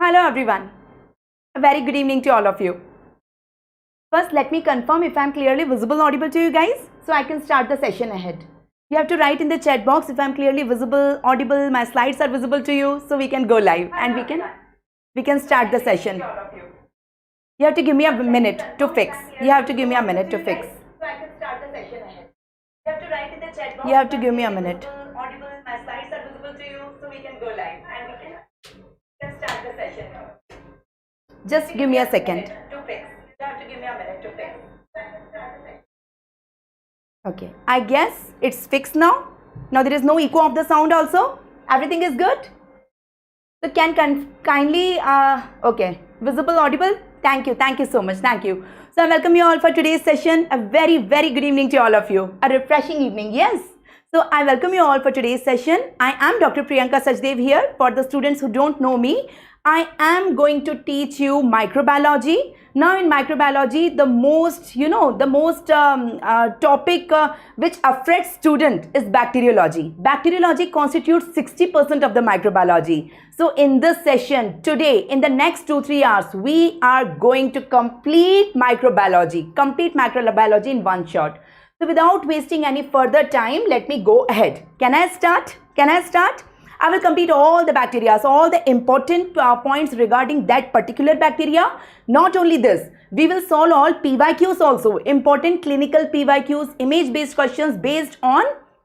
Hello everyone. A very good evening to all of you. First, let me confirm if I am clearly visible, audible to you guys, so I can start the session ahead. You have to write in the chat box if I am clearly visible, audible, my slides are visible to you, so we can go live and we can start the session. You have to give me a minute to fix. You have to give me a minute to fix. So I can start the session ahead. You have to write in the chat box. You have to give me a minute. Audible, my slides are visible to you, so we can go live and we can start the session. Just give me a second to fix. You have to give me a minute to fix. Okay, I guess it's fixed now. Now there is no echo of the sound also. Everything is good. So can kindly, okay, visible, audible. Thank you so much. Thank you. So I welcome you all for today's session. A very good evening to all of you. A refreshing evening, yes. So I welcome you all for today's session. I am Dr. Priyanka Sachdev here. For the students who don't know me, I am going to teach you microbiology. Now in microbiology, the most topic which affects student is bacteriology. Bacteriology constitutes 60% of the microbiology. So in this session today, in the next 2-3 hours, we are going to complete microbiology in one shot. So without wasting any further time, let me go ahead. Can I start? I will complete all the bacteria, all the important points regarding that particular bacteria. Not only this, we will solve all PYQs also, important clinical PYQs, image-based questions based on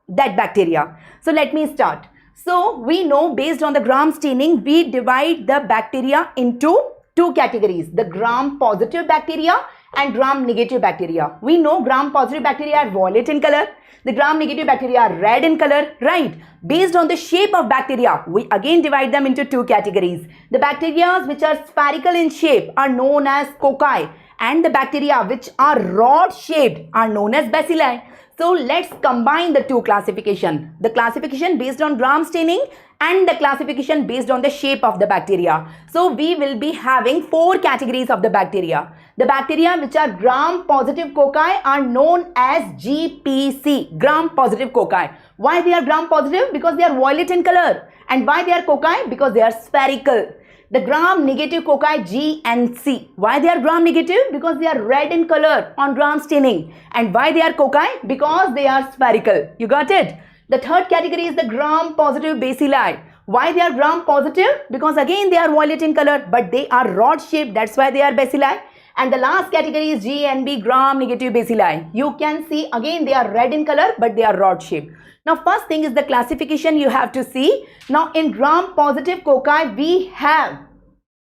that bacteria. So let me start. So we know based on the Gram staining, we divide the bacteria into two categories, the Gram-positive bacteria and Gram-negative bacteria. We know Gram-positive bacteria are violet in color. The Gram-negative bacteria are red in color, right? Based on the shape of bacteria, we again divide them into two categories. The bacteria which are spherical in shape are known as cocci, and the bacteria which are rod-shaped are known as bacilli. So let's combine the two classification. The classification based on Gram staining and the classification based on the shape of the bacteria. So we will be having 4 categories of the bacteria. The bacteria which are Gram-positive cocci are known as GPC, Gram-positive cocci. Why they are Gram-positive? Because they are violet in color. And why they are cocci? Because they are spherical. The Gram-negative cocci G and C. Why they are Gram-negative? Because they are red in color on Gram staining. And why they are cocci? Because they are spherical. You got it? The third category is the Gram-positive bacilli. Why they are Gram-positive? Because again they are violet in color, but they are rod-shaped. That's why they are bacilli. And the last category is G and B, Gram-negative bacilli. You can see again they are red in color, but they are rod-shaped. Now first thing is the classification you have to see. Now in Gram-positive cocci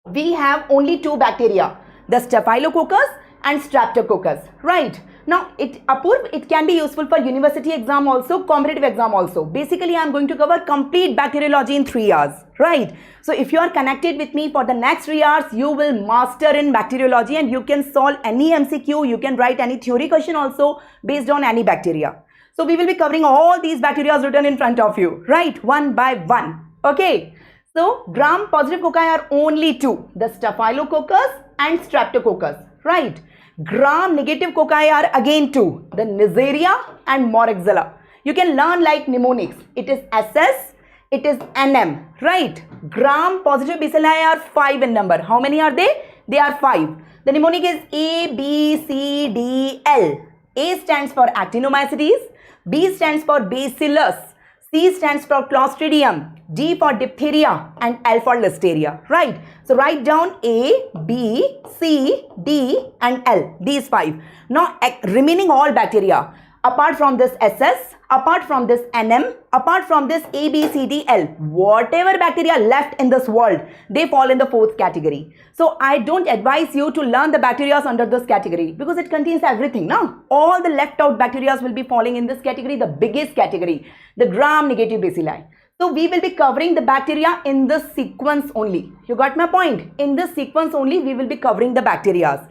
we have only 2 bacteria, the Staphylococcus and Streptococcus, right? Now it can be useful for university exam also, competitive exam also. Basically I am going to cover complete bacteriology in 3 hours, right? So if you are connected with me for the next 3 hours, you will master in bacteriology and you can solve any MCQ, you can write any theory question also based on any bacteria. So we will be covering all these bacteria written in front of you, right? One by one. Okay. So Gram-positive cocci are only 2, the Staphylococcus and Streptococcus, right? Gram-negative cocci are again 2, the Neisseria and Morphological. You can learn like mnemonics. It is SS, it is NM, right? Gram-positive bacilli are 5 in number. How many are they? They are 5. The mnemonic is A, B, C, D, L. A stands for actinomycetes, B stands for Bacillus, C stands for Clostridium, D for Diphtheria, and L for Listeria, right? So write down A, B, C, D, and L, these 5. Now remaining all bacteria, apart from this SS, apart from this NM, apart from this A, B, C, D, L, whatever bacteria left in this world, they fall in the 4th category. So I don't advise you to learn the bacteria under this category because it contains everything. Now all the left out bacteria will be falling in this category, the biggest category, the Gram-negative bacilli. So we will be covering the bacteria in this sequence only. You got my point? In this sequence only we will be covering the bacteria.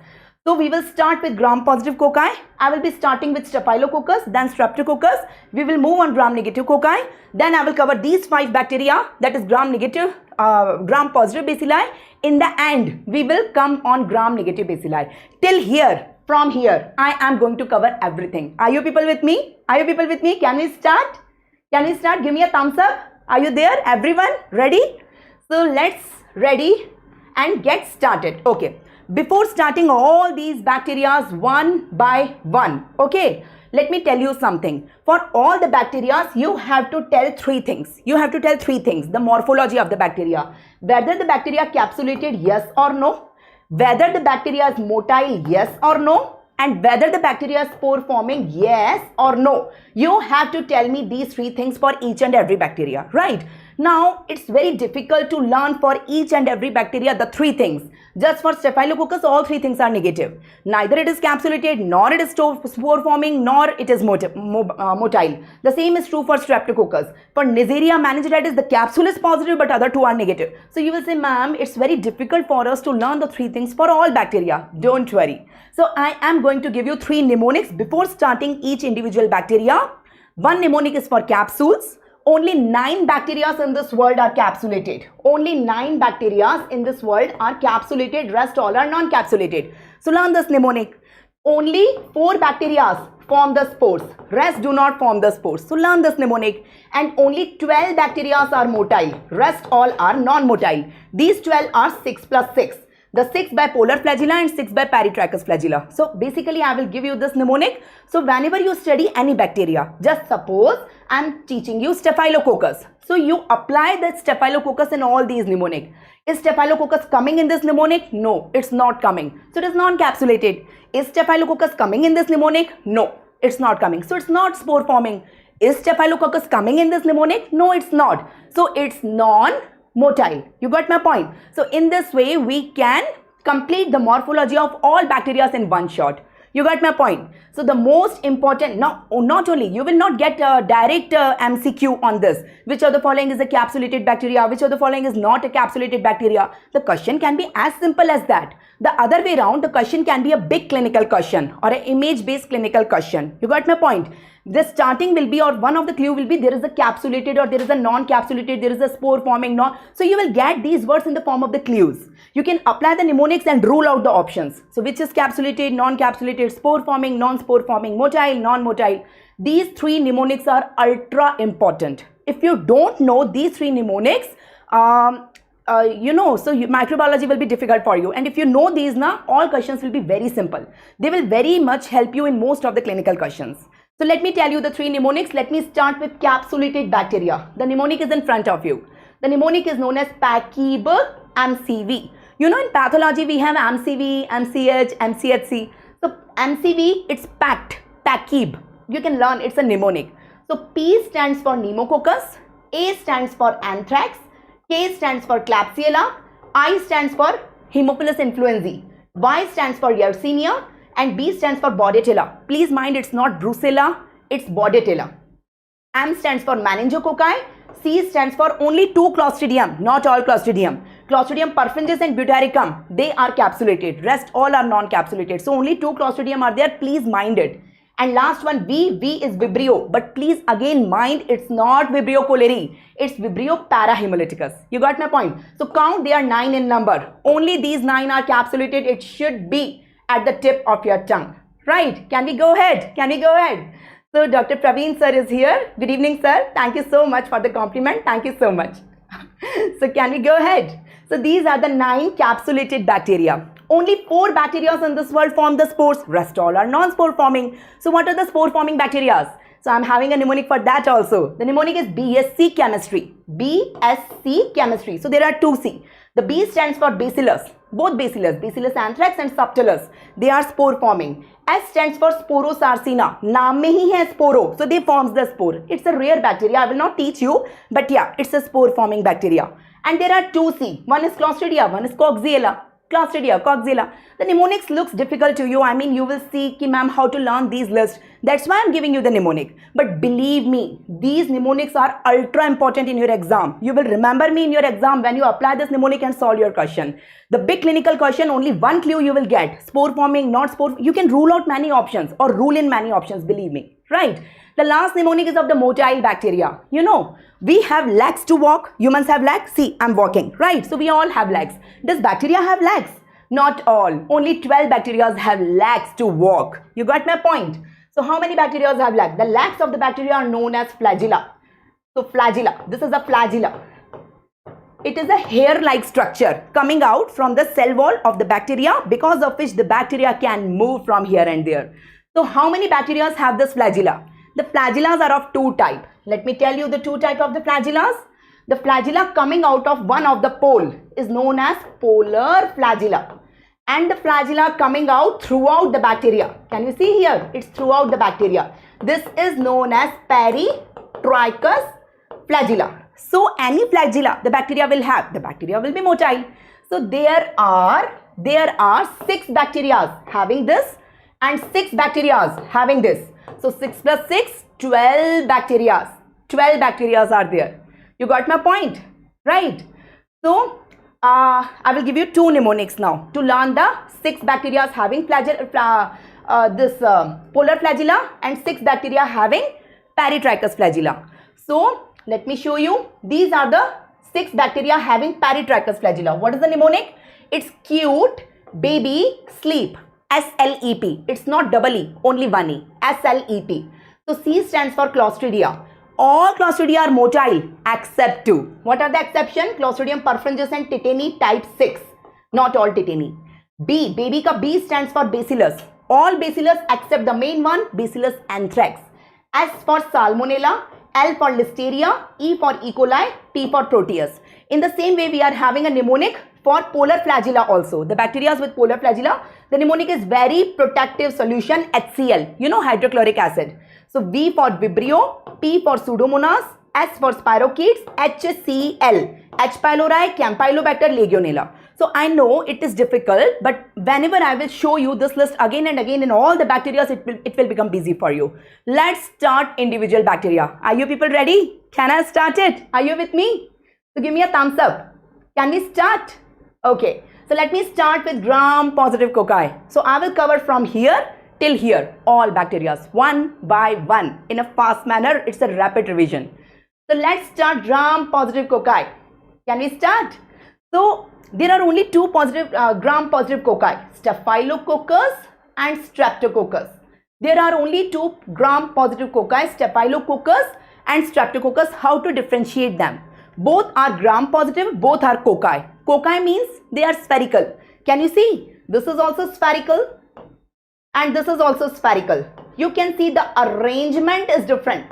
So we will start with Gram-positive cocci. I will be starting with Staphylococcus, then Streptococcus. We will move on Gram-negative cocci. Then I will cover these 5 bacteria, that is Gram-negative, Gram-positive bacilli. In the end, we will come on Gram-negative bacilli. Till here, from here, I am going to cover everything. Are you people with me? Are you people with me? Can we start? Can we start? Give me a thumbs up. Are you there? Everyone ready? So let's ready. and get started. Okay. Before starting all these bacteria one by one, okay, let me tell you something. For all the bacteria, you have to tell three things. You have to tell three things. The morphology of the bacteria. Whether the bacteria capsulated, yes or no. Whether the bacteria is motile, yes or no. And whether the bacteria is spore forming, yes or no. You have to tell me these three things for each and every bacteria, right? Now, it's very difficult to learn for each and every bacteria the three things. Just for Staphylococcus, all three things are negative. Neither it is capsulated, nor it is spore forming, nor it is motile. The same is true for Streptococcus. For Neisseria meningitis, the capsule is positive, but other two are negative. So you will say, ma'am, it's very difficult for us to learn the three things for all bacteria. Don't worry. So I am going to give you three mnemonics before starting each individual bacteria. One mnemonic is for capsules. Only 9 bacteria in this world are capsulated. Only 9 bacteria in this world are capsulated. Rest all are non-capsulated. So learn this mnemonic. Only 4 bacteria form the spores. Rest do not form the spores. So learn this mnemonic. And only 12 bacteria are motile. Rest all are non-motile. These 12 are 6 plus 6. The 6 by polar flagella and 6 by peritracheous flagella. So basically I will give you this mnemonic. So whenever you study any bacteria, just suppose I am teaching you Staphylococcus. So you apply the Staphylococcus in all these mnemonic. Is Staphylococcus coming in this mnemonic? No, it's not coming. So it is non-capsulated. Is Staphylococcus coming in this mnemonic? No, it's not coming. So it's not spore forming. Is Staphylococcus coming in this mnemonic? No, it's not. So it's non-motile. You got my point? So in this way, we can complete the morphology of all bacteria in one shot. You got my point? So the most important, not only, you will not get a direct MCQ on this. Which of the following is a capsulated bacteria? Which of the following is not a capsulated bacteria? The question can be as simple as that. The other way around, the question can be a big clinical question or an image-based clinical question. You got my point? The starting will be, or one of the clue will be, there is a capsulated or there is a non-capsulated, there is a spore forming, non. So you will get these words in the form of the clues. You can apply the mnemonics and rule out the options. So which is capsulated, non-capsulated, spore forming, non-spore forming, motile, non-motile. These three mnemonics are ultra important. If you don't know these three mnemonics, microbiology will be difficult for you. And if you know these now, all questions will be very simple. They will very much help you in most of the clinical questions. So let me tell you the three mnemonics. Let me start with capsulated bacteria. The mnemonic is in front of you. The mnemonic is known as PACIB MCV. You know, in pathology we have MCV, MCH, MCHC. So MCV, it's packed, PACIB. You can learn, it's a mnemonic. So P stands for pneumococcus, A stands for anthrax, K stands for Klebsiella, I stands for Haemophilus influenzae, Y stands for Yersinia, and B stands for Bordetella. Please mind, it's not Brucella, it's Bordetella. M stands for meningococci, C stands for only 2 Clostridium, not all Clostridium. Clostridium perfringens and butyricum, they are capsulated. Rest all are non-capsulated. So only 2 Clostridium are there. Please mind it. And last one, V is Vibrio. But please again mind, it's not Vibrio cholerae. It's Vibrio parahemolyticus. You got my point? So count, they are 9 in number. Only these 9 are capsulated. It should be at the tip of your tongue. Right? Can we go ahead? Can we go ahead? So Dr. Praveen sir is here. Good evening, sir. Thank you so much for the compliment. Thank you so much. So can we go ahead? So these are the 9 capsulated bacteria. Only 4 bacteria in this world form the spores. Rest all are non-spore forming. So what are the spore forming bacteria? So I'm having a mnemonic for that also. The mnemonic is BSc chemistry. BSc chemistry. So there are 2 C. The B stands for Bacillus. Both Bacillus, Bacillus anthrax and subtilis, they are spore forming. S stands for Sporosarcina. Naam mein hi hai sporo. So they forms the spore. It's a rare bacteria. I will not teach you. But yeah, it's a spore forming bacteria. And there are 2 C. One is Clostridia, one is Coxiella. Clostridia, Coxiella. The mnemonics looks difficult to you. I mean, you will see, ma'am, how to learn these lists. That's why I'm giving you the mnemonic. But believe me, these mnemonics are ultra important in your exam. You will remember me in your exam when you apply this mnemonic and solve your question. The big clinical question, only one clue you will get. Spore forming, not spore. You can rule out many options or rule in many options, believe me. Right? The last mnemonic is of the motile bacteria. You know, we have legs to walk. Humans have legs. See, I'm walking. Right? So we all have legs. Does bacteria have legs? Not all. Only 12 bacteria have legs to walk. You got my point? So how many bacteria have legs? The legs of the bacteria are known as flagella. So flagella. This is a flagella. it is a hair-like structure coming out from the cell wall of the bacteria, because of which the bacteria can move from here and there. So how many bacteria have this flagella? The flagellas are of two types. Let me tell you the two types of the flagellas. The flagella coming out of one of the pole is known as polar flagella. And the flagella coming out throughout the bacteria. Can you see here? It's throughout the bacteria. This is known as peritrichous flagella. So any flagella the bacteria will have, the bacteria will be motile. So there are 6 bacteria having this and 6 bacteria having this. So 6 plus 6, 12 bacteria. 12 bacteria are there. You got my point, right? So I will give you 2 mnemonics now to learn the 6 bacteria having polar flagella and 6 bacteria having peritrichous flagella. So let me show you. These are the 6 bacteria having peritrichous flagella. What is the mnemonic? It's cute, baby, sleep. S-L-E-P. It's not double E, only one E. S-L-E-P. So C stands for Clostridia. All Clostridia are motile except 2. What are the exceptions? Clostridium perfringens and tetani type 6. Not all tetani. B. Baby ka B stands for Bacillus. All Bacillus except the main one, Bacillus anthracis. S for Salmonella, L for Listeria, E for E. coli, P for Proteus. In the same way, we are having a mnemonic for polar flagella also. The bacteria with polar flagella, the mnemonic is very protective solution HCl. You know, hydrochloric acid. So V for Vibrio, P for Pseudomonas, S for Spirochetes, HCl, H. pylori, Campylobacter, Legionella. So I know it is difficult, but whenever I will show you this list again and again in all the bacteria, it will become busy for you. Let's start individual bacteria. Are you people ready? Can I start it? Are you with me? So give me a thumbs up. Can we start? Okay. So let me start with gram-positive cocci. So I will cover from here till here all bacteria one by one in a fast manner. It's a rapid revision. So let's start gram-positive cocci. Can we start? So there are only 2 gram-positive cocci, Staphylococcus and Streptococcus. There are only 2 gram-positive cocci, Staphylococcus and Streptococcus. How to differentiate them? Both are gram-positive, both are cocci. Cocci means they are spherical. Can you see? This is also spherical and this is also spherical. You can see the arrangement is different.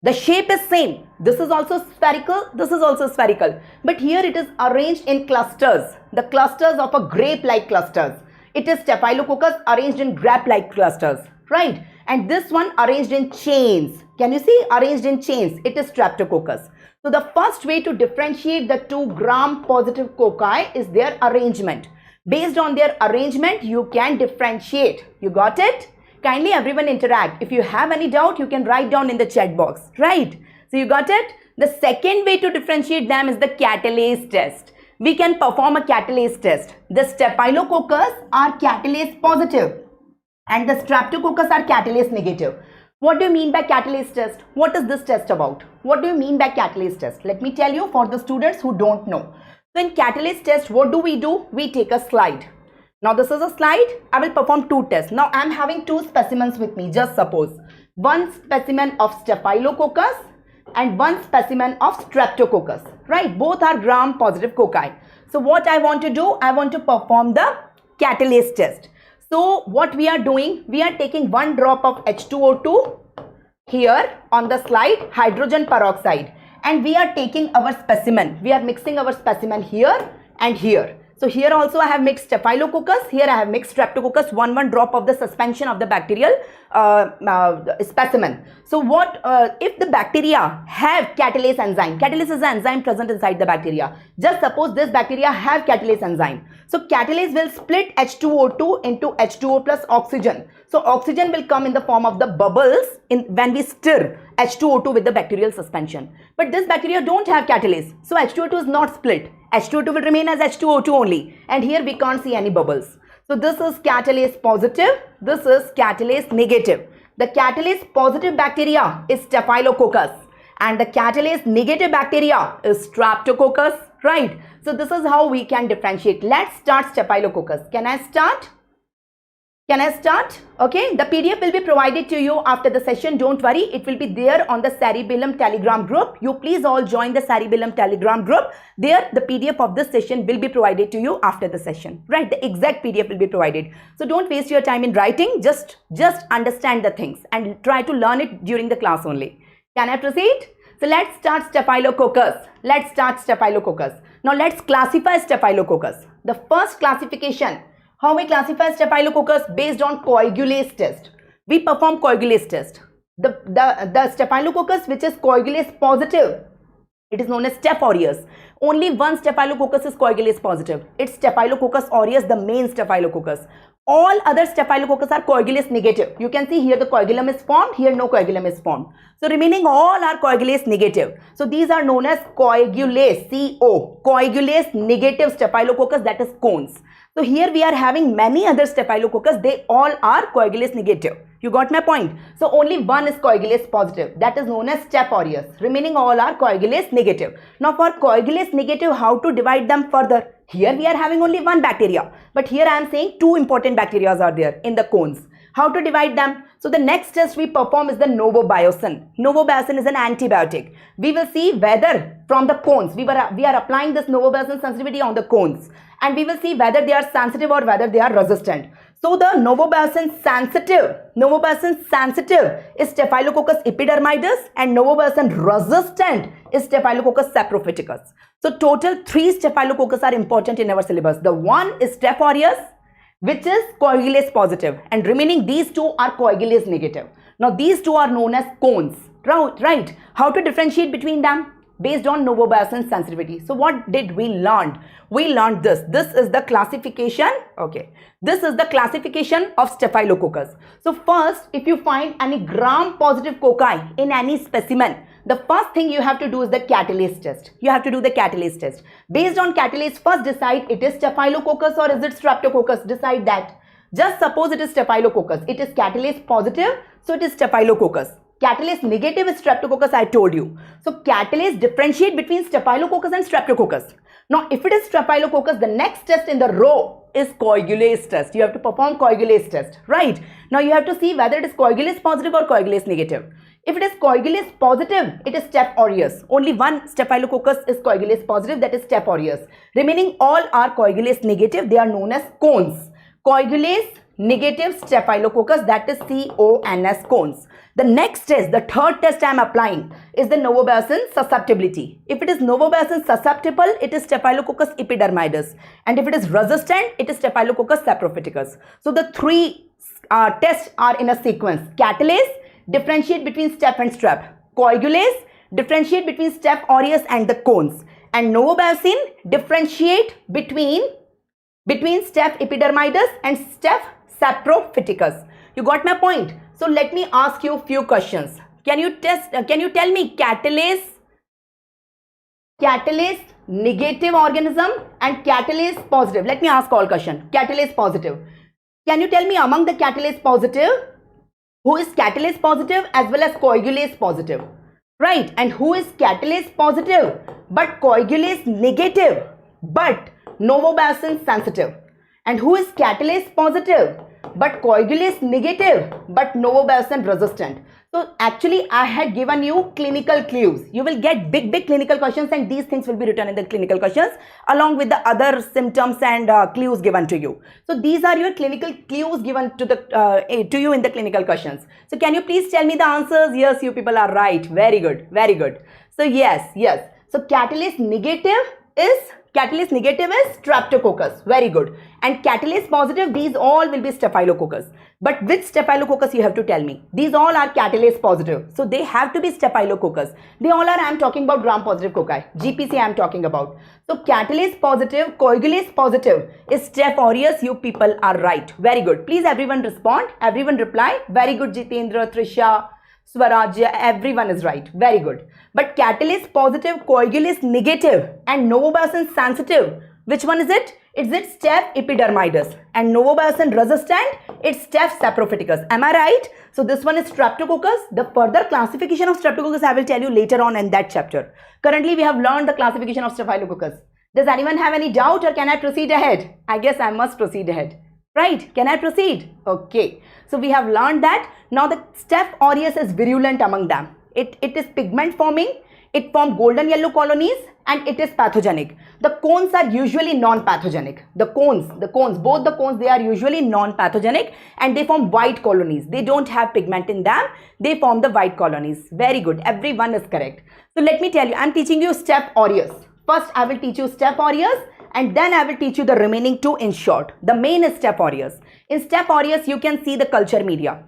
The shape is same. This is also spherical, this is also spherical. But here it is arranged in clusters. The clusters of a grape-like clusters. It is Staphylococcus arranged in grape-like clusters. Right? And this one arranged in chains. Can you see? Arranged in chains. It is Streptococcus. So the first way to differentiate the 2 gram-positive cocci is their arrangement. Based on their arrangement, you can differentiate. You got it? Kindly everyone interact. If you have any doubt, you can write down in the chat box. Right? So you got it? The second way to differentiate them is the catalase test. We can perform a catalase test. The Staphylococcus are catalase positive and the Streptococcus are catalase negative. What do you mean by catalase test? What is this test about? What do you mean by catalase test? Let me tell you for the students who don't know. So in catalase test, what do? We take a slide. Now this is a slide. I will perform 2 tests. Now I am having 2 specimens with me. Just suppose. One specimen of Staphylococcus and one specimen of Streptococcus. Right? Both are gram-positive cocci. So what I want to do? I want to perform the catalase test. So what we are doing? We are taking 1 drop of H2O2 here on the slide, hydrogen peroxide. And we are taking our specimen. We are mixing our specimen here and here. So here also I have mixed Staphylococcus. Here I have mixed Streptococcus. 1 drop of the suspension of the bacterial specimen. So what if the bacteria have catalase enzyme? Catalase is an enzyme present inside the bacteria. Just suppose this bacteria have catalase enzyme. So catalase will split H2O2 into H2O plus oxygen. So oxygen will come in the form of the bubbles when we stir H2O2 with the bacterial suspension. But this bacteria don't have catalase. So H2O2 is not split. H2O2 will remain as H2O2 only. And here we can't see any bubbles. So this is catalase positive. This is catalase negative. The catalase positive bacteria is Staphylococcus. And the catalase negative bacteria is Streptococcus. Right? So this is how we can differentiate. Let's start Staphylococcus. Can I start? Can I start? Okay, the PDF will be provided to you after the session. Don't worry, it will be there on the Cerebellum Telegram group. You please all join the Cerebellum Telegram group. There, the PDF of this session will be provided to you after the session. Right, the exact PDF will be provided. So don't waste your time in writing. Just understand the things and try to learn it during the class only. Can I proceed? So let's start Staphylococcus. Let's start Staphylococcus. Now let's classify Staphylococcus. The first classification. How we classify Staphylococcus? Based on coagulase test. We perform coagulase test. The Staphylococcus which is coagulase positive, it is known as Staph aureus. Only one Staphylococcus is coagulase positive. It's Staphylococcus aureus, the main Staphylococcus. All other Staphylococcus are coagulase negative. You can see here the coagulum is formed, here no coagulum is formed. So remaining all are coagulase negative. So these are known as coagulase, CO, coagulase negative Staphylococcus, that is cones. So here we are having many other Staphylococcus, they all are coagulase negative. You got my point? So only one is coagulase positive, that is known as Staph aureus. Remaining all are coagulase negative. Now for coagulase negative, how to divide them further? Here we are having only one bacteria, but here I am saying two important bacteria are there in the cones. How to divide them? So the next test we perform is the novobiocin. Novobiocin is an antibiotic. We will see whether from the cones, we are applying this novobiocin sensitivity on the cones, and we will see whether they are sensitive or whether they are resistant. So the novobiocin sensitive is Staphylococcus epidermidis, and novobiocin resistant is Staphylococcus saprophyticus. So total 3 Staphylococcus are important in our syllabus. The one is Staph aureus, which is coagulase positive, and remaining these two are coagulase negative. Now these two are known as cones, right? How to differentiate between them? Based on novobiocin sensitivity. So what did we learn? We learned this. This is the classification. Okay. This is the classification of Staphylococcus. So first, if you find any gram-positive cocci in any specimen, the first thing you have to do is the catalase test. You have to do the catalase test. Based on catalase, first decide it is Staphylococcus or is it Streptococcus. Decide that. Just suppose it is Staphylococcus. It is catalase positive, so it is Staphylococcus. Catalase negative is Streptococcus, I told you. So catalase differentiate between Staphylococcus and Streptococcus. Now if it is Staphylococcus, the next test in the row is coagulase test. You have to perform coagulase test, right? Now you have to see whether it is coagulase positive or coagulase negative. If it is coagulase positive, it is Staph aureus. Only one Staphylococcus is coagulase positive, that is Staph aureus. Remaining all are coagulase negative. They are known as cones. Coagulase negative Staphylococcus, that is CONS, cones. The next test, the third test I am applying is the novobiocin susceptibility. If it is novobiocin susceptible, it is Staphylococcus epidermidis, and if it is resistant, it is Staphylococcus saprophyticus. So the 3 tests are in a sequence. Catalase, differentiate between Staph and Strep. Coagulase, differentiate between Staph aureus and the cones. And novobiocin, differentiate between Staph epidermidis and Staph saprophyticus. You got my point? So let me ask you a few questions. Can you tell me catalase negative organism and catalase positive? Let me ask all questions. Catalase positive. Can you tell me among the catalase positive, who is catalase positive as well as coagulase positive? Right? And who is catalase positive but coagulase negative but novobiocin sensitive? And who is catalase positive but coagulase negative but novobiocin resistant? So actually I had given you clinical clues. You will get big clinical questions, and these things will be written in the clinical questions along with the other symptoms and clues given to you. So these are your clinical clues given to you in the clinical questions. So can you please tell me the answers? Yes, you people are right. Very good, very good. So yes. So catalase negative is Streptococcus. Very good. And catalase positive, these all will be Staphylococcus. But which Staphylococcus you have to tell me? These all are catalase positive. So they have to be Staphylococcus. They all are, I am talking about gram-positive cocci. GPC I am talking about. So catalase positive, coagulase positive is Staph aureus. You people are right. Very good. Please everyone respond. Everyone reply. Very good, Jitendra, Trisha, Swarajya, everyone is right. Very good. But catalase positive, coagulase negative and novobiocin sensitive, which one is it? Is it Staph epidermidis? And novobiocin resistant, it's Staph saprophyticus. Am I right? So this one is Streptococcus. The further classification of Streptococcus I will tell you later on in that chapter. Currently we have learned the classification of Staphylococcus. Does anyone have any doubt, or can I proceed ahead? I guess I must proceed ahead. Right? Can I proceed? Okay. So we have learned that. Now the Staph aureus is virulent among them. It is pigment forming. It forms golden yellow colonies and it is pathogenic. The cones are usually non-pathogenic. The cones, both the cones, they are usually non-pathogenic and they form white colonies. They don't have pigment in them. They form the white colonies. Very good. Everyone is correct. So let me tell you, I am teaching you Staph aureus. First, I will teach you Staph aureus and then I will teach you the remaining two in short. The main is Staph aureus. In Staph aureus, you can see the culture media.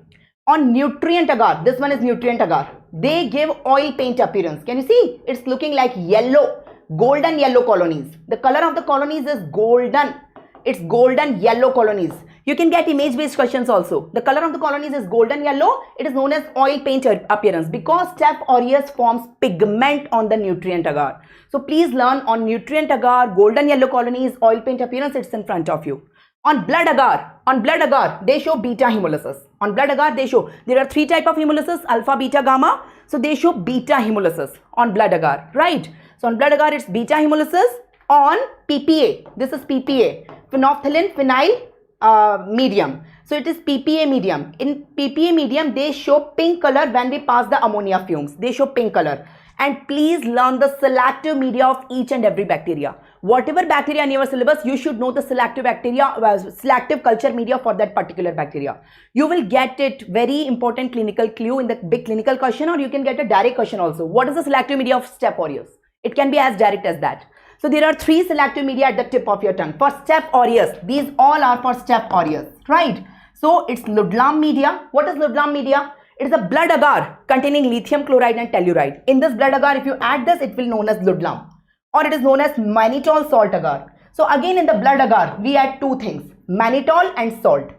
On nutrient agar, this one is nutrient agar. They give oil paint appearance. Can you see? It's looking like yellow, golden yellow colonies. The color of the colonies is golden. It's golden yellow colonies. You can get image-based questions also. The color of the colonies is golden yellow. It is known as oil paint appearance because Staph aureus forms pigment on the nutrient agar. So please learn on nutrient agar, golden yellow colonies, oil paint appearance. It's in front of you. On blood agar, they show beta hemolysis. On blood agar, they show, there are three types of hemolysis, alpha, beta, gamma. So they show beta hemolysis on blood agar, right? So on blood agar, it's beta hemolysis. On PPA, this is PPA, phenolphthalein phenyl medium. So it is PPA medium. In PPA medium, they show pink color when we pass the ammonia fumes. They show pink color. And please learn the selective media of each and every bacteria. Whatever bacteria in your syllabus, you should know the selective bacteria, selective culture media for that particular bacteria. You will get it very important clinical clue in the big clinical question, or you can get a direct question also. What is the selective media of Staph aureus? It can be as direct as that. So there are three selective media at the tip of your tongue. For Staph aureus, these all are for Staph aureus, right? So it's Ludlam media. What is Ludlam media? It is a blood agar containing lithium chloride and telluride. In this blood agar, if you add this, it will be known as Ludlam, or it is known as mannitol salt agar. So again in the blood agar, we add two things, mannitol and salt.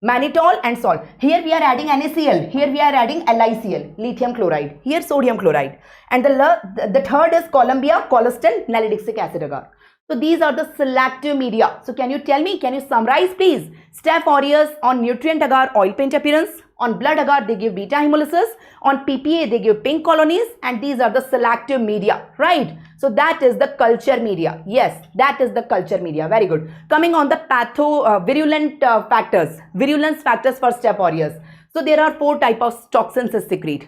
Mannitol and salt. Here we are adding NaCl. Here we are adding LiCl, lithium chloride. Here sodium chloride. And the third is Columbia colistin nalidixic acid agar. So these are the selective media. So can you tell me, can you summarize please? Staph aureus on nutrient agar, oil paint appearance. On blood agar, they give beta hemolysis. On PPA, they give pink colonies. And these are the selective media, right? So that is the culture media. Yes, that is the culture media. Very good. Coming on the virulent factors. Virulence factors for Staph aureus. So there are four types of toxins is secrete.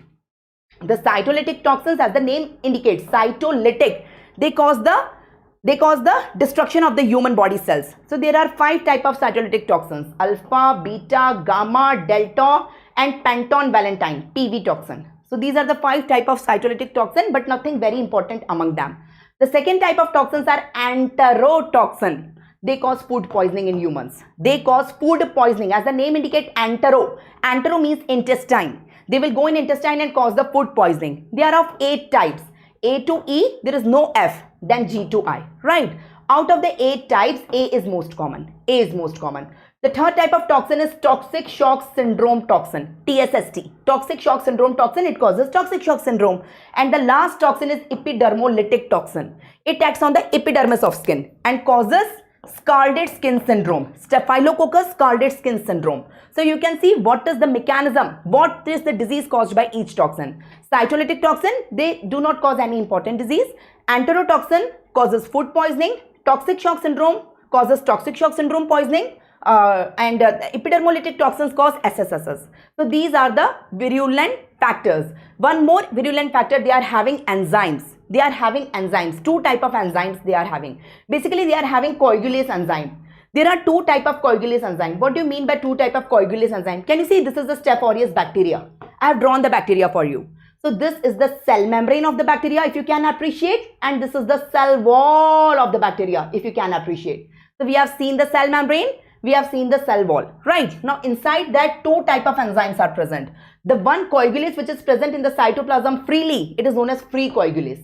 The cytolytic toxins, as the name indicates, cytolytic, they cause the destruction of the human body cells. So there are five types of cytolytic toxins: alpha, beta, gamma, delta, and penton valentine, PV toxin. So these are the five types of cytolytic toxin, but nothing very important among them. The second type of toxins are enterotoxin. They cause food poisoning in humans. They cause food poisoning. As the name indicates, entero. Entero means intestine. They will go in intestine and cause the food poisoning. They are of 8 types. A to E, there is no F, then G to I, right? Out of the 8 types, A is most common. A is most common. The third type of toxin is toxic shock syndrome toxin, TSST. Toxic shock syndrome toxin, it causes toxic shock syndrome. And the last toxin is epidermolytic toxin. It acts on the epidermis of skin and causes scalded skin syndrome, Staphylococcus scalded skin syndrome. So you can see what is the mechanism, what is the disease caused by each toxin. Cytolytic toxin, they do not cause any important disease. Enterotoxin causes food poisoning. Toxic shock syndrome causes toxic shock syndrome poisoning. And epidermolytic toxins cause SSSs. So these are the virulent factors. One more virulent factor, they are having enzymes. They are having enzymes. 2 types of enzymes they are having. Basically, they are having coagulase enzyme. There are 2 types of coagulase enzyme. What do you mean by 2 types of coagulase enzyme? Can you see this is the Staph aureus bacteria? I have drawn the bacteria for you. So this is the cell membrane of the bacteria, if you can appreciate, and this is the cell wall of the bacteria, if you can appreciate. So we have seen the cell membrane. We have seen the cell wall, right? Now inside that 2 types of enzymes are present. The one coagulase which is present in the cytoplasm freely, it is known as free coagulase.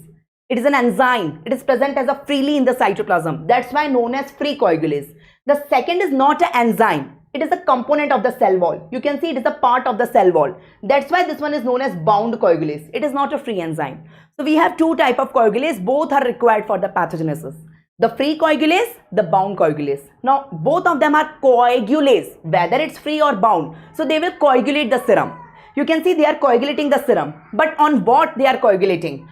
It is an enzyme. It is present as a freely in the cytoplasm. That's why known as free coagulase. The second is not an enzyme. It is a component of the cell wall. You can see it is a part of the cell wall. That's why this one is known as bound coagulase. It is not a free enzyme. So we have 2 types of coagulase. Both are required for the pathogenesis. The free coagulase, the bound coagulase. Now both of them are coagulase, whether it's free or bound. So they will coagulate the serum. You can see they are coagulating the serum. But on what they are coagulating?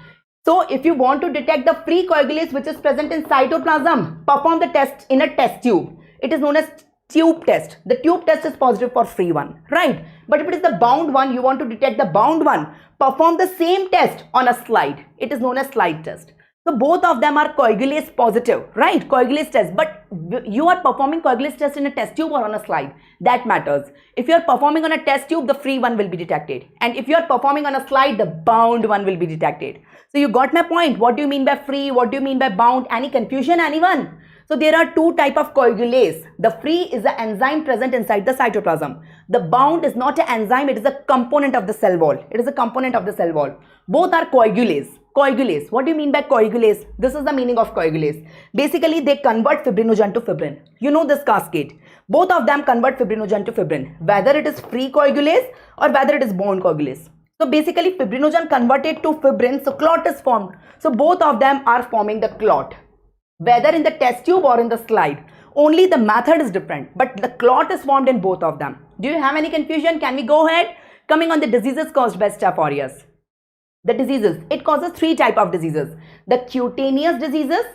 So if you want to detect the free coagulase which is present in cytoplasm, perform the test in a test tube. It is known as tube test. The tube test is positive for free one, right? But if it is the bound one, you want to detect the bound one, perform the same test on a slide. It is known as slide test. So both of them are coagulase positive, right? Coagulase test. But you are performing coagulase test in a test tube or on a slide. That matters. If you are performing on a test tube, the free one will be detected. And if you are performing on a slide, the bound one will be detected. So you got my point. What do you mean by free? What do you mean by bound? Any confusion, anyone? So there are two types of coagulase. The free is the enzyme present inside the cytoplasm. The bound is not an enzyme, it is a component of the cell wall. It is a component of the cell wall. Both are coagulase. Coagulase. What do you mean by coagulase? This is the meaning of coagulase. Basically, they convert fibrinogen to fibrin. You know this cascade. Both of them convert fibrinogen to fibrin. Whether it is free coagulase or whether it is bound coagulase. So basically, fibrinogen converted to fibrin, so clot is formed. So both of them are forming the clot. Whether in the test tube or in the slide. Only the method is different, but the clot is formed in both of them. Do you have any confusion? Can we go ahead? Coming on the diseases caused by Staph aureus. The diseases, it causes three types of diseases. The cutaneous diseases,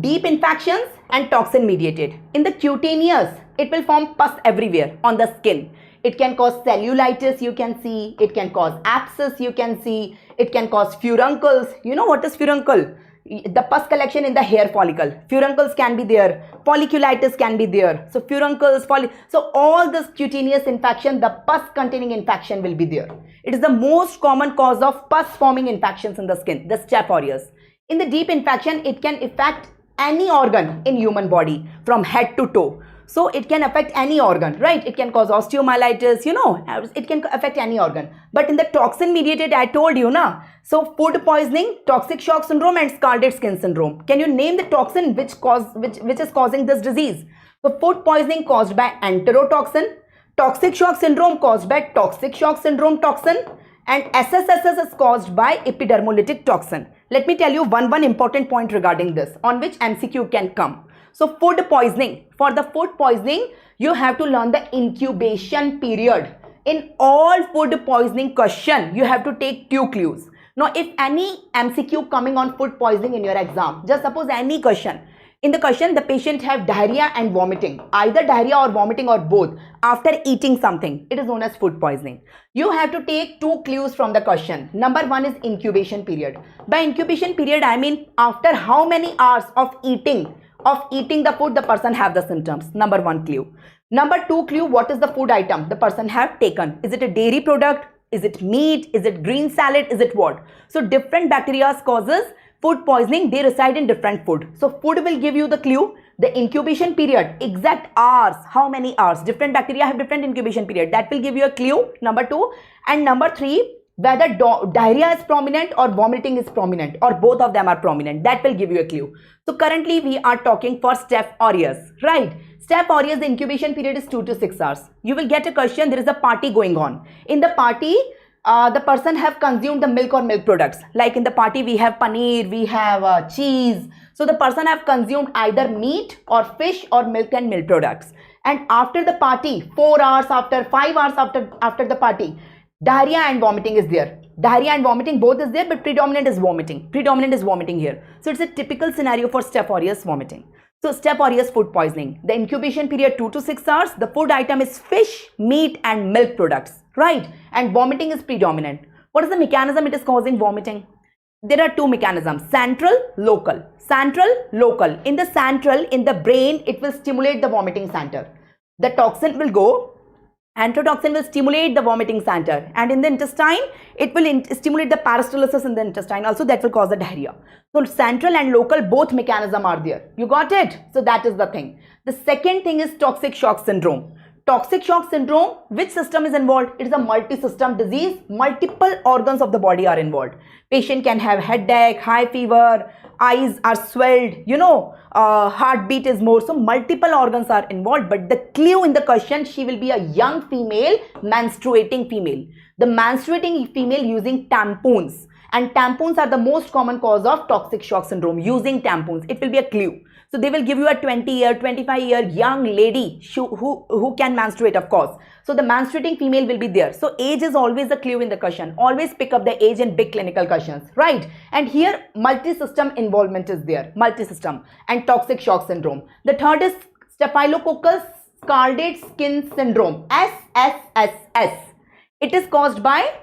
deep infections and toxin mediated. In the cutaneous, it will form pus everywhere on the skin. It can cause cellulitis, you can see. It can cause abscess, you can see. It can cause furuncles. You know what is furuncle? The pus collection in the hair follicle. Furuncles can be there. Folliculitis can be there. So furuncles, so all this cutaneous infection, the pus containing infection will be there. It is the most common cause of pus forming infections in the skin, the Staph aureus. In the deep infection, it can affect any organ in human body from head to toe. So it can affect any organ, right? It can cause osteomyelitis, you know, it can affect any organ. But in the toxin mediated, I told you, na. So food poisoning, toxic shock syndrome and scalded skin syndrome. Can you name the toxin which is causing this disease? So food poisoning caused by enterotoxin, toxic shock syndrome caused by toxic shock syndrome toxin, and SSSS is caused by epidermolytic toxin. Let me tell you one important point regarding this on which MCQ can come. So food poisoning, for the food poisoning, you have to learn the incubation period. In all food poisoning question, you have to take two clues. Now, if any MCQ coming on food poisoning in your exam, just suppose any question. In the question, the patient have diarrhea and vomiting, either diarrhea or vomiting or both after eating something. It is known as food poisoning. You have to take two clues from the question. Number one is incubation period. By incubation period, I mean after how many hours of eating the food the person have the symptoms. Number one clue. Number two clue, what is the food item the person have taken? Is it a dairy product? Is it meat? Is it green salad? Is it what? So different bacteria causes food poisoning. They reside in different food. So food will give you the clue. The incubation period, exact hours, how many hours. Different bacteria have different incubation period. That will give you a clue. Number two. And number three, whether diarrhea is prominent or vomiting is prominent or both of them are prominent. That will give you a clue. So currently we are talking for Staph aureus, right? Staph aureus, the incubation period is 2 to 6 hours. You will get a question, there is a party going on. In the party, the person have consumed the milk or milk products. Like in the party, we have paneer, we have cheese. So the person have consumed either meat or fish or milk and milk products. And after the party, 4 hours after, 5 hours after the party, diarrhea and vomiting is there. Diarrhea and vomiting both is there, but predominant is vomiting. Predominant is vomiting here. So it's a typical scenario for Staph aureus vomiting. So Staph aureus food poisoning. The incubation period 2 to 6 hours. The food item is fish, meat and milk products, right? And vomiting is predominant. What is the mechanism it is causing vomiting? There are two mechanisms, central, local. Central, local. In the central, in the brain, it will stimulate the vomiting center. The toxin will go. Enterotoxin will stimulate the vomiting center, and in the intestine, it will stimulate the peristalsis in the intestine. Also, that will cause the diarrhea. So, central and local, both mechanisms are there. You got it? So, that is the thing. The second thing is toxic shock syndrome. Toxic shock syndrome, which system is involved? It is a multi-system disease. Multiple organs of the body are involved. Patient can have headache, high fever, eyes are swelled, you know, heartbeat is more. So multiple organs are involved, but the clue in the question, she will be a young female, menstruating female. The menstruating female using tampons, and tampons are the most common cause of toxic shock syndrome. Using tampons, it will be a clue. So they will give you a 20-year, 25-year young lady who can menstruate, of course. So the menstruating female will be there. So age is always a clue in the question. Always pick up the age in big clinical questions, right? And here multi-system involvement is there, multi-system and toxic shock syndrome. The third is Staphylococcus scarlet skin syndrome, SSSS. It is caused by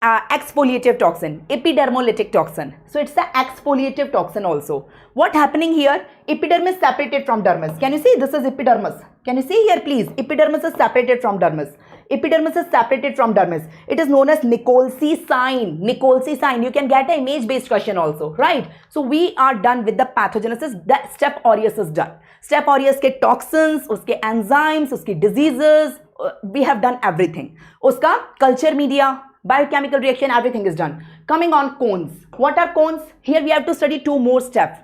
exfoliative toxin, epidermolytic toxin. So it's the exfoliative toxin also. What happening here? Epidermis separated from dermis. Can you see? This is epidermis. Can you see here, please? Epidermis is separated from dermis. Epidermis is separated from dermis. It is known as Nicolsi sign. Nicolsi sign. You can get an image-based question also, right? So we are done with the pathogenesis. The step aureus is done. Step aureus के toxins, उसके enzymes, उसकी diseases. We have done everything. उसका culture media, biochemical reaction, everything is done. Coming on cones. What are cones? Here we have to study two more steps.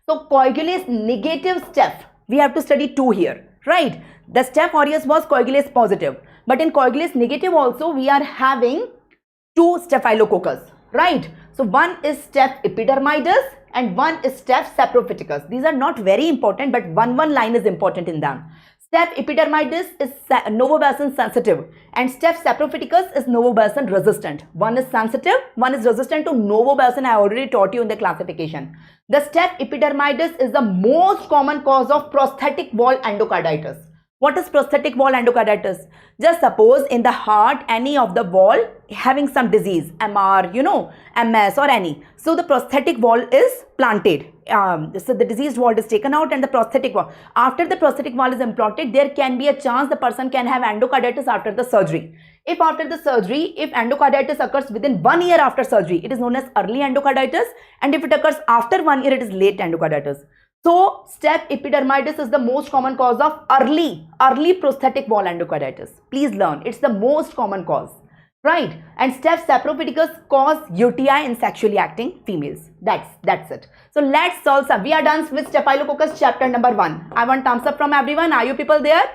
So coagulase negative step, we have to study two here, right? The step aureus was coagulase positive, but in coagulase negative also we are having two Staphylococcus, right? So one is step epidermidis and one is step saprophyticus. These are not very important, but one line is important in them. Step epidermidis is novobacin sensitive and step saprophyticus is novobacin resistant. One is sensitive, one is resistant to novobacin. I already taught you in the classification. The step epidermidis is the most common cause of prosthetic wall endocarditis. What is prosthetic wall endocarditis? Just suppose in the heart, any of the wall having some disease, MR, MS or any. So the prosthetic wall is planted. So the diseased wall is taken out and the prosthetic wall. After the prosthetic wall is implanted, there can be a chance the person can have endocarditis after the surgery. If after the surgery, if endocarditis occurs within 1 year after surgery, it is known as early endocarditis. And if it occurs after 1 year, it is late endocarditis. So, step epidermidis is the most common cause of early prosthetic wall endocarditis. Please learn, it's the most common cause, right? And step saprophyticus cause UTI in sexually acting females. That's it. So, let's solve some. We are done with Staphylococcus chapter number 1. I want thumbs up from everyone. Are you people there?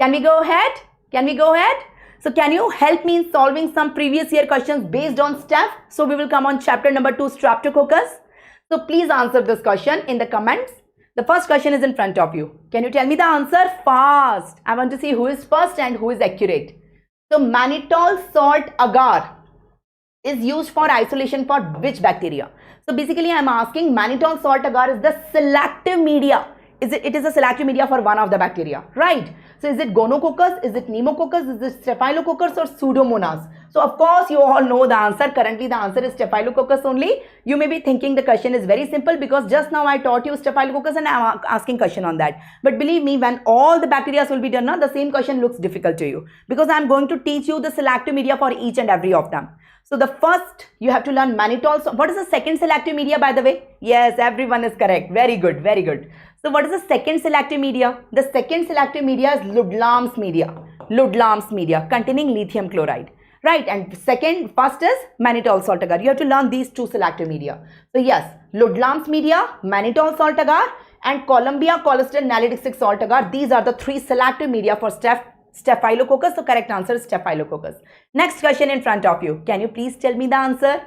Can we go ahead? Can we go ahead? So, can you help me in solving some previous year questions based on step? So, we will come on chapter number 2, Streptococcus. So, please answer this question in the comments. The first question is in front of you. Can you tell me the answer fast? I want to see who is first and who is accurate. So, mannitol salt agar is used for isolation for which bacteria? So, basically I am asking, mannitol salt agar is the selective media. It is a selective media for one of the bacteria, right? So, is it gonococcus, is it pneumococcus, is it staphylococcus or pseudomonas? So, of course, you all know the answer. Currently, the answer is staphylococcus only. You may be thinking the question is very simple because just now I taught you staphylococcus and I am asking question on that. But believe me, when all the bacteria will be done, now the same question looks difficult to you because I am going to teach you the selective media for each and every of them. So, the first you have to learn mannitol. So, what is the second selective media, by the way? Yes, everyone is correct. Very good, very good. So, what is the second selective media? The second selective media is Ludlam's media. Ludlam's media containing lithium chloride. Right, and first is mannitol salt agar. You have to learn these two selective media. So yes, Ludlam's media, mannitol salt agar and Columbia cholesterol nalidic 6 salt agar. These are the three selective media for Staphylococcus. So correct answer is Staphylococcus. Next question in front of you. Can you please tell me the answer?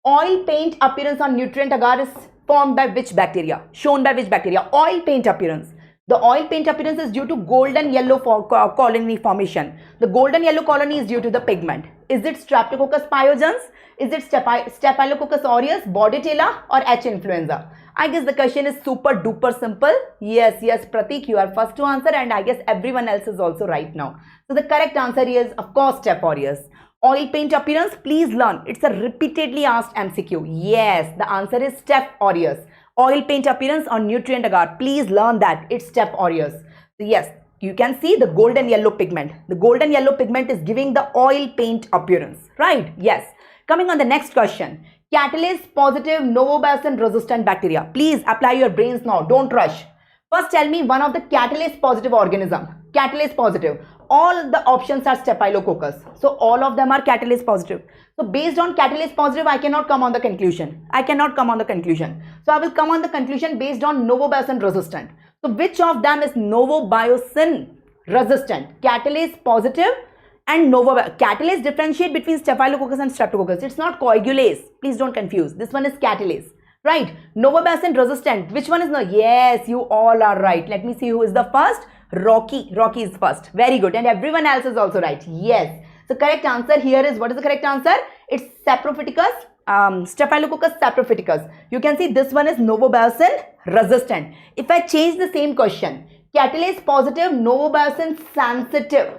Oil paint appearance on nutrient agar is formed by which bacteria? Shown by which bacteria? Oil paint appearance. The oil paint appearance is due to golden yellow colony formation. The golden yellow colony is due to the pigment. Is it Streptococcus pyogenes? Is it Staphylococcus aureus, Bordetella or H. influenza? I guess the question is super duper simple. Yes, Pratik, you are first to answer and I guess everyone else is also right now. So the correct answer is of course Staph aureus. Oil paint appearance, please learn. It's a repeatedly asked MCQ. Yes, the answer is Staph aureus. Oil paint appearance on nutrient agar. Please learn that. It's Staph aureus. So yes, you can see the golden yellow pigment. The golden yellow pigment is giving the oil paint appearance. Right? Yes. Coming on the next question. Catalase positive novobacin resistant bacteria. Please apply your brains now. Don't rush. First tell me one of the catalase positive organism. Catalase positive. All the options are Staphylococcus. So all of them are catalase positive. So based on catalase positive, I cannot come on the conclusion. So I will come on the conclusion based on novobacin resistant. So which of them is novobacin resistant? Catalase positive and catalase differentiate between Staphylococcus and Streptococcus. It's not coagulase. Please don't confuse. This one is catalase. Right? Novobacin resistant. Which one is no? Yes, you all are right. Let me see who is the first. Rocky is first. Very good. And everyone else is also right. Yes. So correct answer here is, what is the correct answer? It's Saprophyticus, Staphylococcus saprophyticus. You can see this one is novobacin resistant. If I change the same question, Catalase positive, novobacin sensitive.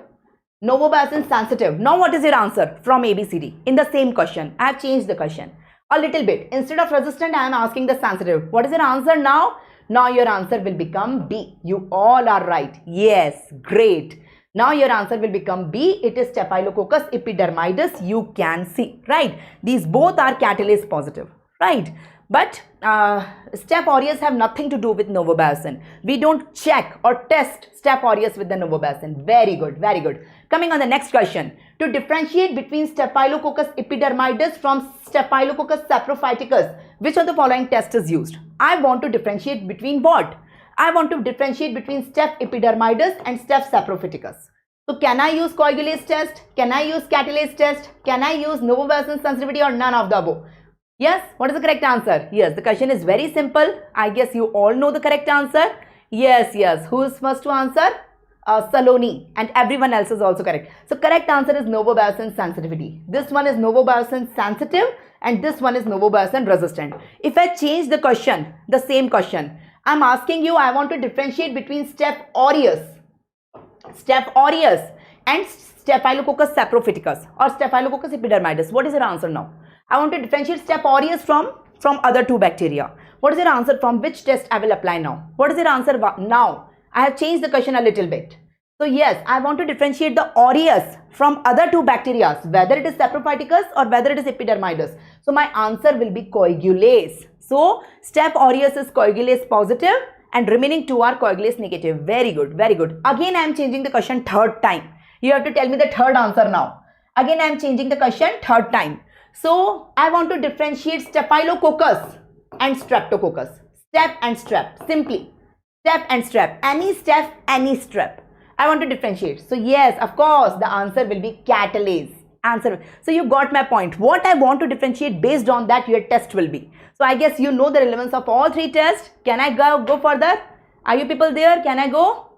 Novobacin sensitive. Now what is your answer from ABCD? In the same question, I have changed the question a little bit. Instead of resistant, I am asking the sensitive. What is your answer now? Now your answer will become B. You all are right. Yes, great. Now your answer will become B. It is Staphylococcus epidermidis. You can see, right? These both are catalase positive, right? But Staph aureus have nothing to do with novobacin. We don't check or test Staph aureus with the novobacin. Very good, very good. Coming on the next question. To differentiate between Staphylococcus epidermidis from Staphylococcus saprophyticus, which of the following test is used? I want to differentiate between what? I want to differentiate between Staph epidermidis and Staph saprophyticus. So can I use coagulase test? Can I use catalase test? Can I use novobacin sensitivity or none of the above? Yes, what is the correct answer? Yes, the question is very simple. I guess you all know the correct answer. Yes, yes. Who is first to answer? Saloni, and everyone else is also correct. So correct answer is novobacin sensitivity. This one is novobacin sensitive and this one is novobacin resistant. If I change the question, the same question, I'm asking you, I want to differentiate between Staph aureus and Staphylococcus saprophyticus or Staphylococcus epidermidis. What is your answer now? I want to differentiate Staph aureus from other two bacteria. What is your answer? From which test I will apply now? What is your answer now? I have changed the question a little bit. So yes, I want to differentiate the aureus from other two bacteria, whether it is saprophyticus or whether it is epidermidis. So my answer will be coagulase. So Staph aureus is coagulase positive and remaining two are coagulase negative. Very good, very good. Again, I am changing the question third time. You have to tell me the third answer now. Again, I am changing the question third time. So I want to differentiate Staphylococcus and Streptococcus. Staph and strep, simply. Staph and strep. Any staph, any strep. I want to differentiate. So yes, of course, the answer will be catalase. Answer. So you got my point. What I want to differentiate, based on that your test will be. So I guess you know the relevance of all three tests. Can I go further? Are you people there? Can I go?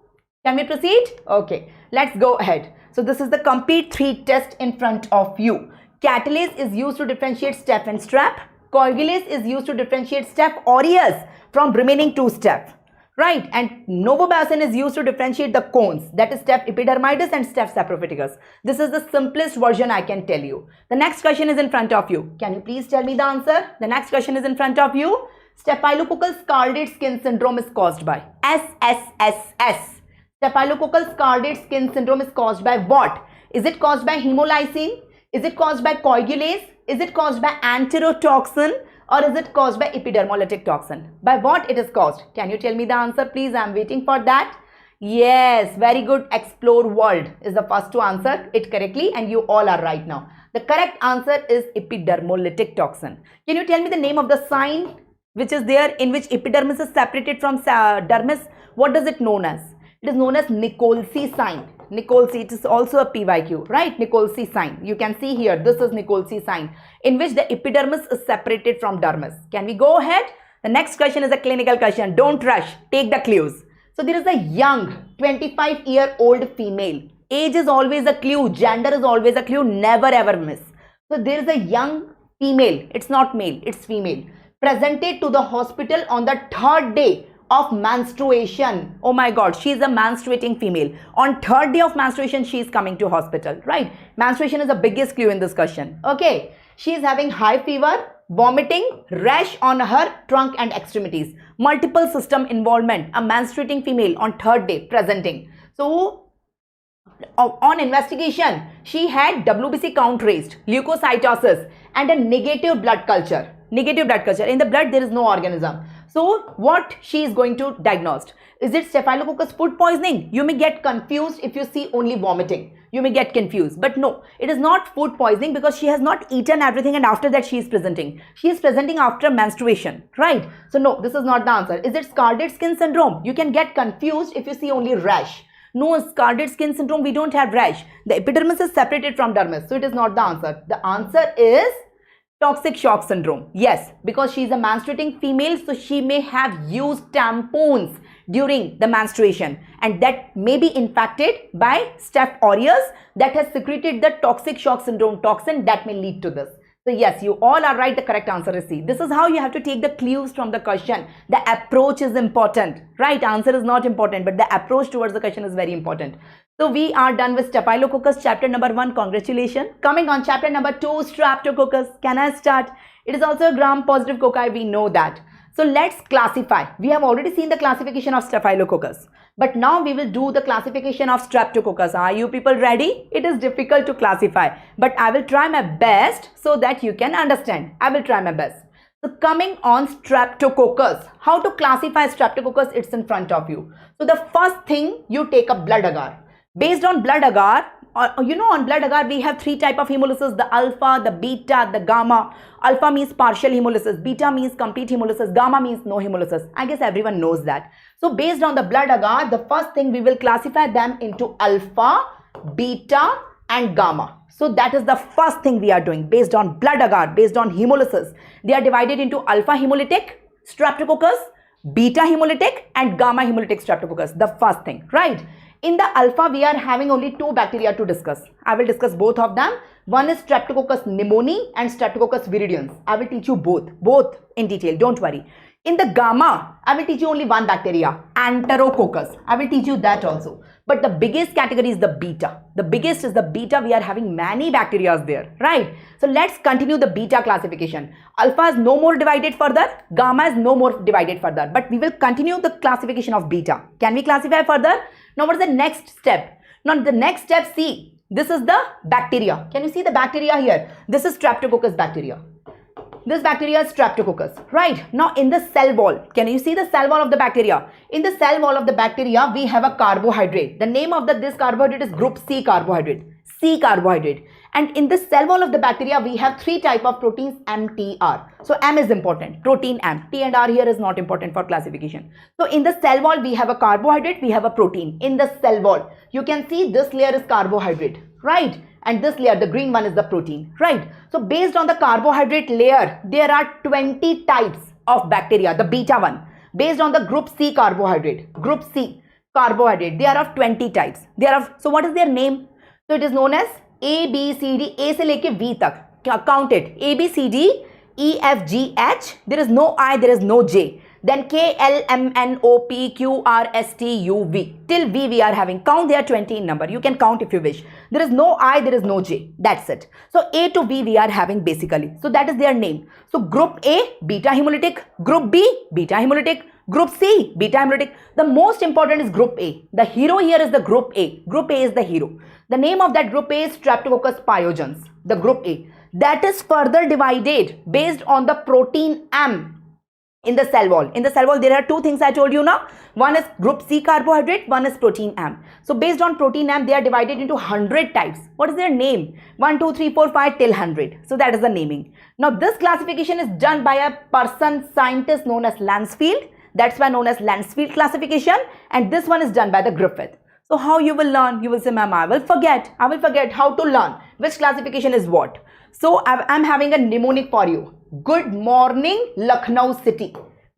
Can we proceed? Okay, let's go ahead. So this is the complete three test in front of you. Catalase is used to differentiate staph and strep. Coagulase is used to differentiate Staph aureus from remaining two staph. Right, and novobacin is used to differentiate the cones, that is Staph epidermidis and Staph saprophyticus. This is the simplest version I can tell you. The next question is in front of you. Can you please tell me the answer? The next question is in front of you. Staphylococcal scalded skin syndrome is caused by SSSS. Staphylococcal scalded skin syndrome is caused by what? Is it caused by hemolysin? Is it caused by coagulase? Is it caused by enterotoxin? Or is it caused by epidermolytic toxin? By what it is caused? Can you tell me the answer, please? I am waiting for that. Yes, very good. Explore world is the first to answer it correctly, and you all are right now. The correct answer is epidermolytic toxin. Can you tell me the name of the sign which is there, in which epidermis is separated from dermis? What does it known as? It is known as Nicolsi sign. Nicolsi, it is also a PYQ, right? Nicolsi sign. You can see here, this is Nicolsi sign, in which the epidermis is separated from dermis. Can we go ahead? The next question is a clinical question. Don't rush. Take the clues. So there is a young 25-year-old female. Age is always a clue. Gender is always a clue. Never ever miss. So there is a young female. It's not male. It's female. Presented to the hospital on the third day of menstruation. Oh my God, she is a menstruating female. On third day of menstruation, she is coming to hospital, right? Menstruation is the biggest clue in this question. Okay, she is having high fever, vomiting, rash on her trunk and extremities, multiple system involvement. A menstruating female on third day presenting. So on investigation, she had WBC count raised, leukocytosis, and a negative blood culture. Negative blood culture. In the blood, there is no organism. So what she is going to diagnose? Is it Staphylococcus food poisoning? You may get confused if you see only vomiting. You may get confused. But no, it is not food poisoning, because she has not eaten everything and after that she is presenting. She is presenting after menstruation, right? So no, this is not the answer. Is it scalded skin syndrome? You can get confused if you see only rash. No, scalded skin syndrome, we don't have rash. The epidermis is separated from dermis. So it is not the answer. The answer is toxic shock syndrome. Yes, because she is a menstruating female, so she may have used tampons during the menstruation, and that may be infected by Staph aureus that has secreted the toxic shock syndrome toxin that may lead to this. So yes, you all are right. The correct answer is C. This is how you have to take the clues from the question. The approach is important, right? Answer is not important, but the approach towards the question is very important. So we are done with Staphylococcus, chapter number 1. Congratulations. Coming on chapter number 2, Streptococcus. Can I start? It is also a gram-positive cocci. We know that. So let's classify. We have already seen the classification of Staphylococcus. But now we will do the classification of Streptococcus. Are you people ready? It is difficult to classify, but I will try my best so that you can understand. I will try my best. So coming on Streptococcus, how to classify Streptococcus? It's in front of you. So the first thing, you take a blood agar. Based on blood agar, on blood agar we have 3 types of hemolysis: the alpha, the beta, the gamma. Alpha means partial hemolysis, beta means complete hemolysis, gamma means no hemolysis. I guess everyone knows that. So based on the blood agar, the first thing we will classify them into alpha, beta and gamma. So that is the first thing we are doing based on blood agar, based on hemolysis. They are divided into alpha hemolytic Streptococcus, beta hemolytic and gamma hemolytic Streptococcus. The first thing, right? In the alpha, we are having only 2 bacteria to discuss. I will discuss both of them. One is Streptococcus pneumoniae and Streptococcus viridans. I will teach you both in detail. Don't worry. In the gamma, I will teach you only one bacteria, Enterococcus. I will teach you that also. But the biggest category is the beta. The biggest is the beta. We are having many bacteria there, right? So let's continue the beta classification. Alpha is no more divided further. Gamma is no more divided further. But we will continue the classification of beta. Can we classify further? Now what is the next step? Now the next step, see, this is the bacteria. Can you see the bacteria here? This is Streptococcus bacteria. This bacteria is Streptococcus, right? Now in the cell wall, can you see the cell wall of the bacteria? In the cell wall of the bacteria, we have a carbohydrate. The name of this carbohydrate is group C carbohydrate. C carbohydrate. And in the cell wall of the bacteria, we have 3 types of proteins, M, T, R. So M is important, protein M. T and R here is not important for classification. So in the cell wall, we have a carbohydrate, we have a protein. In the cell wall, you can see this layer is carbohydrate, right? And this layer, the green one, is the protein, right? So based on the carbohydrate layer, there are 20 types of bacteria, the beta one. Based on the group C carbohydrate, there are of 20 types. So what is their name? So it is known as A, B, C, D, A se leke V tak. Count it. A, B, C, D, E, F, G, H. There is no I, there is no J. Then K, L, M, N, O, P, Q, R, S, T, U, V. Till V we are having. Count, they are 20 in number. You can count if you wish. There is no I, there is no J. That's it. So A to V we are having basically. So that is their name. So group A, beta hemolytic. Group B, beta hemolytic. Group C, beta hemolytic. The most important is group A. The hero here is the group A. Group A is the hero. The name of that group A is Streptococcus pyogenes. The group A. That is further divided based on the protein M. In the cell wall. In the cell wall, there are 2 things I told you now. One is group C carbohydrate, one is protein M. So based on protein M, they are divided into 100 types. What is their name? 1, 2, 3, 4, 5 till 100. So that is the naming. Now this classification is done by a scientist known as Lancefield. That's why known as Lancefield classification. And this one is done by the Griffith. So how you will learn? You will say, ma'am, I will forget how to learn. Which classification is what? So I'm having a mnemonic for you. Good morning, Lucknow city.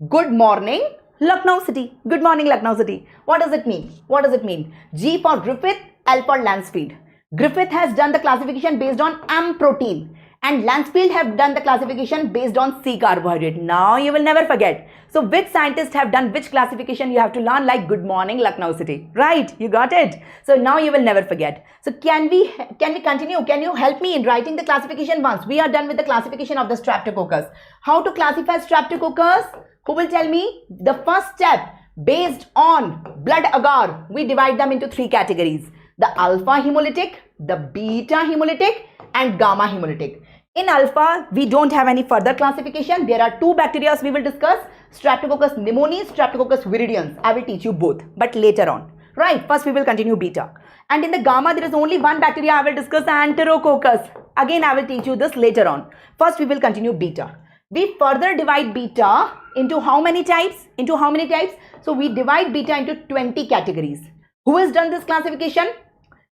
Good morning, Lucknow city. Good morning, Lucknow city. What does it mean? What does it mean? G for Griffith, L for Lancefield. Griffith has done the classification based on M protein. And Lancefield have done the classification based on C carbohydrate. Now you will never forget. So which scientists have done which classification, you have to learn, like good morning Lucknow city. Right? You got it? So now you will never forget. So can we continue? Can you help me in writing the classification once? We are done with the classification of the Streptococcus. How to classify Streptococcus? Who will tell me? The first step, based on blood agar, we divide them into 3 categories. The alpha hemolytic, the beta hemolytic and gamma hemolytic. In alpha, we don't have any further classification. There are 2 bacteria we will discuss. Streptococcus pneumoniae, Streptococcus viridans. I will teach you both, but later on. Right, first we will continue beta. And in the gamma, there is only one bacteria I will discuss, Enterococcus. Again, I will teach you this later on. First, we will continue beta. We further divide beta into how many types? So we divide beta into 20 categories. Who has done this classification?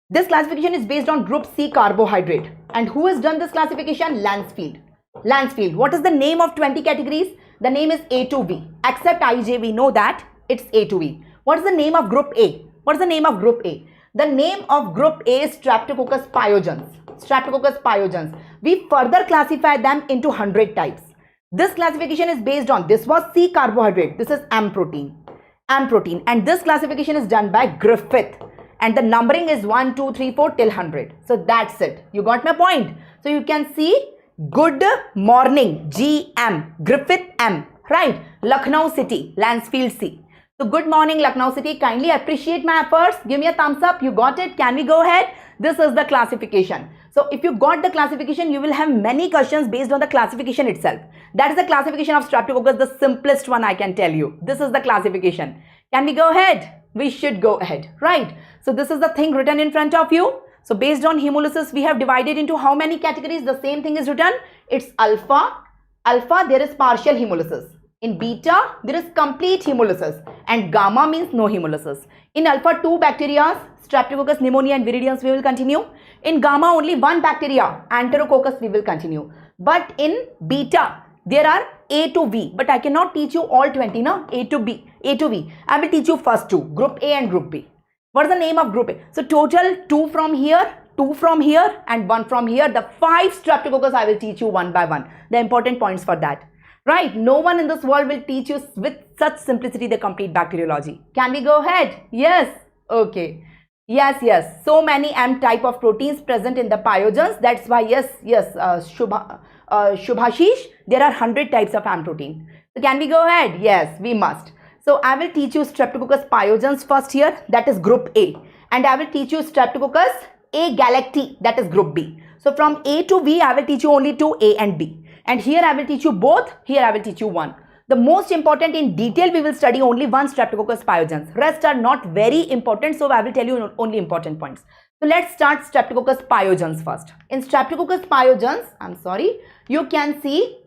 This classification is based on group C carbohydrate. And who has done this classification? Lancefield. Lancefield. What is the name of 20 categories? The name is A to V. Except IJ, we know that it's A to V. What is the name of group A? What is the name of group A? The name of group A is Streptococcus pyogenes. Streptococcus pyogenes. We further classify them into 100 types. This classification is based on, this was C carbohydrate, this is M protein, and this classification is done by Griffith, and the numbering is 1, 2, 3, 4 till 100. So that's it. You got my point? So you can see good morning, GM, Griffith M, right? Lucknow City, Lansfield C. So good morning, Lucknow City. Kindly appreciate my efforts. Give me a thumbs up. You got it? Can we go ahead? This is the classification. So if you got the classification, you will have many questions based on the classification itself. That is the classification of Streptococcus, the simplest one I can tell you. This is the classification. Can we go ahead? We should go ahead, right? So this is the thing written in front of you. So based on hemolysis, we have divided into how many categories? The same thing is written. It's alpha. Alpha, there is partial hemolysis. In beta, there is complete hemolysis, and gamma means no hemolysis. In alpha, 2 bacteria, Streptococcus, pneumoniae and viridans, we will continue. In gamma, only 1 bacteria, Enterococcus, we will continue. But in beta, there are A to V, but I cannot teach you all 20, no? A to B, A to V. I will teach you first 2, group A and group B. What is the name of group A? So total 2 from here, 2 from here and 1 from here. The 5 Streptococcus I will teach you one by one. The important points for that. Right, no one in this world will teach you with such simplicity the complete bacteriology. Can we go ahead? Yes. Okay. Yes. So many M type of proteins present in the pyogenes. That's why Shubhashish, there are 100 types of M protein. So can we go ahead? Yes, we must. So I will teach you Streptococcus pyogenes first here. That is group A. And I will teach you Streptococcus agalactiae. That is group B. So from A to V, I will teach you only 2, A and B. And here I will teach you both, here I will teach you 1. The most important in detail, we will study only 1 Streptococcus pyogenes. Rest are not very important, so I will tell you only important points. So let's start Streptococcus pyogenes first. In Streptococcus pyogenes, you can see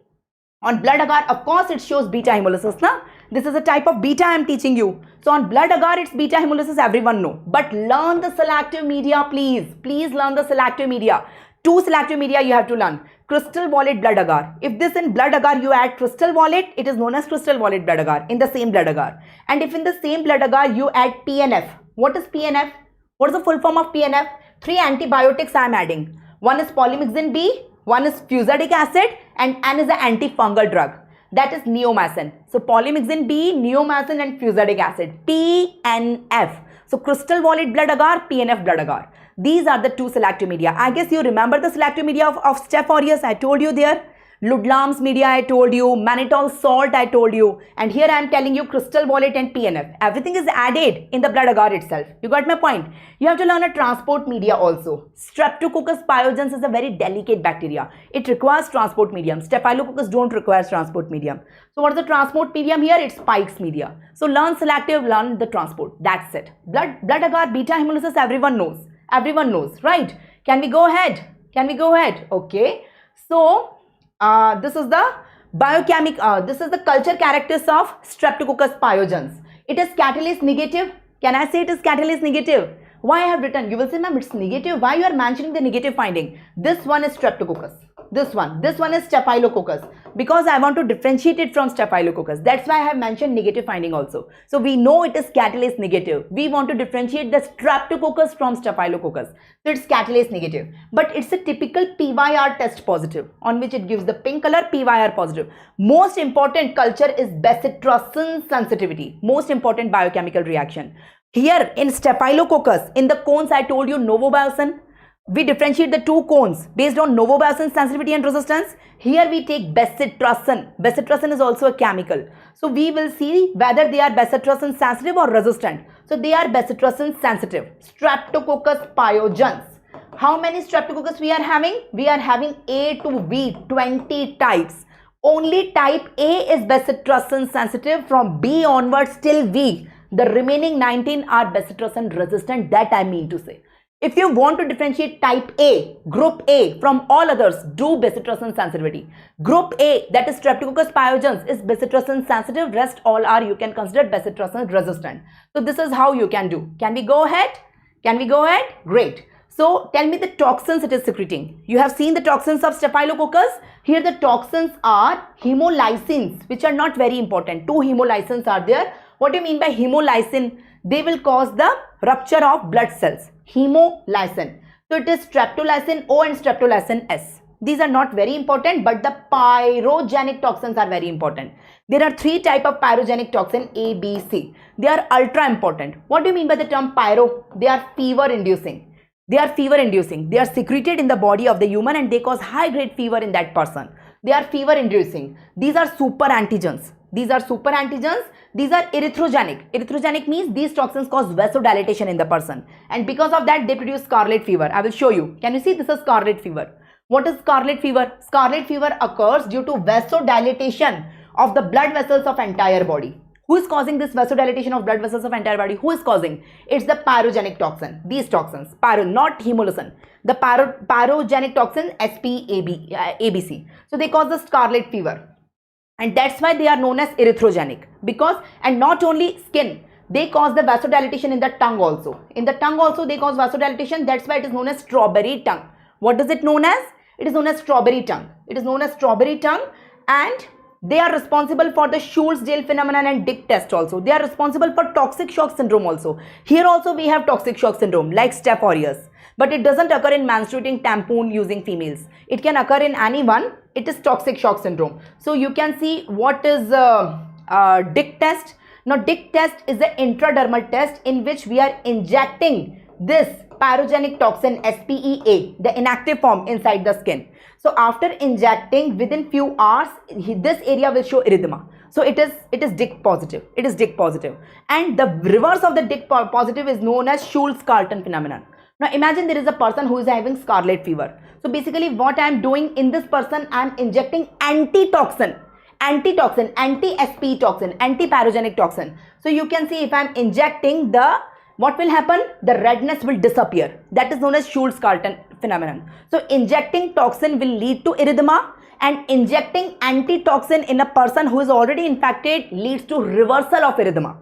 on blood agar, of course it shows beta hemolysis. Na? This is a type of beta I am teaching you. So on blood agar, it's beta hemolysis, everyone know. But learn the selective media, please. Please learn the selective media. 2 selective media you have to learn. Crystal violet blood agar. If this in blood agar you add crystal violet, it is known as crystal violet blood agar in the same blood agar. And if in the same blood agar you add PNF. What is PNF? What is the full form of PNF? 3 antibiotics I am adding. One is polymyxin B, one is fusidic acid, and N is an antifungal drug. That is neomycin. So polymyxin B, neomycin and fusidic acid. PNF. So crystal violet blood agar, PNF blood agar. These are the 2 selective media. I guess you remember the selective media of Staph aureus. I told you there. Ludlam's media I told you. Mannitol salt I told you. And here I am telling you crystal violet and PNF. Everything is added in the blood agar itself. You got my point? You have to learn a transport media also. Streptococcus pyogenes is a very delicate bacteria. It requires transport medium. Staphylococcus don't require transport medium. So what is the transport medium here? It's Spike's media. So learn selective, learn the transport. That's it. Blood agar, beta hemolysis, everyone knows. Everyone knows, right? Can we go ahead? Can we go ahead? Okay. So, this is the this is the culture characteristics of Streptococcus pyogenes. It is catalase negative. Can I say it is catalase negative? Why I have written? You will say, ma'am, it's negative. Why you are mentioning the negative finding? This one is Streptococcus. This one is Staphylococcus. Because I want to differentiate it from Staphylococcus. That's why I have mentioned negative finding also. So we know it is catalase negative. We want to differentiate the Streptococcus from Staphylococcus. So it's catalase negative. But it's a typical PYR test positive, on which it gives the pink color, PYR positive. Most important culture is bacitracin sensitivity. Most important biochemical reaction. Here in Staphylococcus, in the cones I told you novobiosine. We differentiate the 2 cones based on novobiosine sensitivity and resistance. Here we take bacitracin. Bacitracin is also a chemical. So we will see whether they are bacitracin sensitive or resistant. So they are bacitracin sensitive. Streptococcus pyogenes. How many Streptococcus we are having? We are having A to V, 20 types. Only type A is bacitracin sensitive. From B onwards till V. The remaining 19 are bacitracin resistant. That I mean to say. If you want to differentiate type A, group A from all others, do bacitracin sensitivity. Group A, that is Streptococcus pyogenes, is bacitracin sensitive. Rest all are, you can consider bacitracin resistant. So this is how you can do. Can we go ahead? Can we go ahead? Great. So tell me the toxins it is secreting. You have seen the toxins of Staphylococcus. Here the toxins are hemolysins, which are not very important. 2 hemolysins are there. What do you mean by hemolysin? They will cause the rupture of blood cells. Hemolysin. So it is streptolysin O and streptolysin S. These are not very important, but the pyrogenic toxins are very important. There are 3 types of pyrogenic toxin, A, B, C. They are ultra important. What do you mean by the term pyro? They are fever inducing. They are fever inducing. They are secreted in the body of the human and they cause high grade fever in that person. They are fever inducing. These are super antigens. These are super antigens. These are erythrogenic. Erythrogenic means these toxins cause vasodilatation in the person. And because of that, they produce scarlet fever. I will show you. Can you see this is scarlet fever? What is scarlet fever? Scarlet fever occurs due to vasodilatation of the blood vessels of entire body. Who is causing this vasodilatation of blood vessels of entire body? Who is causing? It's the pyrogenic toxin. These toxins, not hemolysin. The pyrogenic toxin ABC. So they cause the scarlet fever. And that's why they are known as erythrogenic. Because, and not only skin, they cause the vasodilatation in the tongue also. In the tongue also they cause vasodilatation. That's why it is known as strawberry tongue. What is it known as? It is known as strawberry tongue. It is known as strawberry tongue, and they are responsible for the Schultz-Diel phenomenon and Dick test also. They are responsible for toxic shock syndrome also. Here also we have toxic shock syndrome like Staph aureus. But it doesn't occur in menstruating tampon using females. It can occur in anyone. It is toxic shock syndrome. So you can see what is Dick test. Now Dick test is the intradermal test in which we are injecting this pyrogenic toxin SPEA, the inactive form, inside the skin. So after injecting, within few hours, this area will show erythema. So it is Dick positive. It is Dick positive. And the reverse of the Dick positive is known as Schultz-Carlton phenomenon. Now imagine there is a person who is having scarlet fever. So basically what I am doing in this person, I am injecting anti-toxin, anti-SPE toxin, anti-pyrogenic toxin. So you can see if I am injecting what will happen? The redness will disappear. That is known as Schultz-Carlton phenomenon. So injecting toxin will lead to erythema, and injecting antitoxin in a person who is already infected leads to reversal of erythema.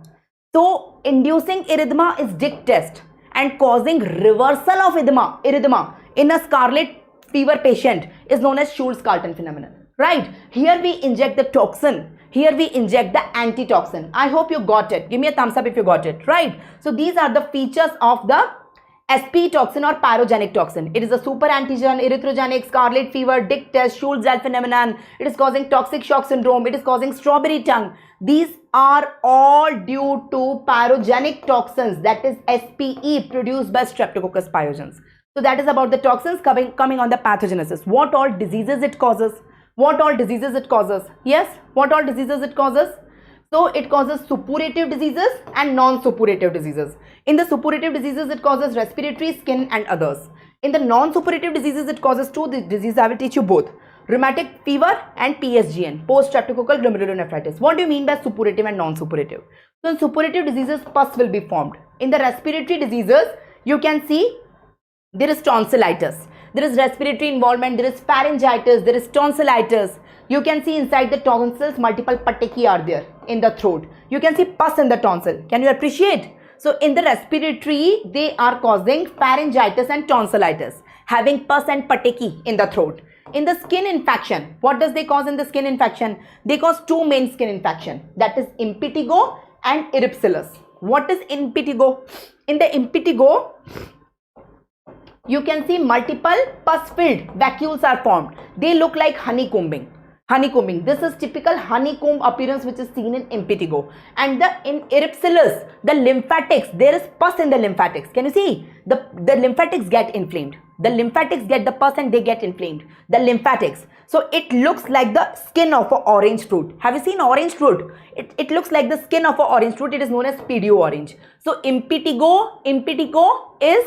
So inducing erythema is Dick test, and causing reversal of erythema in a scarlet fever patient is known as Schultz-Carlton phenomenon. Right? Here we inject the toxin. Here we inject the antitoxin. I hope you got it. Give me a thumbs up if you got it. Right? So these are the features of the SPE toxin or pyrogenic toxin. It is a super antigen, erythrogenic, scarlet fever, Dick test, Schultz-Diel phenomenon. It is causing toxic shock syndrome. It is causing strawberry tongue. These are all due to pyrogenic toxins, that is SPE, produced by Streptococcus pyogenes. So that is about the toxins. Coming on the pathogenesis. What all diseases it causes? What all diseases it causes? Yes, what all diseases it causes? So it causes suppurative diseases and non-suppurative diseases. In the suppurative diseases, it causes respiratory, skin and others. In the non-suppurative diseases, it causes 2 diseases. I will teach you both. Rheumatic fever and PSGN, post-streptococcal glomerulonephritis. What do you mean by suppurative and non-suppurative? So in suppurative diseases, pus will be formed. In the respiratory diseases, you can see there is tonsillitis. There is respiratory involvement, there is pharyngitis, there is tonsillitis. You can see inside the tonsils, multiple petechiae are there in the throat. You can see pus in the tonsil. Can you appreciate? So in the respiratory, they are causing pharyngitis and tonsillitis, having pus and petechiae in the throat. In the skin infection, what does they cause in the skin infection? They cause 2 main skin infection, that is impetigo and erysipelas. What is impetigo? In the impetigo, you can see multiple pus-filled vacuoles are formed. They look like honeycombing. This is typical honeycomb appearance which is seen in impetigo. And in erysipelas, the lymphatics, there is pus in the lymphatics. Can you see? The lymphatics get inflamed. The lymphatics get the pus and they get inflamed. The lymphatics. So it looks like the skin of an orange fruit. Have you seen orange fruit? It looks like the skin of an orange fruit. It is known as pedio orange. So impetigo is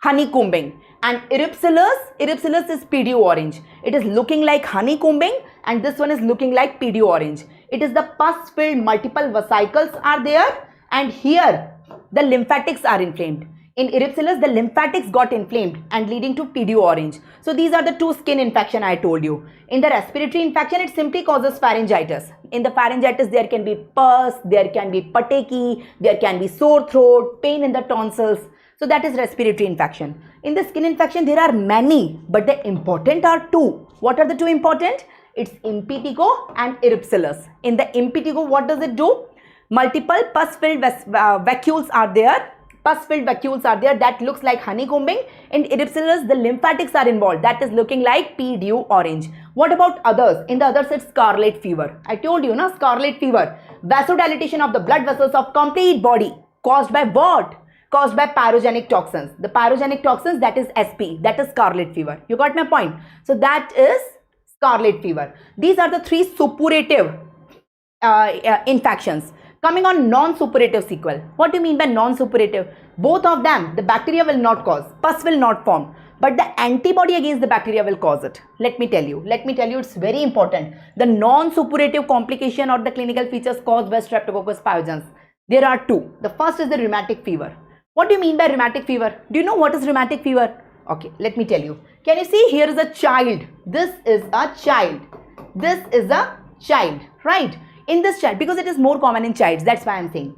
honeycombing, and erysipelas is pedio orange. It is looking like honeycombing, and this one is looking like pedio orange. It is the pus filled, multiple vesicles are there, and here the lymphatics are inflamed. In erysipelas, the lymphatics got inflamed and leading to pedio orange. So these are the 2 skin infection I told you. In the respiratory infection, it simply causes pharyngitis. In the pharyngitis, there can be pus, there can be petechiae, there can be sore throat, pain in the tonsils. So that is respiratory infection. In the skin infection, there are many, but the important are 2. What are the 2 important? It's impetigo and erysipelas. In the impetigo, what does it do? Multiple pus-filled vacuoles are there. Pus-filled vacuoles are there that looks like honeycombing. In Erysipelas, the lymphatics are involved. That is looking like pea dew orange. What about others? In the others, it's scarlet fever. I told you, no, scarlet fever. Vasodilatation of the blood vessels of complete body. Caused by what? Caused by pyrogenic toxins. The pyrogenic toxins, that is SP. That is scarlet fever. You got my point? So that is scarlet fever. These are the three suppurative infections. Coming on non-suppurative sequel. What do you mean by non-suppurative? Both of them, the bacteria will not cause. Pus will not form. But the antibody against the bacteria will cause it. Let me tell you, it's very important. The non-suppurative complication or the clinical features caused by Streptococcus pyogenes. There are two. The first is the rheumatic fever. What do you mean by rheumatic fever? Do you know what is rheumatic fever? Okay, let me tell you. Can you see here is a child? This is a child. This is a child, right? In this child, because it is more common in childs, that's why I am saying.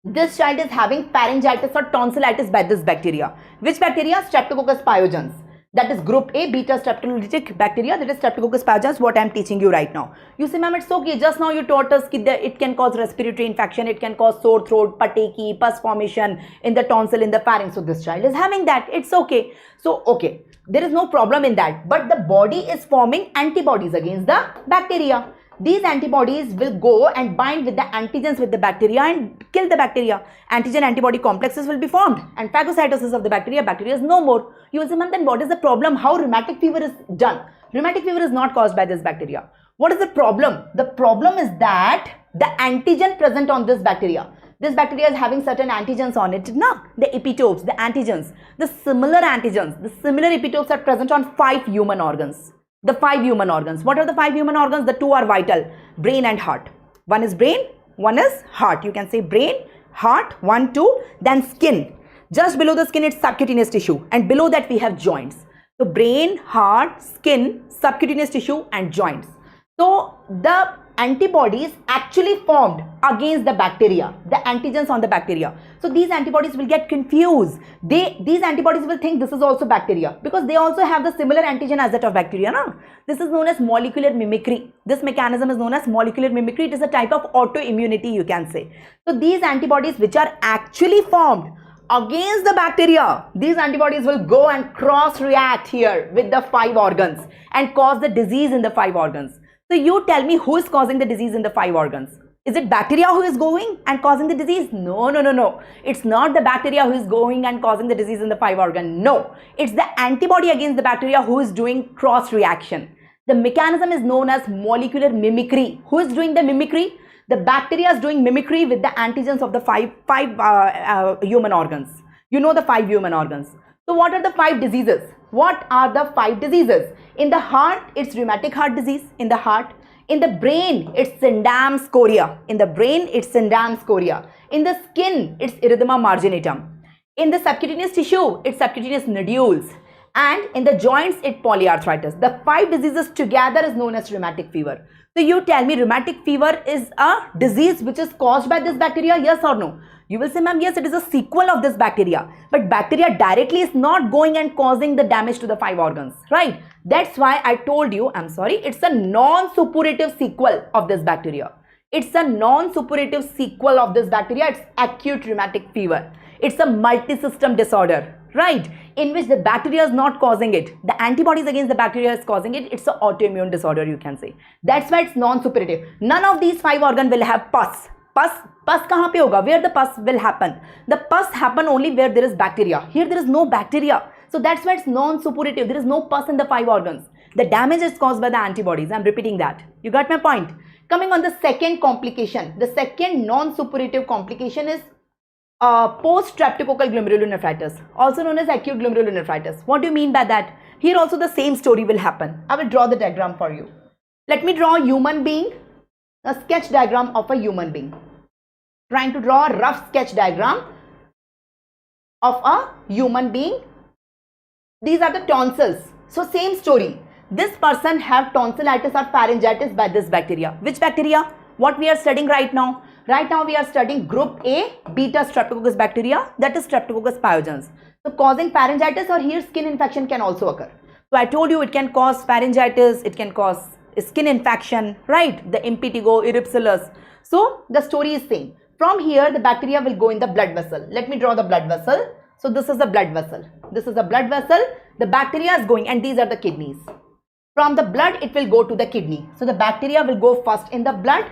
This child is having pharyngitis or tonsillitis by this bacteria. Which bacteria? Streptococcus pyogenes. That is group A, beta streptolytic bacteria. That is Streptococcus pyogenes, what I am teaching you right now. You say, ma'am, it's okay. Just now you taught us that it can cause respiratory infection. It can cause sore throat, pateki, pus formation in the tonsil, in the pharynx. So this child is having that. It's okay. So, okay. There is no problem in that. But the body is forming antibodies against the bacteria. These antibodies will go and bind with the antigens with the bacteria and kill the bacteria. Antigen-antibody complexes will be formed and phagocytosis of the bacteria is no more. You will say, ma'am, then what is the problem? How rheumatic fever is done? Rheumatic fever is not caused by this bacteria. What is the problem? The problem is that the antigen present on this bacteria. This bacteria is having certain antigens on it. No, the epitopes, the antigens, the similar antigens, the similar epitopes are present on 5 human organs. The 5 human organs. What are the 5 human organs? The 2 are vital, brain and heart. One is brain, one is heart. You can say brain, heart, 1, 2, then skin. Just below the skin, it's subcutaneous tissue. And below that, we have joints. So, brain, heart, skin, subcutaneous tissue and joints. So, the antibodies actually formed against the bacteria, the antigens on the bacteria. So these antibodies will get confused. These antibodies will think this is also bacteria because they also have the similar antigen as that of bacteria. No? This is known as molecular mimicry. This mechanism is known as molecular mimicry. It is a type of autoimmunity, you can say. So these antibodies which are actually formed against the bacteria, these antibodies will go and cross-react here with the 5 organs and cause the disease in the 5 organs. So you tell me who is causing the disease in the 5 organs? Is it bacteria who is going and causing the disease? No. It's not the bacteria who is going and causing the disease in the 5 organ. No, it's the antibody against the bacteria who is doing cross reaction. The mechanism is known as molecular mimicry. Who is doing the mimicry? The bacteria is doing mimicry with the antigens of the five human organs. You know the 5 human organs. So what are the 5 diseases? What are the 5 diseases? In the heart, it's rheumatic heart disease in the heart. In the brain, it's syndrome scoria. In the brain, it's syndrome scoria. In the skin, it's erythema marginatum. In the subcutaneous tissue, it's subcutaneous nodules. And in the joints, it's polyarthritis. The 5 diseases together is known as rheumatic fever. So you tell me rheumatic fever is a disease which is caused by this bacteria, yes or no? You will say, ma'am, yes, it is a sequel of this bacteria. But bacteria directly is not going and causing the damage to the 5 organs, right? That's why I told you, it's a non-suppurative sequel of this bacteria. It's a non-suppurative sequel of this bacteria. It's acute rheumatic fever. It's a multi-system disorder, right? In which the bacteria is not causing it. The antibodies against the bacteria is causing it. It's an autoimmune disorder, you can say. That's why it's non-suppurative. None of these 5 organs will have pus. Pus kahan pe hoga? Where the pus will happen? The pus happen only where there is bacteria. Here there is no bacteria. So that's why it's non-suppurative. There is no pus in the 5 organs. The damage is caused by the antibodies. I'm repeating that. You got my point? Coming on the second complication. The second non-suppurative complication is post-streptococcal glomerulonephritis, also known as acute glomerulonephritis. What do you mean by that? Here also the same story will happen. I will draw the diagram for you. Let me draw a human being, a sketch diagram of a human being. Trying to draw a rough sketch diagram of a human being. These are the tonsils. So same story. This person have tonsillitis or pharyngitis by this bacteria. Which bacteria? What we are studying right now? Right now we are studying group A, beta Streptococcus bacteria, that is Streptococcus pyogenes. So causing pharyngitis or here skin infection can also occur. So I told you it can cause pharyngitis, it can cause skin infection, right? The impetigo, erysipelas. So the story is same. From here, the bacteria will go in the blood vessel. Let me draw the blood vessel. So this is the blood vessel. This is the blood vessel. The bacteria is going, and these are the kidneys. From the blood, it will go to the kidney. So the bacteria will go first in the blood,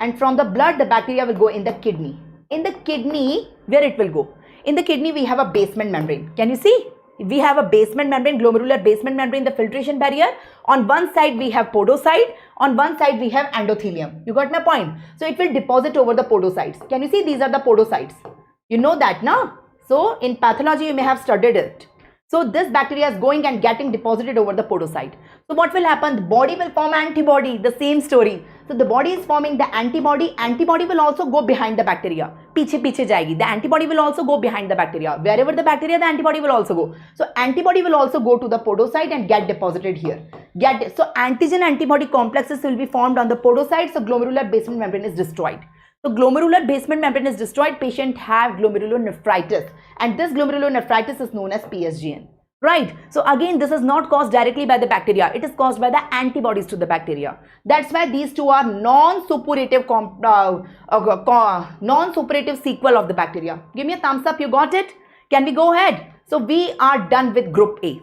and from the blood, the bacteria will go in the kidney. In the kidney, where it will go? In the kidney, we have a basement membrane. Can you see? We have a basement membrane, glomerular basement membrane, the filtration barrier. On one side, we have podocyte. On one side, we have endothelium. You got my point? So it will deposit over the podocytes. Can you see? These are the podocytes. You know that, no? So in pathology, you may have studied it. So this bacteria is going and getting deposited over the podocyte. So what will happen? The body will form antibody, the same story. So the body is forming the antibody. Antibody will also go behind the bacteria. Piche jayegi. The antibody will also go behind the bacteria. Wherever the bacteria, the antibody will also go. So antibody will also go to the podocyte and get deposited here. So antigen antibody complexes will be formed on the podocyte. So glomerular basement membrane is destroyed. So glomerular basement membrane is destroyed, patient have glomerulonephritis, and this glomerulonephritis is known as PSGN. Right? So again, this is not caused directly by the bacteria. It is caused by the antibodies to the bacteria. That's why these two are non-suppurative sequel of the bacteria. Give me a thumbs up. You got it? Can we go ahead? So we are done with group A.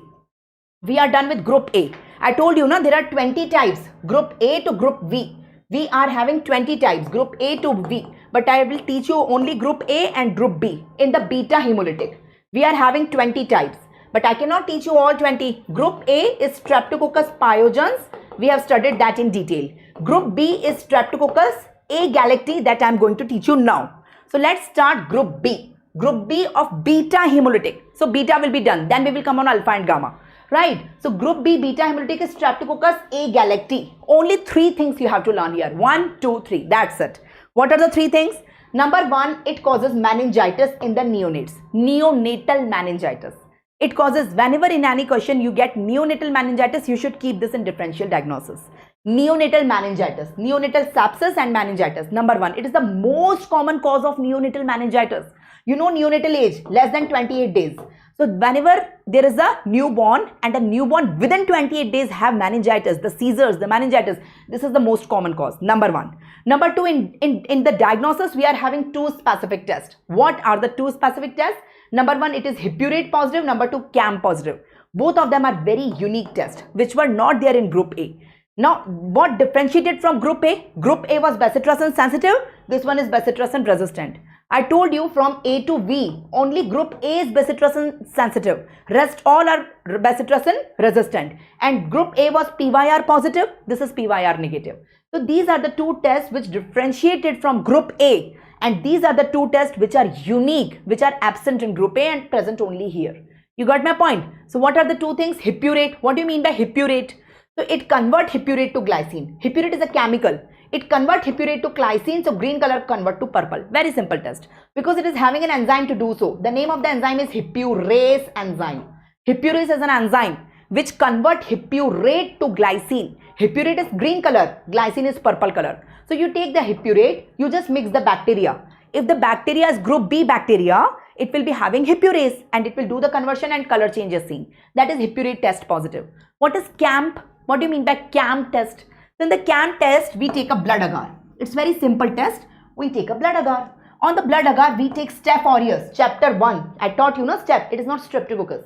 We are done with group A. I told you, no, there are 20 types. Group A to group V. We are having 20 types, group A to V, but I will teach you only group A and group B. In the beta hemolytic, we are having 20 types, but I cannot teach you all 20. Group A is Streptococcus pyogenes. We have studied that in detail. Group B is Streptococcus agalactiae that I am going to teach you now. So let's start group B. Group B of beta hemolytic. So beta will be done. Then we will come on alpha and gamma. Right. So group B beta hemolytic is Streptococcus agalactiae. Only 3 things you have to learn here. 1, 2, 3. That's it. What are the 3 things? Number 1, it causes meningitis in the neonates. Neonatal meningitis. It causes, whenever in any question you get neonatal meningitis, you should keep this in differential diagnosis. Neonatal meningitis, neonatal sepsis and meningitis. Number 1, it is the most common cause of neonatal meningitis. You know neonatal age, less than 28 days. So whenever there is a newborn and a newborn within 28 days have meningitis, the seizures, the meningitis, this is the most common cause. Number 1. Number 2, in the diagnosis, we are having 2 specific tests. What are the 2 specific tests? Number 1, it is hippurate positive. Number 2, cam positive. Both of them are very unique tests, which were not there in group A. Now, what differentiated from group A? Group A was bacitracin sensitive. This one is bacitracin resistant. I told you from A to V, only group A is bacitracin sensitive. Rest all are bacitracin resistant. And group A was PYR positive. This is PYR negative. So these are the 2 tests which differentiated from group A. And these are the 2 tests which are unique, which are absent in group A and present only here. You got my point? So what are the 2 things? Hippurate. What do you mean by hippurate? So it converts hippurate to glycine. Hippurate is a chemical. It converts hippurate to glycine, so green color convert to purple. Very simple test. Because it is having an enzyme to do so. The name of the enzyme is hippurase enzyme. Hippurase is an enzyme which converts hippurate to glycine. Hippurate is green color, glycine is purple color. So you take the hippurate, you just mix the bacteria. If the bacteria is group B bacteria, it will be having hippurase and it will do the conversion and color change is seen. That is hippurate test positive. What is CAMP? What do you mean by CAMP test? So in the CAMP test, we take a blood agar. It's very simple test. We take a blood agar. On the blood agar, we take Staph aureus, chapter 1. I taught you, no, Staph. It is not Streptococcus.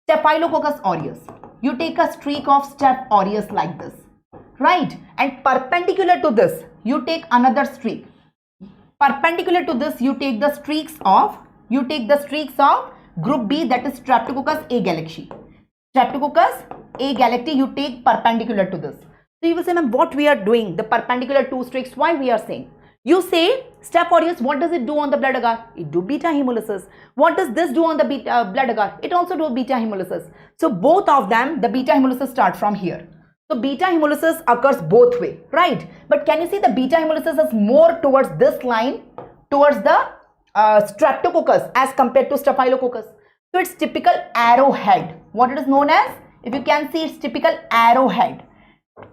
Staphylococcus aureus. You take a streak of Staph aureus like this. Right? And perpendicular to this, you take another streak. Perpendicular to this, you take the streaks of group B, that is Streptococcus agalactiae. Streptococcus agalactiae, you take perpendicular to this. So you will say, ma'am, what we are doing, the perpendicular 2 streaks, why we are saying? You say, Staph aureus, what does it do on the blood agar? It do beta hemolysis. What does this do on the blood agar? It also do beta hemolysis. So both of them, the beta hemolysis start from here. So beta hemolysis occurs both way, right? But can you see the beta hemolysis is more towards this line, towards the Streptococcus as compared to Staphylococcus. So it's typical arrowhead. What it is known as? If you can see, it's typical arrowhead.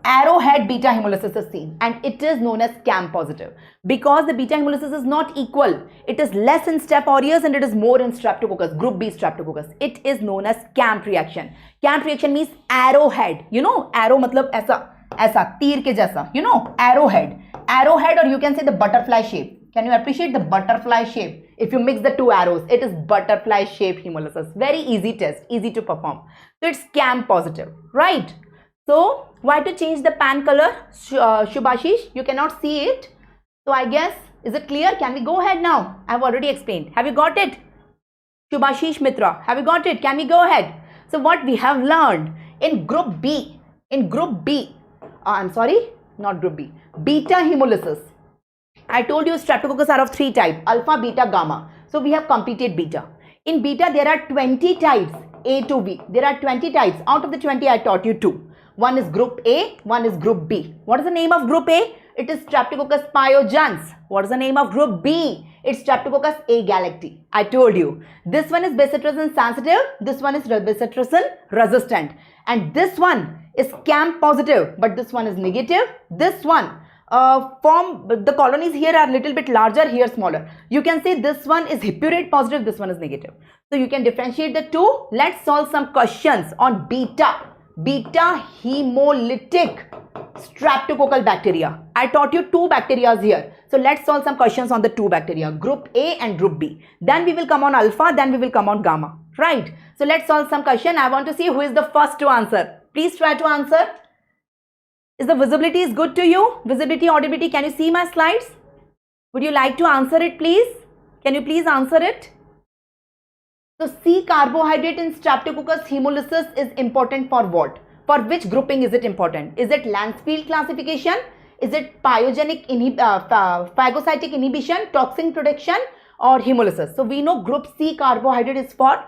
Arrowhead beta hemolysis is seen and it is known as CAM positive because the beta hemolysis is not equal. It is less in Staph aureus and it is more in Streptococcus, group B Streptococcus. It is known as CAMP reaction. CAMP reaction means arrowhead. You know, arrow matlab aisa तीर के जैसा, you know, arrowhead, or you can say the butterfly shape. Can you appreciate the butterfly shape? If you mix the two arrows, it is butterfly shape hemolysis. Very easy test, easy to perform. So it's Cam positive, right? So why to change the pan color? Shubhashish, you cannot see it. So I guess, is it clear? Can we go ahead now? I've already explained. Have you got it? Shubhashish Mitra, have you got it? Can we go ahead? So what we have learned in group B, I'm sorry, not group B, beta hemolysis. I told you Streptococcus are of 3 types, alpha, beta, gamma. So we have completed beta. In beta, there are 20 types, A to B. There are 20 types. Out of the 20, I taught you 2. One is group A, one is group B. What is the name of group A? It is Streptococcus pyogenes. What is the name of group B? It's Streptococcus agalactiae. I told you. This one is bacitracin sensitive. This one is bacitracin resistant. And this one is Cam positive, but this one is negative. This one, the colonies here are little bit larger, here smaller. You can see this one is hippurate positive, this one is negative. So you can differentiate the two. Let's solve some questions on beta hemolytic streptococcal bacteria. I taught you 2 bacteria here. So let's solve some questions on the 2 bacteria, group A and group B. Then we will come on alpha, then we will come on gamma, right? So let's solve some question. I want to see who is the first to answer. Please try to answer. Is the visibility is good to you? Visibility, audibility, can you see my slides? Would you like to answer it, please? Can you please answer it? So C carbohydrate in Streptococcus hemolysis is important for what? For which grouping is it important? Is it Lancefield classification? Is it pyogenic phagocytic inhibition, toxin production, or hemolysis? So we know group C carbohydrate is for,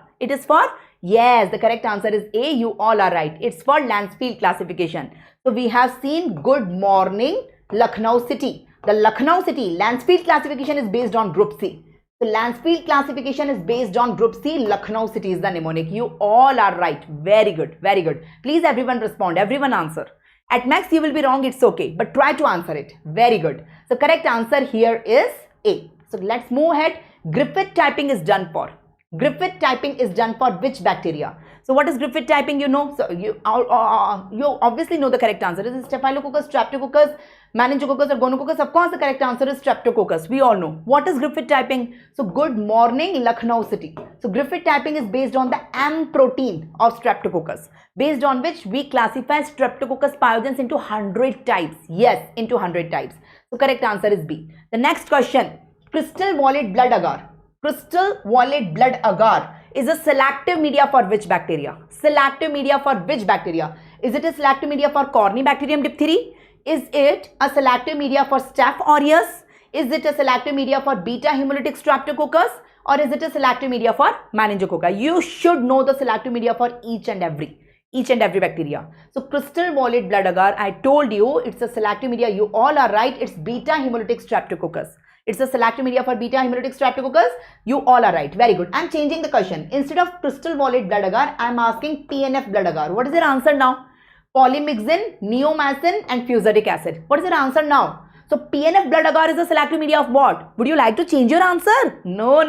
yes, the correct answer is A. You all are right. It's for Lancefield classification. So we have seen good morning Lucknow city. The Lucknow city Lancefield classification is based on group C. So Lancefield classification is based on group C. Lucknow city is the mnemonic. You all are right. Very good. Very good. Please everyone respond. Everyone answer. At max you will be wrong. It's okay. But try to answer it. Very good. So correct answer here is A. So let's move ahead. Griffith typing is done for. Griffith typing is done for which bacteria? So what is Griffith typing? You know. So you obviously know the correct answer. Is it Staphylococcus, Streptococcus, meningococcus or gonococcus? Of course the correct answer is Streptococcus. We all know. What is Griffith typing? So good morning Lucknow city. So Griffith typing is based on the M protein of Streptococcus, based on which we classify Streptococcus pyogenes into 100 types. Yes, into 100 types. So correct answer is B. The next question. Crystal violet blood agar. Crystal violet blood agar is a selective media for which bacteria? Selective media for which bacteria? Is it a selective media for Corynebacterium diphtheria? Is it a selective media for Staph aureus? Is it a selective media for beta hemolytic streptococcus? Or is it a selective media for meningococcus? You should know the selective media for each and every bacteria. So crystal violet blood agar, I told you it's a selective media. You all are right. It's beta hemolytic streptococcus. It's a selective media for beta hemolytic streptococcus. You all are right. Very good. I'm changing the question. Instead of crystal violet blood agar, I'm asking PNF blood agar. What is your answer now? Polymyxin, neomycin and fusidic acid. What is your answer now? So PNF blood agar is a selective media of what? Would you like to change your answer? No.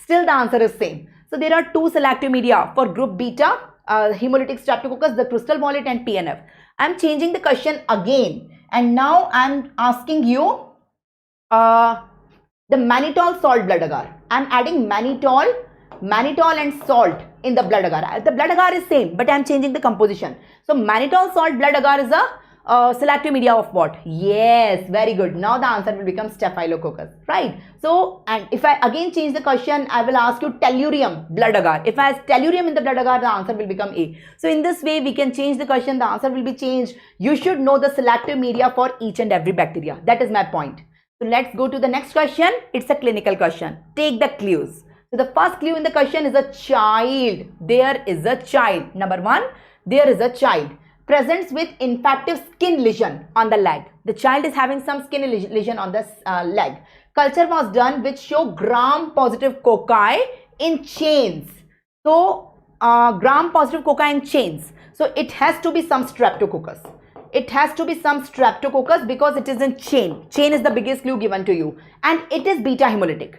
Still the answer is same. So there are 2 selective media for group beta hemolytic streptococcus, the crystal violet and PNF. I'm changing the question again. And now I'm asking you the mannitol salt blood agar. I'm adding mannitol and salt in the blood agar. The blood agar is same, but I'm changing the composition. So mannitol salt blood agar is a selective media of what? Yes, very good. Now the answer will become Staphylococcus, right? So, and if I again change the question, I will ask you tellurium blood agar. If I ask tellurium in the blood agar, the answer will become A. So in this way, we can change the question. The answer will be changed. You should know the selective media for each and every bacteria. That is my point. So let's go to the next question. It's a clinical question. Take the clues. So the first clue in the question is a child. There is a child. Number 1, there is a child presents with infective skin lesion on the leg. The child is having some skin lesion on the leg. Culture was done which show gram-positive cocci in chains. So gram-positive cocci in chains. So it has to be some Streptococcus. It has to be some Streptococcus because it is in chain. Chain is the biggest clue given to you. And it is beta hemolytic.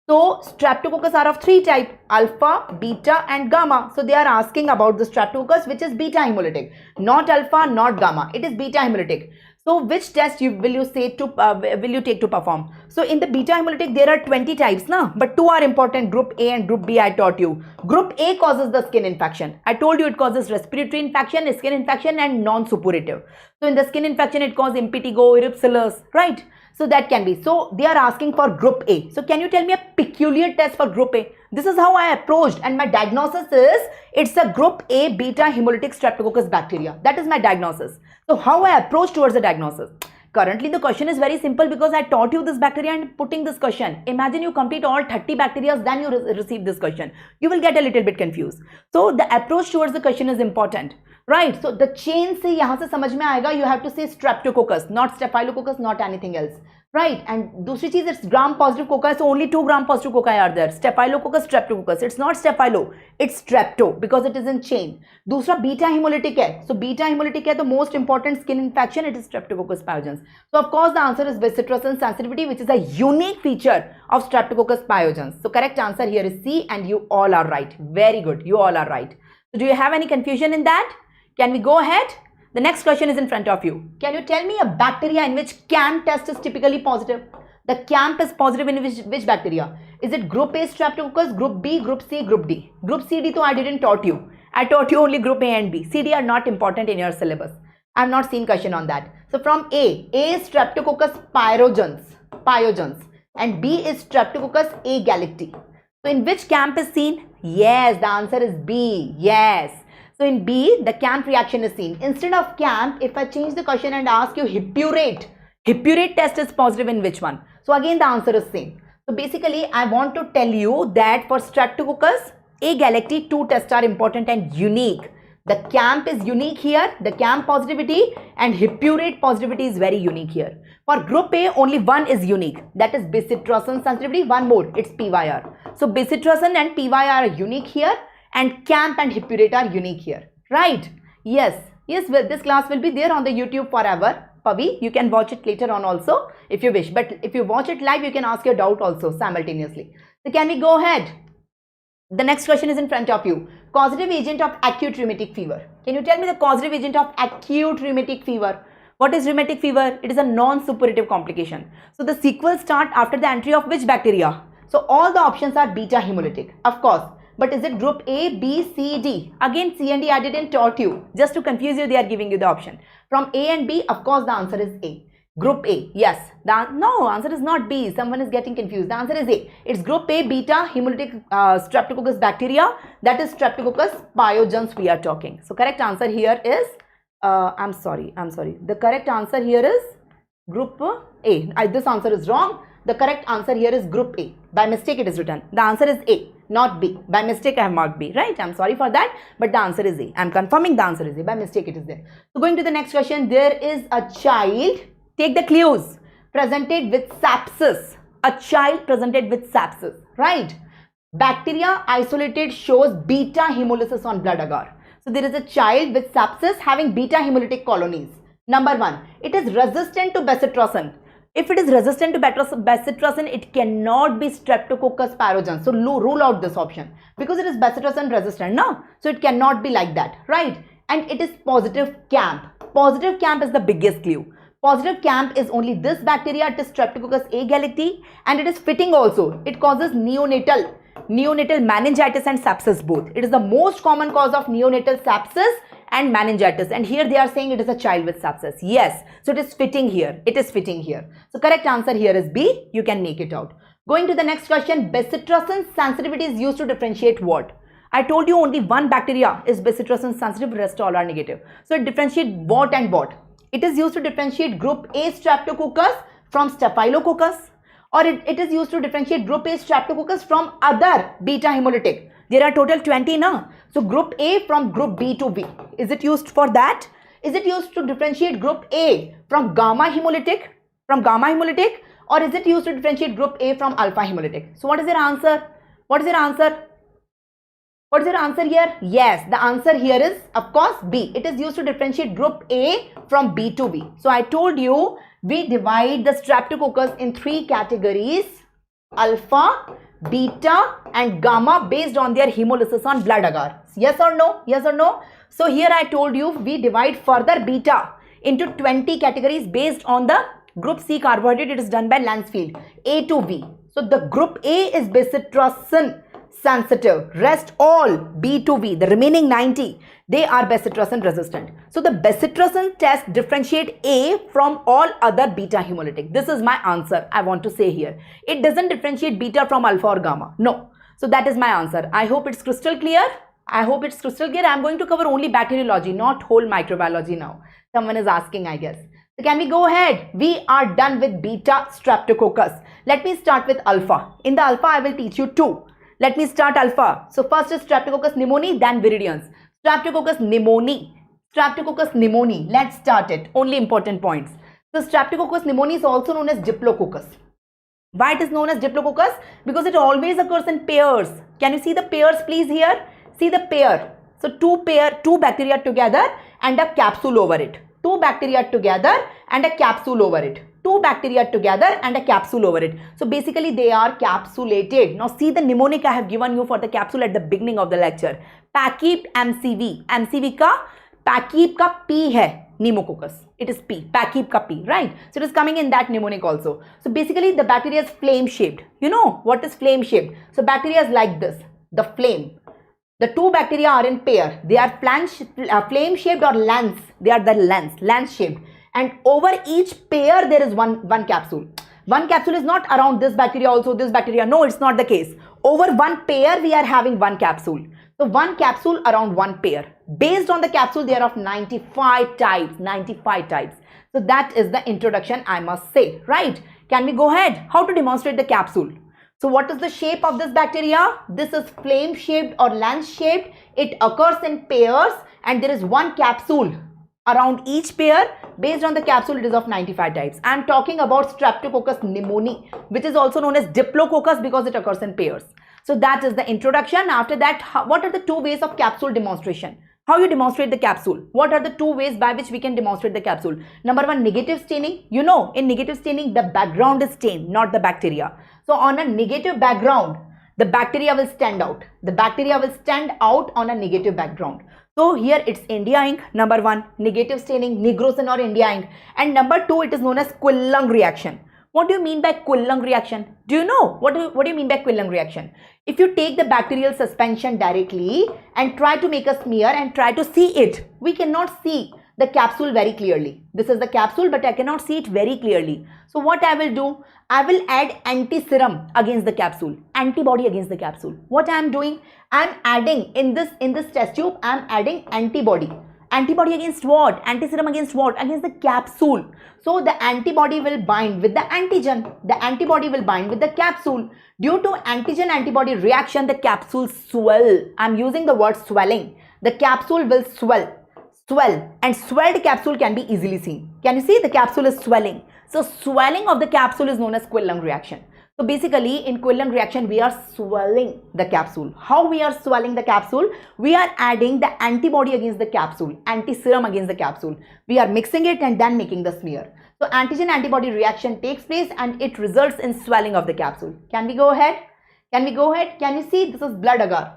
So Streptococcus are of 3 types, alpha, beta and gamma. So they are asking about the Streptococcus which is beta hemolytic. Not alpha, not gamma. It is beta hemolytic. So which test will you take to perform? So in the beta hemolytic there are 20 types, na? But 2 are important, group A and group B. I taught you. Group A causes the skin infection. I told you it causes respiratory infection, skin infection and non-suppurative. So in the skin infection it causes impetigo, erysipelas, right? So that can be. So they are asking for group A. So can you tell me a peculiar test for group A? This is how I approached, and my diagnosis is it's a group A beta hemolytic Streptococcus bacteria. That is my diagnosis. So how I approach towards the diagnosis? Currently the question is very simple because I taught you this bacteria and putting this question. Imagine you complete all 30 bacteria, then you receive this question. You will get a little bit confused. So the approach towards the question is important. Right, so the chain से यहाँ से समझ में आएगा, you have to say Streptococcus, not Staphylococcus, not anything else. Right, and दूसरी चीज it's gram-positive cocci, so only 2 gram-positive cocci are there. Staphylococcus, Streptococcus. It's not Staphylo, it's Strepto because it is in chain. दूसरा beta hemolytic है, so beta hemolytic है, the most important skin infection, it is Streptococcus pyogenes. So of course the answer is bacillus sensitivity, which is a unique feature of Streptococcus pyogenes. So correct answer here is C, and you all are right. Very good, you all are right. So do you have any confusion in that? Can we go ahead? The next question is in front of you. Can you tell me a bacteria in which CAMP test is typically positive? The CAMP is positive in which bacteria? Is it group A Streptococcus, group B, group C, group D? Group C, D though I didn't taught you. I taught you only group A and B. C, D are not important in your syllabus. I have not seen question on that. So from A is Streptococcus pyogenes and B is Streptococcus agalactiae. So in which CAMP is seen? Yes, the answer is B. Yes. So in B, the CAMP reaction is seen. Instead of CAMP, if I change the question and ask you hippurate test is positive in which one? So again, the answer is same. So basically, I want to tell you that for Streptococcus agalactiae, 2 tests are important and unique. The CAMP is unique here, the CAMP positivity, and hippurate positivity is very unique here. For group A, only one is unique. That is bacillus sensitivity. One more, it's PYR. So bacillus and PYR are unique here, and CAMP and hippurate are unique here, right? Yes, well, this class will be there on the YouTube forever. Pavi, you can watch it later on also if you wish, but if you watch it live, you can ask your doubt also simultaneously. So can we go ahead? The next question is in front of you. Causative agent of acute rheumatic fever. Can you tell me the causative agent of acute rheumatic fever? What is rheumatic fever? It is a non-suppurative complication. So the sequel start after the entry of which bacteria? So all the options are beta hemolytic, of course. But is it group A, B, C, D? Again, C and D I didn't taught you. Just to confuse you, they are giving you the option. From A and B, of course, the answer is A. Group A, yes. No, answer is not B. Someone is getting confused. The answer is A. It's group A beta hemolytic Streptococcus bacteria. That is Streptococcus pyogenes we are talking. So correct answer here is, I'm sorry. The correct answer here is group A. This answer is wrong. The correct answer here is group A. By mistake it is written. The answer is A, not B. By mistake I have marked B, right? I'm sorry for that, but the answer is A. I'm confirming the answer is A. By mistake it is there. So going to the next question, there is a child, take the clues, presented with sepsis. A child presented with sepsis, right? Bacteria isolated shows beta hemolysis on blood agar. So there is a child with sepsis having beta hemolytic colonies. Number 1, it is resistant to bacitracin. If it is resistant to bacitracin, it cannot be Streptococcus pyogenes. So rule out this option because it is bacitracin resistant, no? So it cannot be like that, right? And it is positive CAMP. Positive CAMP is the biggest clue. Positive CAMP is only this bacteria, it is Streptococcus agalactiae, and it is fitting also. It causes neonatal meningitis and sepsis both. It is the most common cause of neonatal sepsis and meningitis, and here they are saying it is a child with sepsis. Yes, so it is fitting here. It is fitting here. So correct answer here is B. You can make it out. Going to the next question, bacitracin sensitivity is used to differentiate what? I told you only one bacteria is bacitracin sensitive, rest all are negative. So it differentiates what and what? It is used to differentiate group A Streptococcus from Staphylococcus, or it is used to differentiate group A Streptococcus from other beta hemolytic. There are total 20 now. So group A from group B to B. Is it used for that? Is it used to differentiate group A from gamma hemolytic? Or is it used to differentiate group A from alpha hemolytic? So what is your answer? What is your answer? What is your answer here? Yes, the answer here is of course B. It is used to differentiate group A from B to B. So I told you we divide the Streptococcus in 3 categories: alpha, beta and gamma based on their hemolysis on blood agar. Yes or no? Yes or no? So here I told you we divide further beta into 20 categories based on the group C carbohydrate. It is done by Lansfield. A to V. So the group A is bacitracin sensitive. Rest all B to V. The remaining 90, they are bacitracin resistant. So the bacitracin test differentiate A from all other beta hemolytic. This is my answer I want to say here. It doesn't differentiate beta from alpha or gamma. No. So that is my answer. I hope it's crystal clear. I hope it's crystal clear. I'm going to cover only bacteriology, not whole microbiology now. Someone is asking, I guess. So can we go ahead? We are done with beta Streptococcus. Let me start with alpha. In the alpha, I will teach you two. Let me start alpha. So first is Streptococcus pneumoniae, then viridans. Streptococcus pneumoniae. Streptococcus pneumoniae. Let's start it. Only important points. So Streptococcus pneumoniae is also known as Diplococcus. Why it is known as Diplococcus? Because it always occurs in pairs. Can you see the pairs please here? See the pair. So two bacteria together and a capsule over it. Two bacteria together and a capsule over it. Two bacteria together and a capsule over it. So basically they are capsulated. Now see the mnemonic I have given you for the capsule at the beginning of the lecture. Pachyp MCV. MCV ka Pachyp ka P hai. Pneumococcus. It is P. Pachyp ka P. Right? So it is coming in that mnemonic also. So basically the bacteria is flame shaped. You know what is flame shaped? So bacteria is like this. The flame. The two bacteria are in pair. They are flame shaped or lens. They are the lens shaped. And over each pair there is one capsule. One capsule is not around this bacteria also, this bacteria. No, it's not the case. Over one pair we are having one capsule. So one capsule around one pair. Based on the capsule they are of 95 types. 95 types. So that is the introduction I must say. Right? Can we go ahead? How to demonstrate the capsule? So what is the shape of this bacteria? This is flame shaped or lens shaped. It occurs in pairs and there is one capsule around each pair. Based on the capsule it is of 95 types. I am talking about Streptococcus pneumoniae, which is also known as Diplococcus because it occurs in pairs. So that is the introduction. After that, what are the two ways of capsule demonstration? How you demonstrate the capsule? What are the two ways by which we can demonstrate the capsule? Number one, negative staining. You know, in negative staining, the background is stained, not the bacteria. So on a negative background, the bacteria will stand out. The bacteria will stand out on a negative background. So here it's India ink, number one, negative staining, nigrosin or India ink. And number two, it is known as Quill-Lung reaction. What do you mean by Quill-Lung reaction? Do you know? What do you mean by Quill-Lung reaction? If you take the bacterial suspension directly and try to make a smear and try to see it, we cannot see the capsule very clearly. This is the capsule, but I cannot see it very clearly. So what I will do? I will add anti-serum against the capsule, antibody against the capsule. What I am doing? I am adding in this test tube, I am adding antibody. Antibody against what? Anti-serum against what? Against the capsule. So the antibody will bind with the antigen. The antibody will bind with the capsule. Due to antigen-antibody reaction, the capsule swell. I am using the word swelling. The capsule will swell. And swelled capsule can be easily seen. Can you see the capsule is swelling? So swelling of the capsule is known as Quill-Lung reaction. So basically in Quill-Lung reaction we are swelling the capsule. How we are swelling the capsule? We are adding the antibody against the capsule, anti-serum against the capsule. We are mixing it and then making the smear. So antigen-antibody reaction takes place and it results in swelling of the capsule. Can we go ahead? Can we go ahead? Can you see this is blood agar?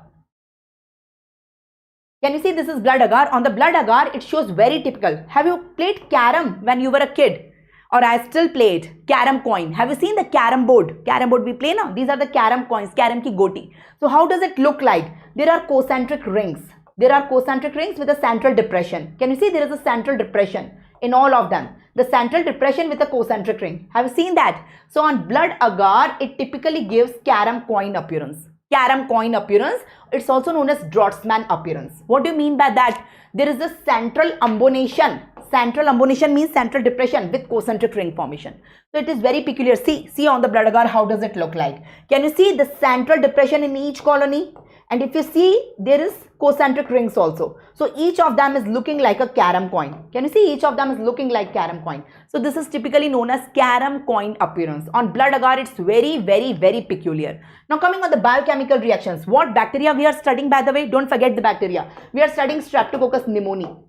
Can you see this is blood agar? On the blood agar, it shows very typical. Have you played carom when you were a kid? Or I still play it. Carom coin. Have you seen the carom board? Carom board we play now. These are the carom coins. Carom ki goti. So how does it look like? There are concentric rings. There are concentric rings with a central depression. Can you see there is a central depression in all of them? The central depression with a concentric ring. Have you seen that? So on blood agar, it typically gives carom coin appearance. Carom coin appearance. It's also known as Draughtsman appearance. What do you mean by that? There is a central ambonation. Central ambonation means central depression with concentric ring formation. So it is very peculiar. See on the blood agar, how does it look like? Can you see the central depression in each colony? And if you see, there is concentric rings also. So each of them is looking like a carom coin. Can you see? Each of them is looking like carom coin. So this is typically known as carom coin appearance. On blood agar, it's very, very, very peculiar. Now coming on the biochemical reactions. What bacteria we are studying, by the way? Don't forget the bacteria. We are studying Streptococcus pneumoniae.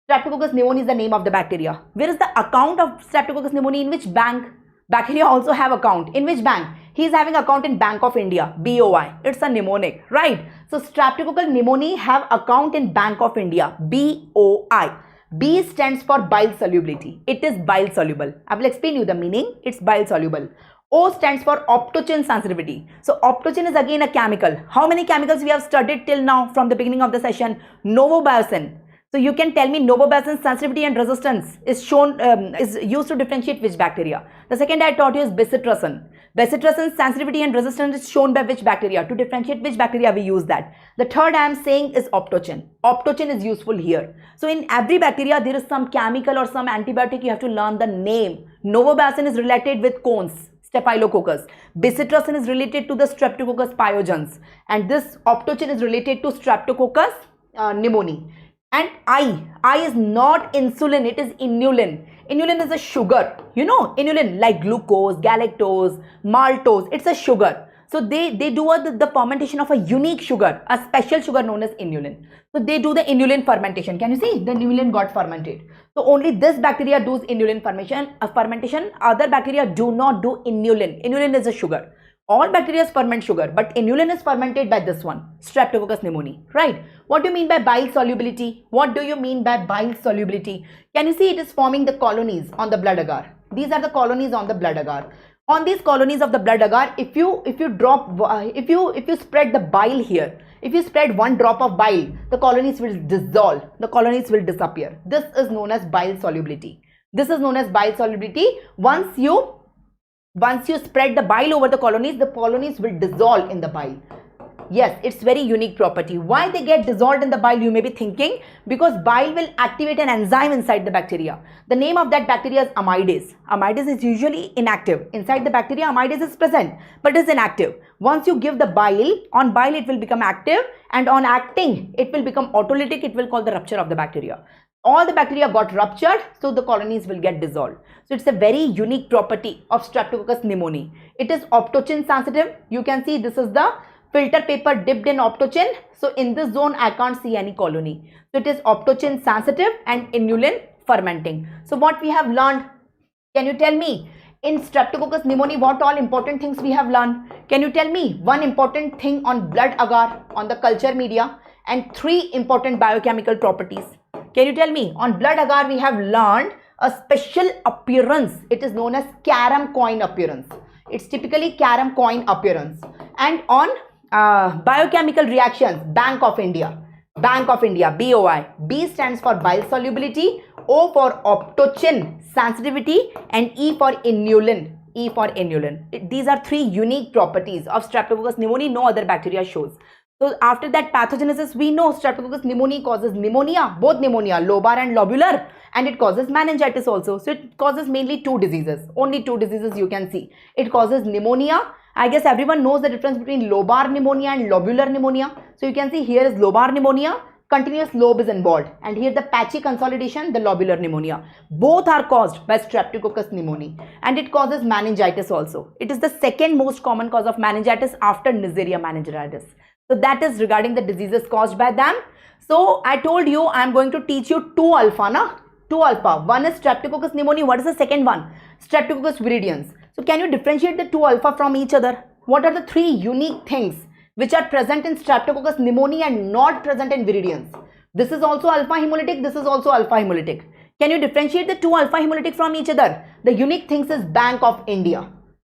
Streptococcus pneumoniae is the name of the bacteria. Where is the account of Streptococcus pneumoniae? In which bank? Bacteria also have account. In which bank? He is having account in Bank of India, BOI. It's a mnemonic, right? So Streptococcus pneumoniae have account in Bank of India, BOI. B stands for bile solubility. It is bile soluble. I will explain you the meaning. It's bile soluble. O stands for optochin sensitivity. So optochin is again a chemical. How many chemicals we have studied till now from the beginning of the session? Novobiocin. So you can tell me novobiocin sensitivity and resistance is shown is used to differentiate which bacteria. The second I taught you is bacitracin. Bacitracin sensitivity and resistance is shown by which bacteria. To differentiate which bacteria we use that. The third I am saying is optochin. Optochin is useful here. So in every bacteria there is some chemical or some antibiotic. You have to learn the name. Novobiocin is related with cones. Staphylococcus. Bacitracin is related to the Streptococcus pyogenes. And this optochin is related to Streptococcus pneumoniae. And I is not insulin, it is inulin. Inulin is a sugar, you know, inulin like glucose, galactose, maltose, it's a sugar. So they do the fermentation of a unique sugar, a special sugar known as inulin. So they do the inulin fermentation. Can you see? The inulin got fermented. So only this bacteria does inulin fermentation. Other bacteria do not do inulin. Inulin is a sugar. All bacteria ferment sugar, but inulin is fermented by this one, Streptococcus pneumoniae, right? What do you mean by bile solubility? What do you mean by bile solubility? Can you see it is forming the colonies on the blood agar? These are the colonies on the blood agar. On these colonies of the blood agar, if you spread the bile here, if you spread one drop of bile, the colonies will dissolve, the colonies will disappear. This is known as bile solubility. This is known as bile solubility. Once you spread the bile over the colonies will dissolve in the bile. Yes, it's very unique property. Why they get dissolved in the bile, you may be thinking? Because bile will activate an enzyme inside the bacteria. The name of that bacteria is amidase. Amidase is usually inactive. Inside the bacteria, amidase is present, but is inactive. Once you give the bile, on bile it will become active, and on acting, it will become autolytic. It will cause the rupture of the bacteria. All the bacteria got ruptured, so the colonies will get dissolved. So it's a very unique property of Streptococcus pneumoniae. It is optochin sensitive. You can see this is the filter paper dipped in optochin. So in this zone, I can't see any colony. So it is optochin sensitive and inulin fermenting. So what we have learned, can you tell me? In Streptococcus pneumoniae, what all important things we have learned? Can you tell me one important thing on blood agar, on the culture media, and 3 important biochemical properties? Can you tell me? On blood agar, we have learned a special appearance. It is known as carom coin appearance. It's typically carom coin appearance. And on biochemical reactions, Bank of India, BOI. B stands for bile solubility, O for optochin sensitivity, and E for inulin. These are 3 unique properties of Streptococcus pneumoniae. No other bacteria shows. So after that pathogenesis, we know Streptococcus pneumoniae causes pneumonia, both pneumonia, lobar and lobular, and it causes meningitis also. So it causes mainly 2 diseases, only 2 diseases you can see. It causes pneumonia. I guess everyone knows the difference between lobar pneumonia and lobular pneumonia. So you can see here is lobar pneumonia, continuous lobe is involved, and here the patchy consolidation, the lobular pneumonia. Both are caused by Streptococcus pneumoniae, and it causes meningitis also. It is the second most common cause of meningitis after Neisseria meningitis. So that is regarding the diseases caused by them. So I told you I am going to teach you 2 alpha, 2 alpha. One is Streptococcus pneumoniae. What is the second one? Streptococcus viridans. So can you differentiate the 2 alpha from each other? What are the 3 unique things which are present in Streptococcus pneumoniae and not present in viridans? This is also alpha hemolytic. This is also alpha hemolytic. Can you differentiate the 2 alpha hemolytic from each other? The unique things is Bank of India.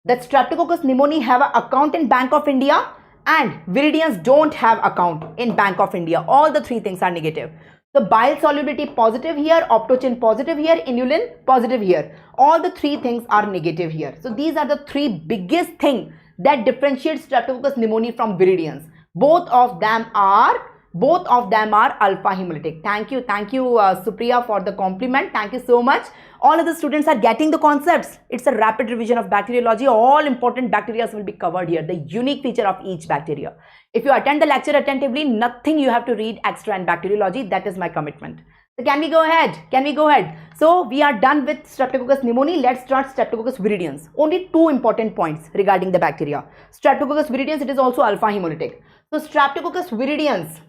That Streptococcus pneumoniae have an account in Bank of India, and viridans don't have account in Bank of India. All the 3 things are negative. So bile solubility positive here, optochin positive here, inulin positive here. All the 3 things are negative here. So these are the 3 biggest things that differentiate Streptococcus pneumoniae from viridans. Both of them are alpha hemolytic. Thank you, Supriya, for the compliment. Thank you so much. All of the students are getting the concepts. It's a rapid revision of bacteriology. All important bacteria will be covered here. The unique feature of each bacteria. If you attend the lecture attentively, nothing you have to read extra in bacteriology. That is my commitment. So can we go ahead? So we are done with Streptococcus pneumoniae. Let's start Streptococcus viridans. Only 2 important points regarding the bacteria. Streptococcus viridans, it is also alpha hemolytic. So Streptococcus viridans,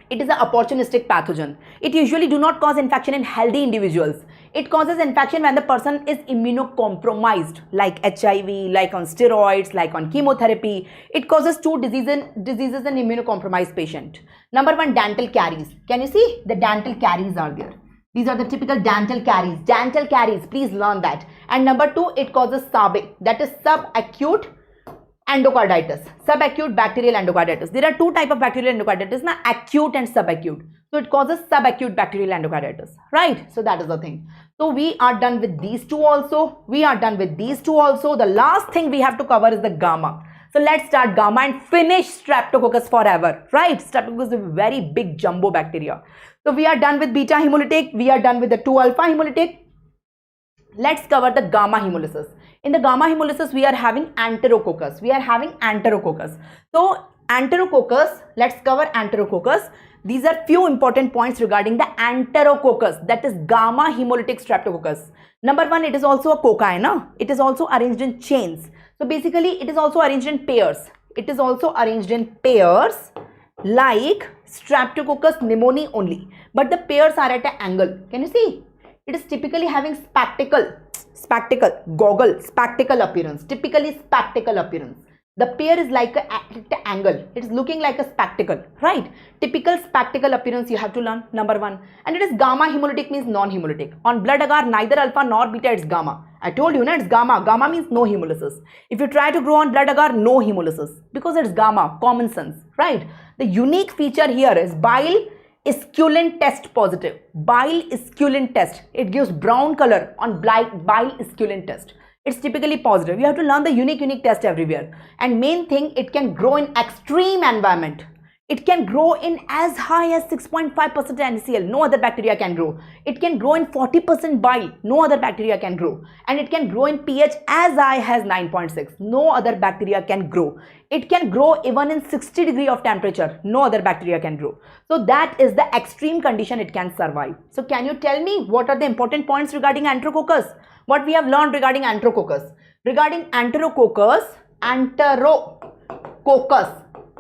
it is an opportunistic pathogen. It usually do not cause infection in healthy individuals. It causes infection when the person is immunocompromised, like HIV, like on steroids, like on chemotherapy. It causes 2 diseases in immunocompromised patient. Number 1, dental caries. Can you see? The dental caries are there. These are the typical dental caries. Dental caries, please learn that. And number 2, it causes SABE, that is subacute endocarditis, subacute bacterial endocarditis. There are 2 types of bacterial endocarditis, na, acute and subacute. So it causes subacute bacterial endocarditis, right? So that is the thing. So we are done with these 2 also. We are done with these 2 also. The last thing we have to cover is the gamma. So let's start gamma and finish Streptococcus forever, right? Streptococcus is a very big jumbo bacteria. So we are done with beta hemolytic. We are done with the 2 alpha hemolytic. Let's cover the gamma hemolysis. In the gamma hemolysis, we are having Enterococcus. We are having Enterococcus. So Enterococcus, let's cover Enterococcus. These are few important points regarding the Enterococcus, that is gamma hemolytic Streptococcus. Number 1, it is also a cocci, no? It is also arranged in chains. So basically, it is also arranged in pairs. It is also arranged in pairs like Streptococcus pneumoniae only. But the pairs are at an angle. Can you see? It is typically having spectacle appearance. Typically spectacle appearance. The pair is like at an angle. It is looking like a spectacle, right? Typical spectacle appearance you have to learn, number 1. And it is gamma hemolytic, means non-hemolytic. On blood agar, neither alpha nor beta, it's gamma. I told you, it's gamma. Gamma means no hemolysis. If you try to grow on blood agar, no hemolysis. Because it's gamma, common sense, right? The unique feature here is bile esculent test positive. Bile esculent test. It gives brown color on bile esculent test. It's typically positive. You have to learn the unique test everywhere. And main thing, it can grow in extreme environment. It can grow in as high as 6.5% NaCl. No other bacteria can grow. It can grow in 40% bile. No other bacteria can grow. And it can grow in pH as high as 9.6. No other bacteria can grow. It can grow even in 60 degree of temperature. No other bacteria can grow. So that is the extreme condition it can survive. So can you tell me what are the important points regarding Enterococcus? What we have learned regarding Enterococcus? Regarding Enterococcus,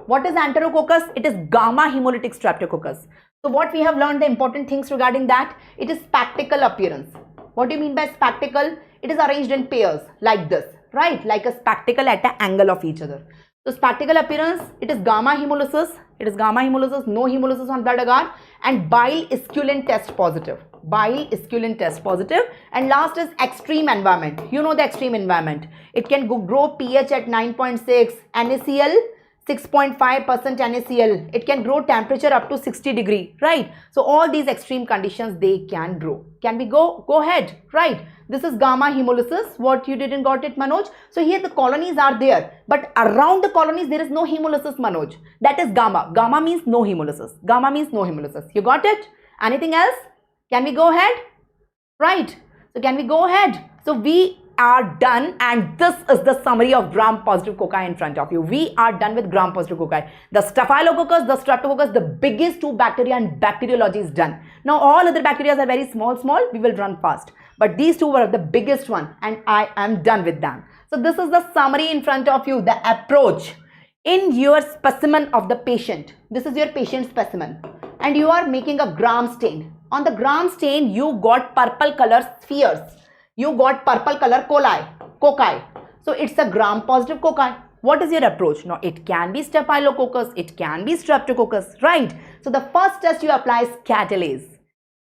what is Enterococcus? It is gamma hemolytic Streptococcus. So what we have learned, the important things regarding that, it is spectacle appearance. What do you mean by spectacle? It is arranged in pairs like this, right? Like a spectacle at an angle of each other. So spectacle appearance, it is gamma hemolysis. It is gamma hemolysis, no hemolysis on blood agar, and bile esculent test positive. Bile esculent test positive. And last is extreme environment. You know the extreme environment. It can grow pH at 9.6, NaCl 6.5% NaCl. It can grow temperature up to 60 degree, right? So all these extreme conditions, they can grow. Can we go ahead, right? This is gamma hemolysis. What, you didn't got it, Manoj? So here the colonies are there, but around the colonies there is no hemolysis, Manoj. That is gamma. Gamma means no hemolysis. Gamma means no hemolysis. You got it? Anything else? Can we go ahead? Right. So can we go ahead? So we are done, and this is the summary of gram-positive cocci in front of you. We are done with gram-positive cocci. The Staphylococcus, the Streptococcus, the biggest 2 bacteria, and bacteriology is done. Now all other bacteria are very small. We will run fast. But these 2 were the biggest one, and I am done with them. So this is the summary in front of you, the approach. In your specimen of the patient, this is your patient specimen, and you are making a gram stain. On the gram stain, you got purple color spheres. You got purple color cocci. So it's a gram-positive cocci. What is your approach? Now it can be Staphylococcus, it can be Streptococcus, right? So the first test you apply is catalase.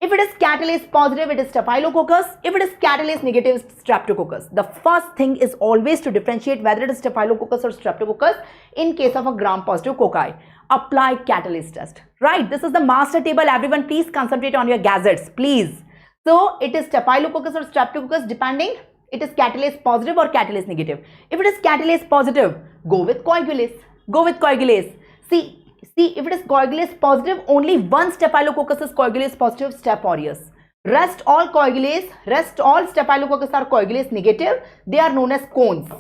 If it is catalase positive, it is Staphylococcus. If it is catalase negative, it's Streptococcus. The first thing is always to differentiate whether it is Staphylococcus or Streptococcus in case of a gram-positive cocci. Apply catalase test, right? This is the master table. Everyone, please concentrate on your gadgets, please. So it is Staphylococcus or Streptococcus, depending it is catalase positive or catalase negative. If it is catalase positive, go with coagulase. Go with coagulase. See, if it is coagulase positive, only one Staphylococcus is coagulase positive, Staph aureus. Rest all Staphylococcus are coagulase negative. They are known as cones.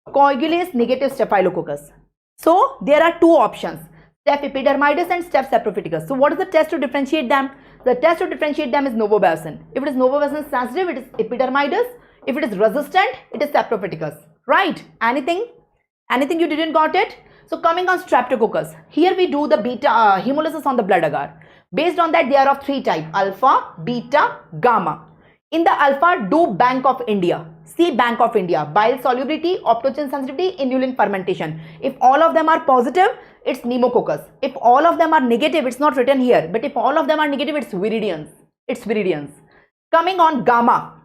Coagulase negative Staphylococcus. So there are 2 options, Staph epidermidis and Staph saprophyticus. So what is the test to differentiate them? The test to differentiate them is novobacin. If it is novobacin sensitive, it is epidermidis. If it is resistant, it is saprophyticus. Right? Anything you didn't got it? So coming on Streptococcus, here we do the beta hemolysis on the blood agar. Based on that, they are of 3 types: alpha, beta, gamma. In the alpha, do Bank of India. See Bank of India. Bile solubility, optogen sensitivity, inulin fermentation. If all of them are positive, it's pneumococcus. If all of them are negative, it's not written here, but if all of them are negative, it's viridans. It's viridans. Coming on gamma.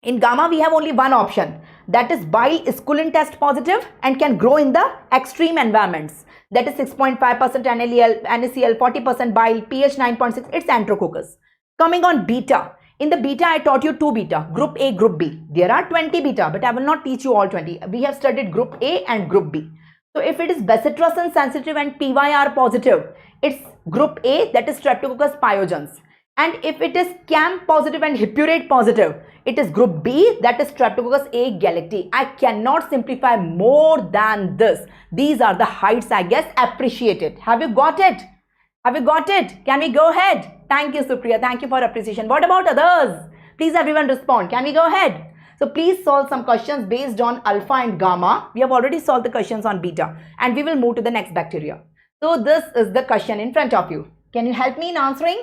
In gamma, we have only one option. That is bile esculin test positive and can grow in the extreme environments. That is 6.5% NaCl, 40% bile, pH 9.6. It's Enterococcus. Coming on beta. In the beta, I taught you 2 beta, group A, group B. There are 20 beta, but I will not teach you all 20. We have studied group A and group B. So if it is bacitracin sensitive and PYR positive, it's group A, that is Streptococcus pyogenes. And if it is CAM positive and hippurate positive, it is group B, that is Streptococcus agalactiae. I cannot simplify more than this. These are the heights, I guess, appreciated. Have you got it? Have you got it? Can we go ahead? Thank you, Supriya. Thank you for appreciation. What about others? Please everyone respond. Can we go ahead? So please solve some questions based on alpha and gamma. We have already solved the questions on beta and we will move to the next bacteria. So this is the question in front of you. Can you help me in answering?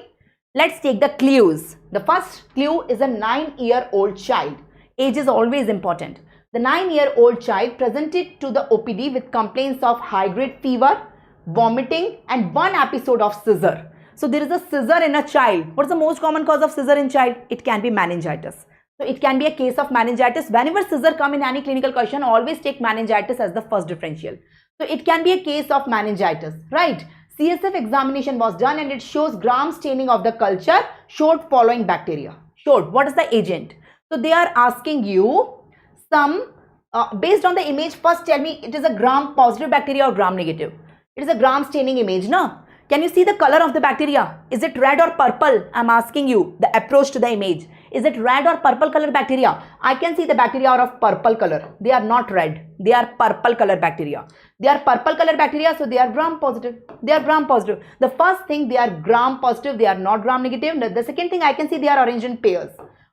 Let's take the clues. The first clue is a 9-year-old child. Age is always important. The 9-year-old child presented to the OPD with complaints of high-grade fever, vomiting and 1 episode of seizure. So there is a seizure in a child. What is the most common cause of seizure in child? It can be meningitis. So it can be a case of meningitis. Whenever seizure come in any clinical question, always take meningitis as the first differential. So it can be a case of meningitis, right? CSF examination was done and it shows gram staining of the culture showed following bacteria. Showed what is the agent? So they are asking you some, based on the image, first tell me it is a gram positive bacteria or gram negative. It is a gram staining image, no? Can you see the color of the bacteria? Is it red or purple? I'm asking you the approach to the image. Is it red or purple color bacteria? I can see the bacteria are of purple color. They are not red. They are purple color bacteria. They are purple color bacteria, so they are gram positive. They are gram positive. The first thing, they are gram positive. They are not gram negative. The second thing, I can see they are arranged in pairs.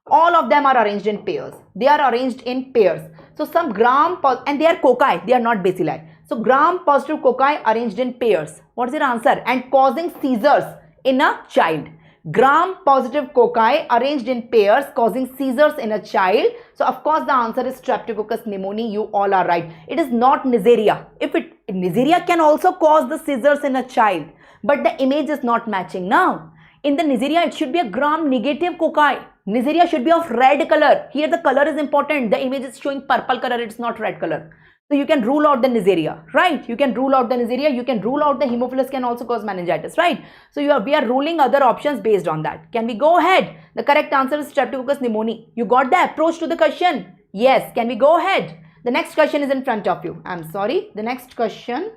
All of them are arranged in pairs. They are arranged in pairs. So some gram and they are cocci. They are not bacilli. So gram positive cocci arranged in pairs. What is your answer? And causing seizures in a child. Gram positive cocci arranged in pairs causing seizures in a child. So of course the answer is Streptococcus pneumoniae. You all are right. It is not Neisseria. Neisseria can also cause the seizures in a child, but the image is not matching now. In the Neisseria, it should be a gram negative cocci. Neisseria should be of red color. Here the color is important. The image is showing purple color. It's not red color. So you can rule out the Neisseria, right? You can rule out the Neisseria. You can rule out the Haemophilus can also cause meningitis, right? So we are ruling other options based on that. Can we go ahead? The correct answer is Streptococcus pneumoniae. You got the approach to the question? Yes. Can we go ahead? The next question is in front of you. I'm sorry. The next question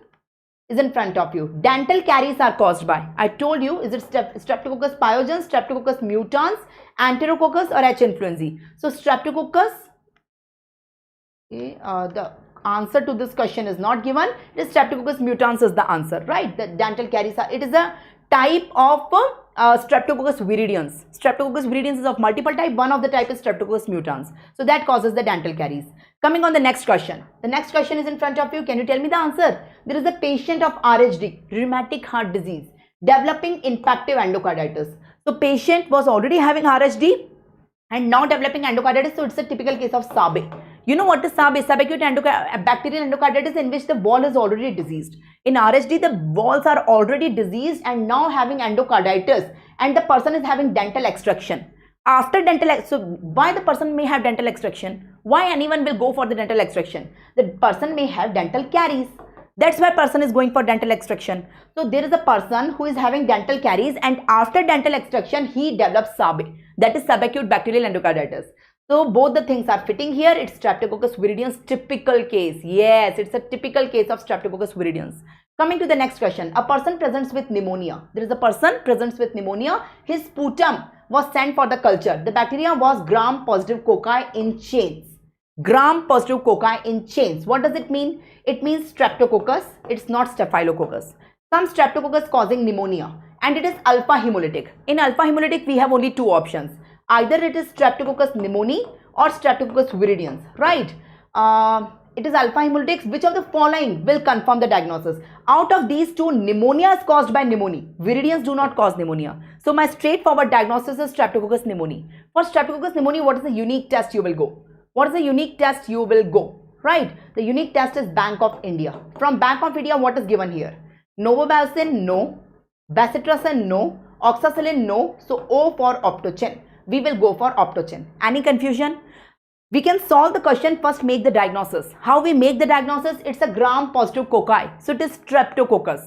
is in front of you. Dental caries are caused by, I told you, is it Streptococcus pyogenes, Streptococcus mutans, Enterococcus or H. influenzae? So Streptococcus, okay, the answer to this question is not given. It is Streptococcus mutans is the answer, right? The dental caries are, it is a type of Streptococcus viridans. Streptococcus viridans is of multiple type. One of the type is Streptococcus mutans. So that causes the dental caries. Coming on the next question. The next question is in front of you. Can you tell me the answer? There is a patient of RHD, rheumatic heart disease, developing infective endocarditis. So patient was already having RHD and now developing endocarditis. So it's a typical case of SABE. You know what is SABE? Subacute bacterial endocarditis, in which the wall is already diseased. In RHD, the walls are already diseased and now having endocarditis, and the person is having dental extraction. After dental, so why the person may have dental extraction? Why anyone will go for the dental extraction? The person may have dental caries. That's why person is going for dental extraction. So there is a person who is having dental caries and after dental extraction, he develops SABE. That is subacute bacterial endocarditis. So both the things are fitting here. It's Streptococcus viridans typical case. Yes, it's a typical case of Streptococcus viridans. Coming to the next question. A person presents with pneumonia. There is a person presents with pneumonia. His sputum was sent for the culture. The bacteria was gram positive cocci in chains. Gram positive cocci in chains. What does it mean? It means Streptococcus. It's not Staphylococcus. Some Streptococcus causing pneumonia. And it is alpha hemolytic. In alpha hemolytic, we have only two options. Either it is Streptococcus pneumoniae or Streptococcus viridans, right? It is alpha hemolytics. Which of the following will confirm the diagnosis? Out of these two, pneumonia is caused by pneumonia. Viridans do not cause pneumonia. So my straightforward diagnosis is Streptococcus pneumoniae. For Streptococcus pneumoniae, what is the unique test you will go? What is the unique test you will go? Right? The unique test is Bank of India. From Bank of India, what is given here? Novobacillin, no. Bacitracin, no. Oxacillin, no. So O for optochin. we will go for optochin. Any confusion? We can solve the question, first make the diagnosis. How we make the diagnosis? It's a gram-positive cocci. So it is Streptococcus.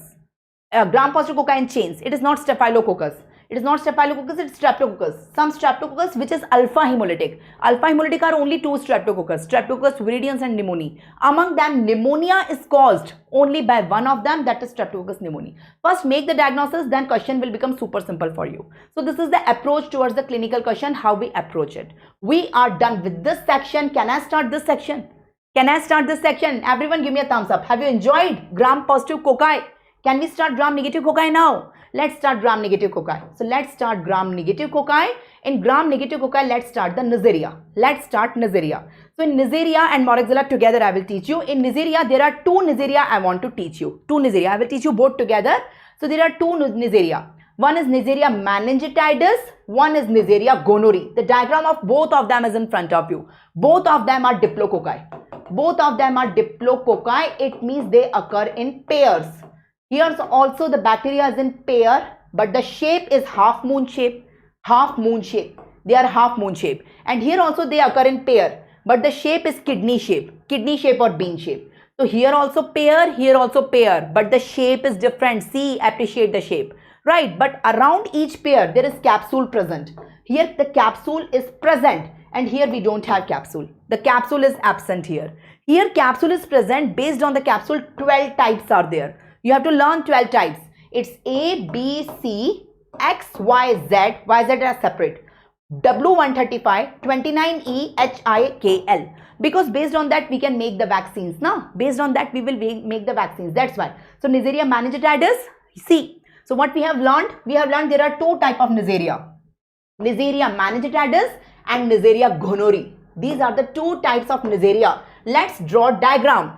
Gram-positive cocci in chains. It is not Staphylococcus. It is not Staphylococcus, it's Streptococcus. Some Streptococcus which is alpha hemolytic. Alpha hemolytic are only two Streptococcus. Streptococcus, viridans and pneumoniae. Among them, pneumonia is caused only by one of them, that is Streptococcus pneumoniae. First make the diagnosis, then question will become super simple for you. So this is the approach towards the clinical question, how we approach it. We are done with this section. Can I start this section? Can I start this section? Everyone give me a thumbs up. Have you enjoyed gram-positive cocci? Can we start gram-negative cocci now? Let's start gram-negative cocci. So let's start gram-negative cocci. In gram-negative cocci, let's start the Neisseria. Let's start Neisseria. So in Neisseria and Morphological together, I will teach you. In Neisseria, there are two Neisseria I want to teach you. Two Neisseria. I will teach you both together. So there are two Neisseria. One is Neisseria meningitidis. One is Neisseria gonorrhoeae. The diagram of both of them is in front of you. Both of them are diplococci. Both of them are diplococci. It means they occur in pairs. Here also the bacteria is in pair, but the shape is half moon shape, half moon shape. They are half moon shape. And here also they occur in pair, but the shape is kidney shape or bean shape. So here also pair, here also pair, but the shape is different. See, appreciate the shape, right? But around each pair there is capsule present. Here the capsule is present, and here we don't have capsule. The capsule is absent here. Here capsule is present. Based on the capsule, 12 types are there. You have to learn 12 types. It's A, B, C, X, Y, Z. YZ are separate. W135, 29E, HIKL. Because based on that we can make the vaccines. Now, based on that we will make the vaccines. That's why. So Neisseria meningitidis. See. So what we have learned? We have learned there are two types of Neisseria. Neisseria meningitidis and Neisseria gonorrhoeae. These are the two types of Neisseria. Let's draw a diagram.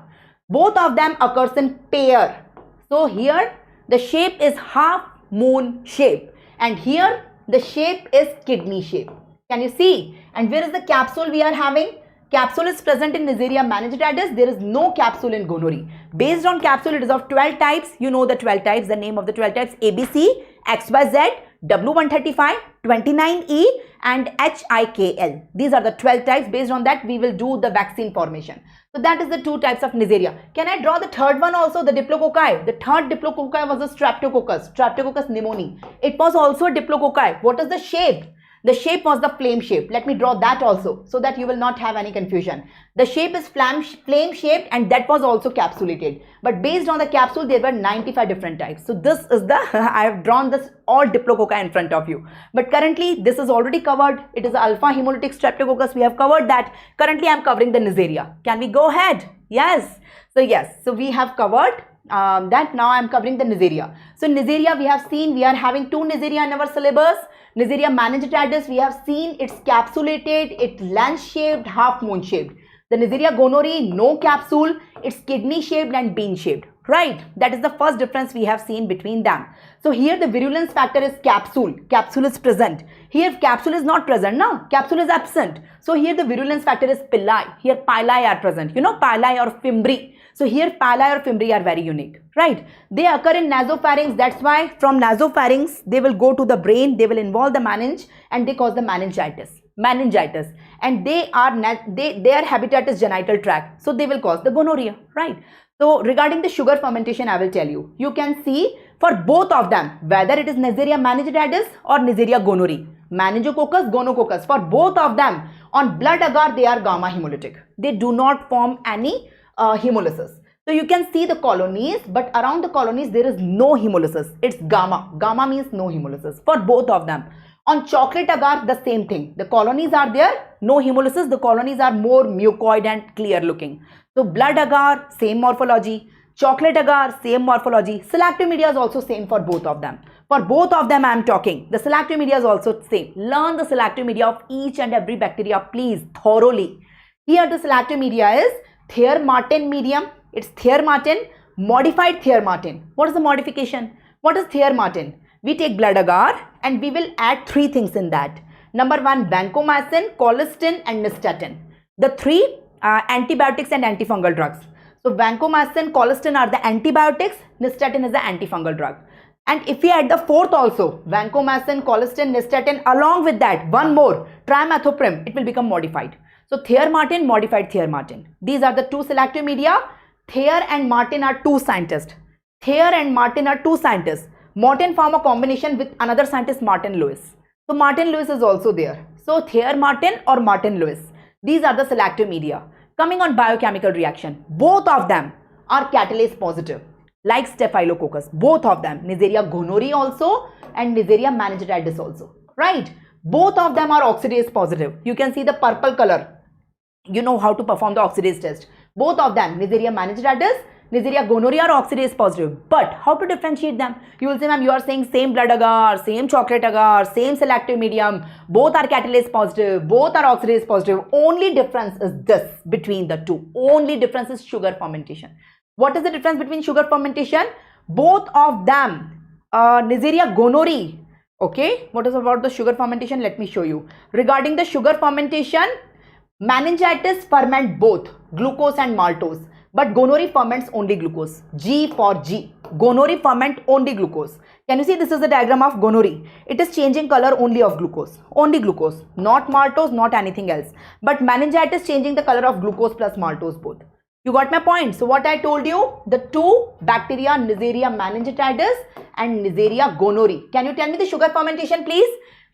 Both of them occurs in pair. So here the shape is half moon shape, and here the shape is kidney shape. Can you see? And where is the capsule we are having? Capsule is present in Neisseria meningitidis. There is no capsule in gonorrhoeae. Based on capsule, it is of 12 types. You know the 12 types, the name of the 12 types: ABC, XYZ, W135, 29E and HIKL. These are the 12 types. Based on that, we will do the vaccine formation. So that is the two types of Neisseria. Can I draw the third one also, the diplococci? The third diplococci was the Streptococcus, Streptococcus pneumoniae. It was also a diplococci. What is the shape? The shape was the flame shape. Let me draw that also so that you will not have any confusion. The shape is flame shaped, and that was also capsulated. But based on the capsule, there were 95 different types. So this is the, I have drawn this all diplococci in front of you. But currently, this is already covered. It is alpha hemolytic Streptococcus. We have covered that. Currently, I am covering the Neisseria. Can we go ahead? Yes. So yes. So we have covered that. Now I am covering the Neisseria. So Neisseria, we have seen we are having two Neisseria in our syllabus. Neisseria meningitidis, we have seen it's capsulated, it's lens shaped, half moon shaped. The Neisseria gonorrhoeae, no capsule, it's kidney shaped and bean shaped. Right? That is the first difference we have seen between them. So here the virulence factor is capsule. Capsule is present. Here capsule is not present. No, capsule is absent. So here the virulence factor is pili. Here pili are present. You know, pili or fimbri. So here pili or fimbri are very unique. Right? They occur in nasopharynx. That's why from nasopharynx they will go to the brain. They will involve the meninge and they cause the meningitis. And their habitat is genital tract. So they will cause the gonorrhea. Right? So regarding the sugar fermentation, I will tell you. You can see for both of them, whether it is Neisseria meningitidis or Neisseria gonorrhoeae, meningococcus, gonococcus, for both of them, on blood agar, they are gamma hemolytic. They do not form any hemolysis. So you can see the colonies, but around the colonies, there is no hemolysis. It's gamma. Gamma means no hemolysis for both of them. On chocolate agar, the same thing. The colonies are there, no hemolysis. The colonies are more mucoid and clear looking. So blood agar, same morphology. Chocolate agar, same morphology. Selectivity is also same for both of them. For both of them I am talking. The selectivity is also same. Learn the selectivity of each and every bacteria, please, thoroughly. Here the selectivity is Thayer-Martin medium. It's Thayer-Martin, modified Thayer-Martin. What is the modification? What is Thayer-Martin? We take blood agar and we will add three things in that. Number one, vancomycin, colistin and nystatin. The three antibiotics and antifungal drugs. So vancomycin, colistin are the antibiotics, nystatin is the antifungal drug. And if we add the fourth also, vancomycin, colistin, nystatin, along with that, one more, trimethoprim, it will become modified. So Thayer Martin, modified Thayer Martin. These are the two selective media. Thayer and Martin are two scientists. Thayer and Martin are two scientists. Martin form a combination with another scientist, Martin Lewis. So Martin Lewis is also there. So Thayer Martin or Martin Lewis. These are the selective media. Coming on biochemical reaction, both of them are catalase positive. Like Staphylococcus, both of them, Neisseria gonorrhoeae also and Neisseria meningitidis also, right? Both of them are oxidase positive. You can see the purple color. You know how to perform the oxidase test. Both of them, Neisseria meningitidis, Neisseria gonorrhoeae are oxidase positive. But how to differentiate them? You will say, ma'am, you are saying same blood agar, same chocolate agar, same selective medium. Both are catalase positive, both are oxidase positive. Only difference is this between the two. Only difference is sugar fermentation. What is the difference between sugar fermentation? Both of them, Neisseria gonorrhoeae. Okay, what is about the sugar fermentation? Let me show you. Regarding the sugar fermentation, meningitis ferment both glucose and maltose, but gonorrhoeae ferments only glucose. G for G. Gonorrhoeae ferment only glucose. Can you see this is the diagram of gonorrhoeae? It is changing color only of glucose. Only glucose, not maltose, not anything else. But meningitis changing the color of glucose plus maltose both. You got my point? So what I told you, the two bacteria, Neisseria meningitidis and Neisseria gonorrhoeae. Can you tell me the sugar fermentation, please?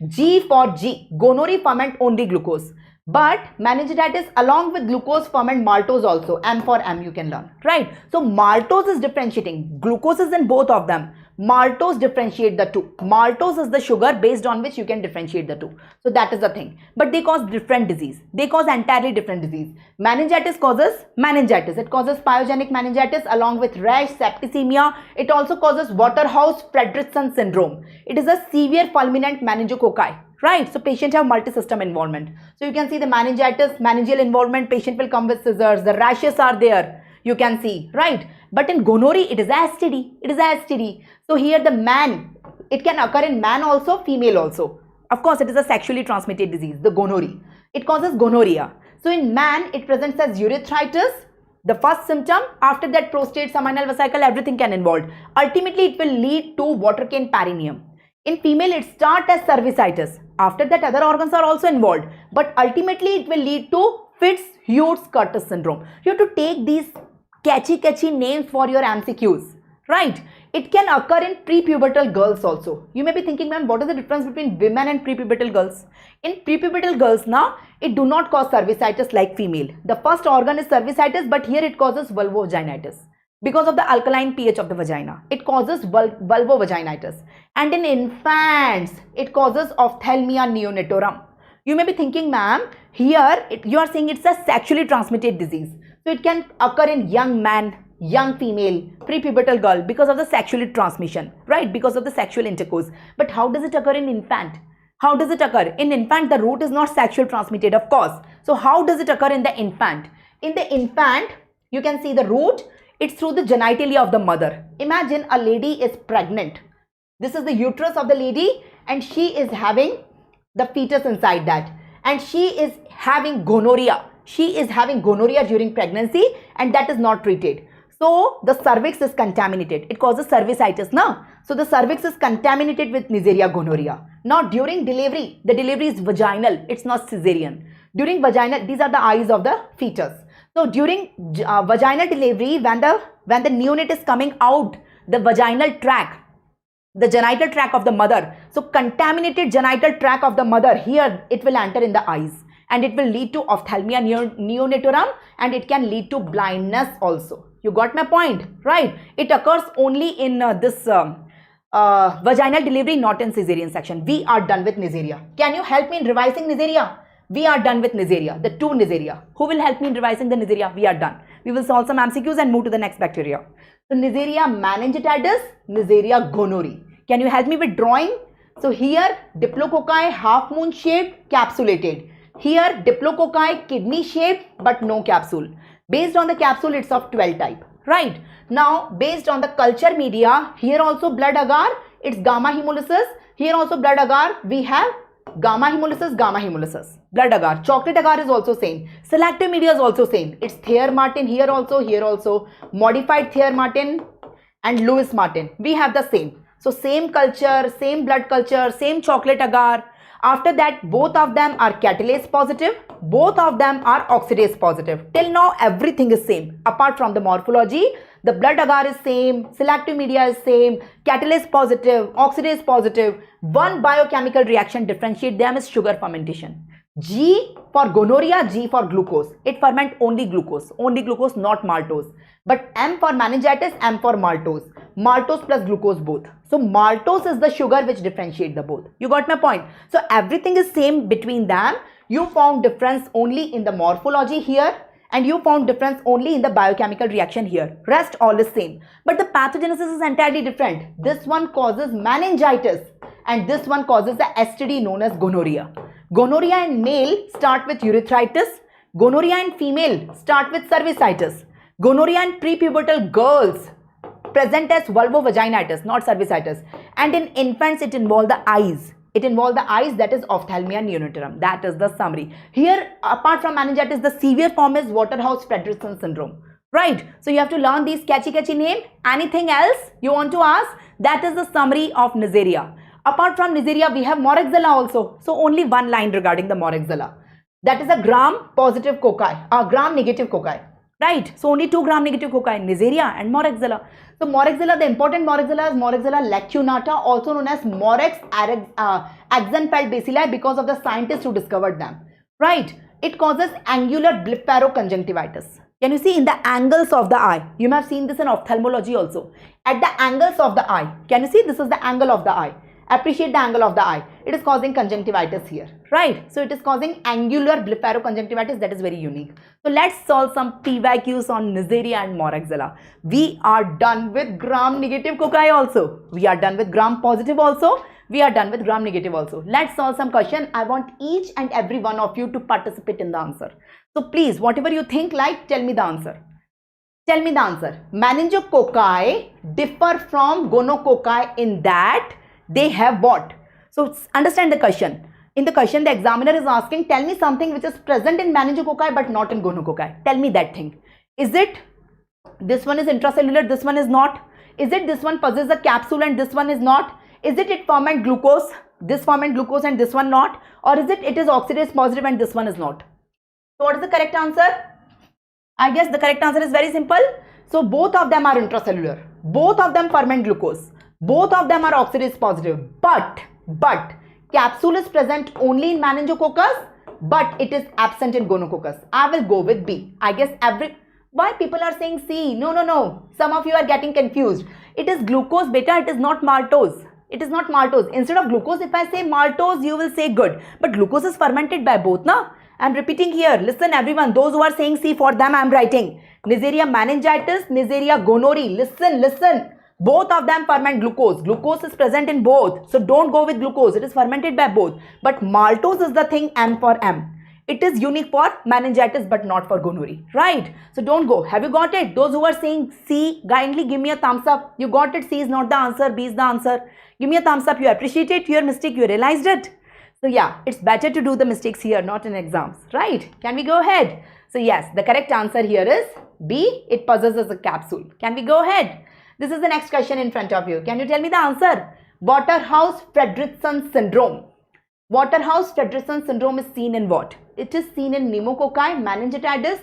G for G. Gonorrhoeae ferment only glucose. But meningitis along with glucose ferment maltose also. M for M you can learn, right? So maltose is differentiating. Glucose is in both of them. Maltose differentiate the two. Maltose is the sugar based on which you can differentiate the two. So that is the thing. But they cause different disease. They cause entirely different disease. Meningitis causes meningitis. It causes pyogenic meningitis along with rash, septicemia. It also causes Waterhouse-Friderichsen syndrome. It is a severe fulminant meningococci. Right, so patient have multi-system involvement. So you can see the meningitis, meningeal involvement, patient will come with scissors, the rashes are there, you can see, right? But in gonorrhoeae, it is a STD, it is a STD. So here the man, it can occur in man also, female also. Of course, it is a sexually transmitted disease, the gonorrhoeae. It causes gonorrhea. So in man, it presents as urethritis, the first symptom. After that, prostate, seminal vesicle, everything can involve. Ultimately, it will lead to water cane perineum. In female, it starts as cervicitis. After that, other organs are also involved. But ultimately, it will lead to Fitz-Hughes-Curtis syndrome. You have to take these catchy names for your MCQs. Right? It can occur in prepubertal girls also. You may be thinking, ma'am, what is the difference between women and prepubertal girls? In prepubertal girls now, it do not cause cervicitis like female. The first organ is cervicitis, but here it causes vulvovaginitis. Because of the alkaline pH of the vagina, it causes vulvovaginitis. And in infants, it causes ophthalmia neonatorum. You may be thinking, ma'am, here you are saying it's a sexually transmitted disease. So it can occur in young man, young female, prepubertal girl because of the sexual transmission, right? Because of the sexual intercourse. But how does it occur in infant? How does it occur? In infant, the root is not sexual transmitted, of course. So how does it occur in the infant? In the infant, you can see the root. It's through the genitalia of the mother. Imagine a lady is pregnant. This is the uterus of the lady and she is having the fetus inside that. And she is having gonorrhea. She is having gonorrhea during pregnancy and that is not treated. So the cervix is contaminated. It causes cervicitis, no? So the cervix is contaminated with Neisseria gonorrhoeae. Now during delivery, the delivery is vaginal. It's not cesarean. During vaginal, these are the eyes of the fetus. So during vaginal delivery, when the neonate is coming out, the vaginal tract, the genital tract of the mother, so contaminated genital tract of the mother, here it will enter in the eyes and it will lead to ophthalmia neonatorum and it can lead to blindness also. You got my point, right? It occurs only in this vaginal delivery, not in cesarean section. We are done with Neisseria. Can you help me in revising Neisseria? We are done with Neisseria, the two Neisseria. Who will help me in revising the Neisseria? We are done. We will solve some MCQs and move to the next bacteria. So Neisseria meningitidis, Neisseria gonorrhoeae. Can you help me with drawing? So here Diplococci half moon shaped, capsulated. Here Diplococci kidney shaped but no capsule. Based on the capsule, it's of 12 type. Right? Now based on the culture media, here also blood agar, it's gamma hemolysis. Here also blood agar, we have gamma hemolysis, blood agar. Chocolate agar is also same. Selective media is also same. It's Thayer Martin here also, modified Thayer Martin and Lewis Martin. We have the same. So same culture, same blood culture, same chocolate agar. After that, both of them are catalase positive, both of them are oxidase positive. Till now, everything is same. Apart from the morphology, the blood agar is same, selective media is same, catalase positive, oxidase positive. One biochemical reaction differentiate them is sugar fermentation. G for gonorrhea, G for glucose. It ferment only glucose, not maltose. But M for meningitis, M for maltose. Maltose plus glucose both. So maltose is the sugar which differentiate the both. You got my point? So everything is same between them. You found difference only in the morphology here, and you found difference only in the biochemical reaction here. Rest all is same. But the pathogenesis is entirely different. This one causes meningitis and this one causes the STD known as gonorrhea. Gonorrhea in male start with urethritis. Gonorrhea in female start with cervicitis. Gonorrhea in prepubertal girls present as vulvovaginitis, not cervicitis. And in infants, it involves the eyes. It involves the eyes, that is ophthalmia neonatum. That is the summary. Here, apart from meningitis, the severe form is Waterhouse-Friderichsen syndrome. Right? So you have to learn these catchy name. Anything else you want to ask? That is the summary of Neisseria. Apart from Neisseria, we have Morexella also. So only one line regarding the Morexella. That is a gram-positive cocci, a gram-negative cocci. Right? So only 2 gram-negative cocci, Neisseria and Morexella. So Morexella, the important Morexella is Morexella lacunata, also known as Morex axenfeld bacilli, because of the scientists who discovered them. Right? It causes angular blepharoconjunctivitis. Can you see in the angles of the eye? You may have seen this in ophthalmology also. At the angles of the eye. Can you see? This is the angle of the eye. Appreciate the angle of the eye. It is causing conjunctivitis here. Right? So it is causing angular blepharoconjunctivitis. That is very unique. So let's solve some PYQs on Neisseria and Morexella. We are done with gram-negative cocci also. We are done with gram-positive also. We are done with gram-negative also. Let's solve some question. I want each and every one of you to participate in the answer. So please, whatever you think like, tell me the answer. Tell me the answer. Meningococci differ from gonococci in that they have what? So understand the question. In the question, the examiner is asking, tell me something which is present in meningococci but not in gonococci. Tell me that thing. Is it this one is intracellular, this one is not? Is it this one possesses a capsule and this one is not? Is it ferment glucose, this ferment glucose and this one not? Or is it is oxidase positive and this one is not? So what is the correct answer? I guess the correct answer is very simple. So both of them are intracellular. Both of them ferment glucose. Both of them are oxidase positive. But capsule is present only in meningococcus, but it is absent in gonococcus. I will go with B. I guess why people are saying C? No. Some of you are getting confused. It is glucose beta, it is not maltose. It is not maltose. Instead of glucose, if I say maltose, you will say good. But glucose is fermented by both, na? I am repeating here. Listen everyone, those who are saying C, for them I am writing. Neisseria meningitis, Neisseria gonorrhea. Listen. Both of them ferment glucose. Glucose is present in both. So don't go with glucose. It is fermented by both. But maltose is the thing, M for M. It is unique for meningitis but not for gonorrhea. Right? So don't go. Have you got it? Those who are saying C, kindly give me a thumbs up. You got it. C is not the answer. B is the answer. Give me a thumbs up. You appreciate it. Your mistake. You realized it. So yeah, it's better to do the mistakes here, not in exams. Right? Can we go ahead? So yes, the correct answer here is B. It possesses a capsule. Can we go ahead? This is the next question in front of you. Can you tell me the answer? Waterhouse-Friderichsen syndrome. Waterhouse-Friderichsen syndrome is seen in what? It is seen in pneumococci, meningitis,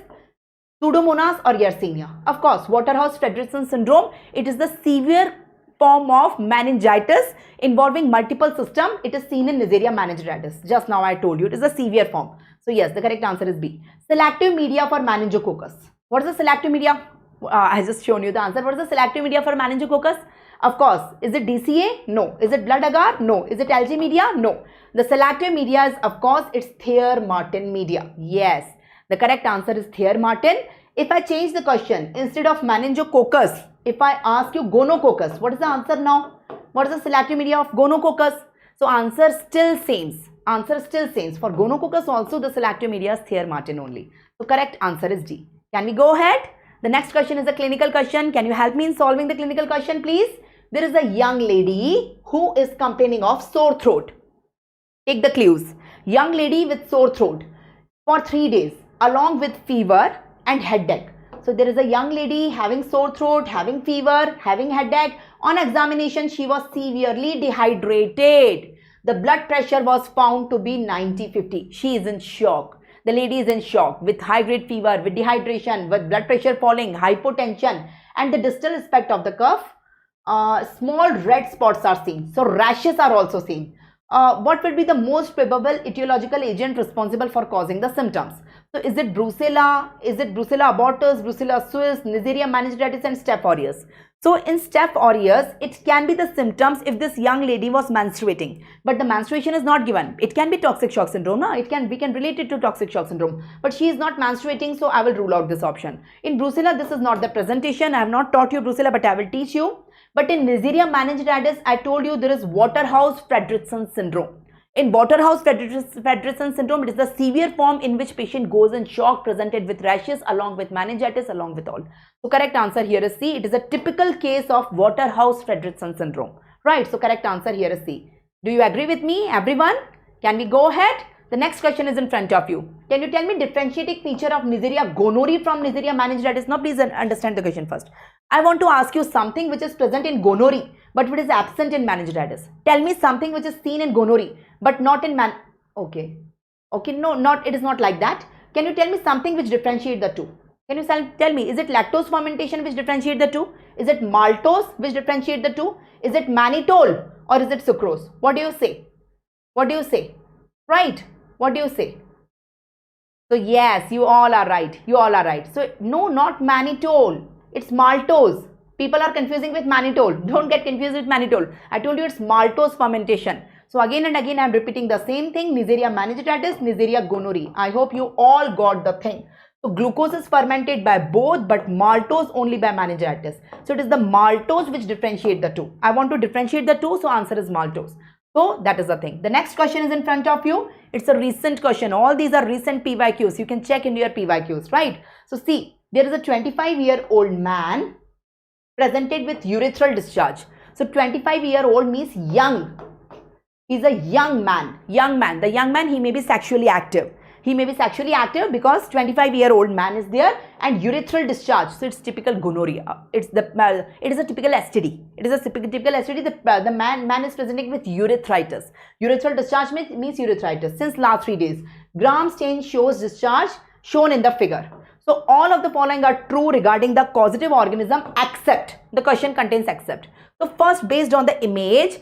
Pseudomonas or Yersinia. Of course, Waterhouse-Friderichsen syndrome, it is the severe form of meningitis involving multiple system. It is seen in Neisseria meningitis. Just now I told you it is a severe form. So yes, the correct answer is B. Selective media for meningococcus. What is the selective media? I just shown you the answer. What is the selective media for meningococcus? Of course, is it DCA? No. Is it blood agar? No. Is it algae media? No. The selective media is, of course, it's Thayer-Martin media. Yes, the correct answer is Thayer-Martin. If I change the question, instead of meningococcus, if I ask you gonococcus, what is the answer now? What is the selective media of gonococcus? So answer still same. Answer still same. For gonococcus also the selective media is Thayer-Martin only. So correct answer is D. Can we go ahead? The next question is a clinical question. Can you help me in solving the clinical question, please? There is a young lady who is complaining of sore throat. Take the clues. Young lady with sore throat for 3 days along with fever and headache. So there is a young lady having sore throat, having fever, having headache. On examination, she was severely dehydrated. The blood pressure was found to be 90/50. She is in shock. The lady is in shock with high-grade fever, with dehydration, with blood pressure falling, hypotension, and the distal aspect of the cuff. Small red spots are seen. So rashes are also seen. What will be the most probable etiological agent responsible for causing the symptoms? So is it brucella? Is it brucella abortus, brucella suis, Neisseria meningitis, and Staph aureus? So in Staph aureus, it can be the symptoms if this young lady was menstruating, but the menstruation is not given. It can be toxic shock syndrome. No? We can relate it to toxic shock syndrome, but she is not menstruating, so I will rule out this option. In brucella, this is not the presentation. I have not taught you brucella, but I will teach you. But in Neisseria meningitis, I told you there is Waterhouse-Friderichsen syndrome. In Waterhouse-Friderichsen syndrome, it is the severe form in which patient goes in shock, presented with rashes along with meningitis along with all. So correct answer here is C. It is a typical case of Waterhouse-Friderichsen syndrome. Right. So correct answer here is C. Do you agree with me, everyone? Can we go ahead? The next question is in front of you. Can you tell me differentiating feature of Neisseria gonorrhoeae from Neisseria meningitis? Now please understand the question first. I want to ask you something which is present in gonorrhoeae but which is absent in meningitis. Tell me something which is seen in gonorrhoeae but not in Okay, no, it is not like that. Can you tell me something which differentiate the two? Can you tell me, is it lactose fermentation which differentiate the two? Is it maltose which differentiate the two? Is it mannitol or is it sucrose? What do you say? What do you say? Right? What do you say? So yes, you all are right. You all are right. So no, not mannitol. It's maltose. People are confusing with mannitol. Don't get confused with mannitol. I told you it's maltose fermentation. So again and again I am repeating the same thing. Neisseria meningitis, Neisseria gonorrhoeae. I hope you all got the thing. So glucose is fermented by both but maltose only by meningitis. So it is the maltose which differentiate the two. I want to differentiate the two, so answer is maltose. So that is the thing. The next question is in front of you. It's a recent question. All these are recent PYQs. You can check in your PYQs, right? So see, there is a 25-year-old man presented with urethral discharge. So 25-year-old means young. He's a young man. Young man. The young man, he may be sexually active. He may be sexually active because 25-year-old man is there and urethral discharge. So it's typical gonorrhea. It is a typical STD. It is a typical STD. The man is presenting with urethritis. Urethral discharge means urethritis. Since last 3 days, Gram stain shows discharge shown in the figure. So all of the following are true regarding the causative organism except the question contains except. So first, based on the image,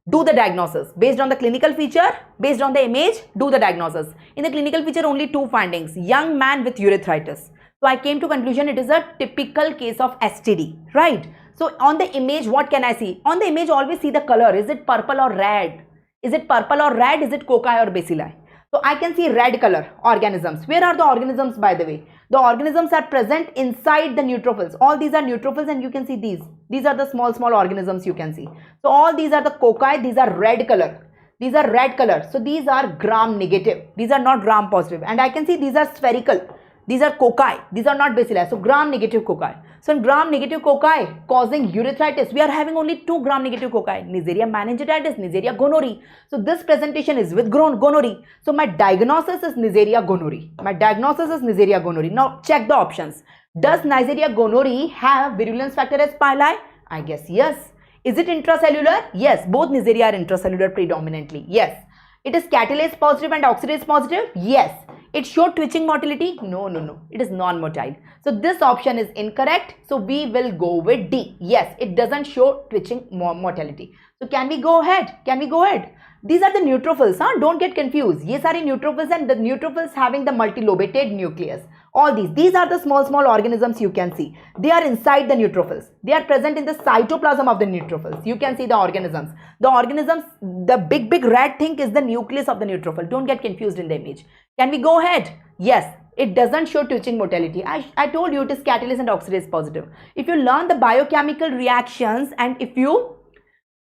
do the diagnosis. Based on the clinical feature, based on the image, do the diagnosis. In the clinical feature, only 2 findings. Young man with urethritis. So I came to conclusion it is a typical case of STD, right? So on the image, what can I see? On the image, always see the color. Is it purple or red? Is it purple or red? Is it cocci or bacilli? So I can see red color organisms. Where are the organisms, by the way? The organisms are present inside the neutrophils. All these are neutrophils and you can see these. These are the small organisms you can see. So all these are the cocci. These are red color. These are red color. So these are gram negative. These are not gram positive. And I can see these are spherical. These are cocci. These are not bacilli. So gram negative cocci. So in gram negative cocci causing urethritis, we are having only 2 gram negative cocci. Neisseria meningitis, Neisseria gonorrhoeae. So this presentation is with gonorrhoeae. So my diagnosis is Neisseria gonorrhoeae. My diagnosis is Neisseria gonorrhoeae. Now check the options. Does Neisseria gonorrhoeae have virulence factor as pili? I guess yes. Is it intracellular? Yes. Both Neisseria are intracellular predominantly. Yes. It is catalase positive and oxidase positive? Yes. It showed twitching motility? No. It is non-motile. So this option is incorrect. So we will go with D. Yes, it doesn't show twitching motility. So can we go ahead? Can we go ahead? These are the neutrophils. Don't get confused. Yes, are neutrophils and the neutrophils having the multilobated nucleus. All these are the small organisms you can see. They are inside the neutrophils. They are present in the cytoplasm of the neutrophils. You can see the organisms. The organisms, the big red thing is the nucleus of the neutrophil. Don't get confused in the image. Can we go ahead? Yes, it doesn't show twitching motility. I told you it is catalase and oxidase positive. If you learn the biochemical reactions and if you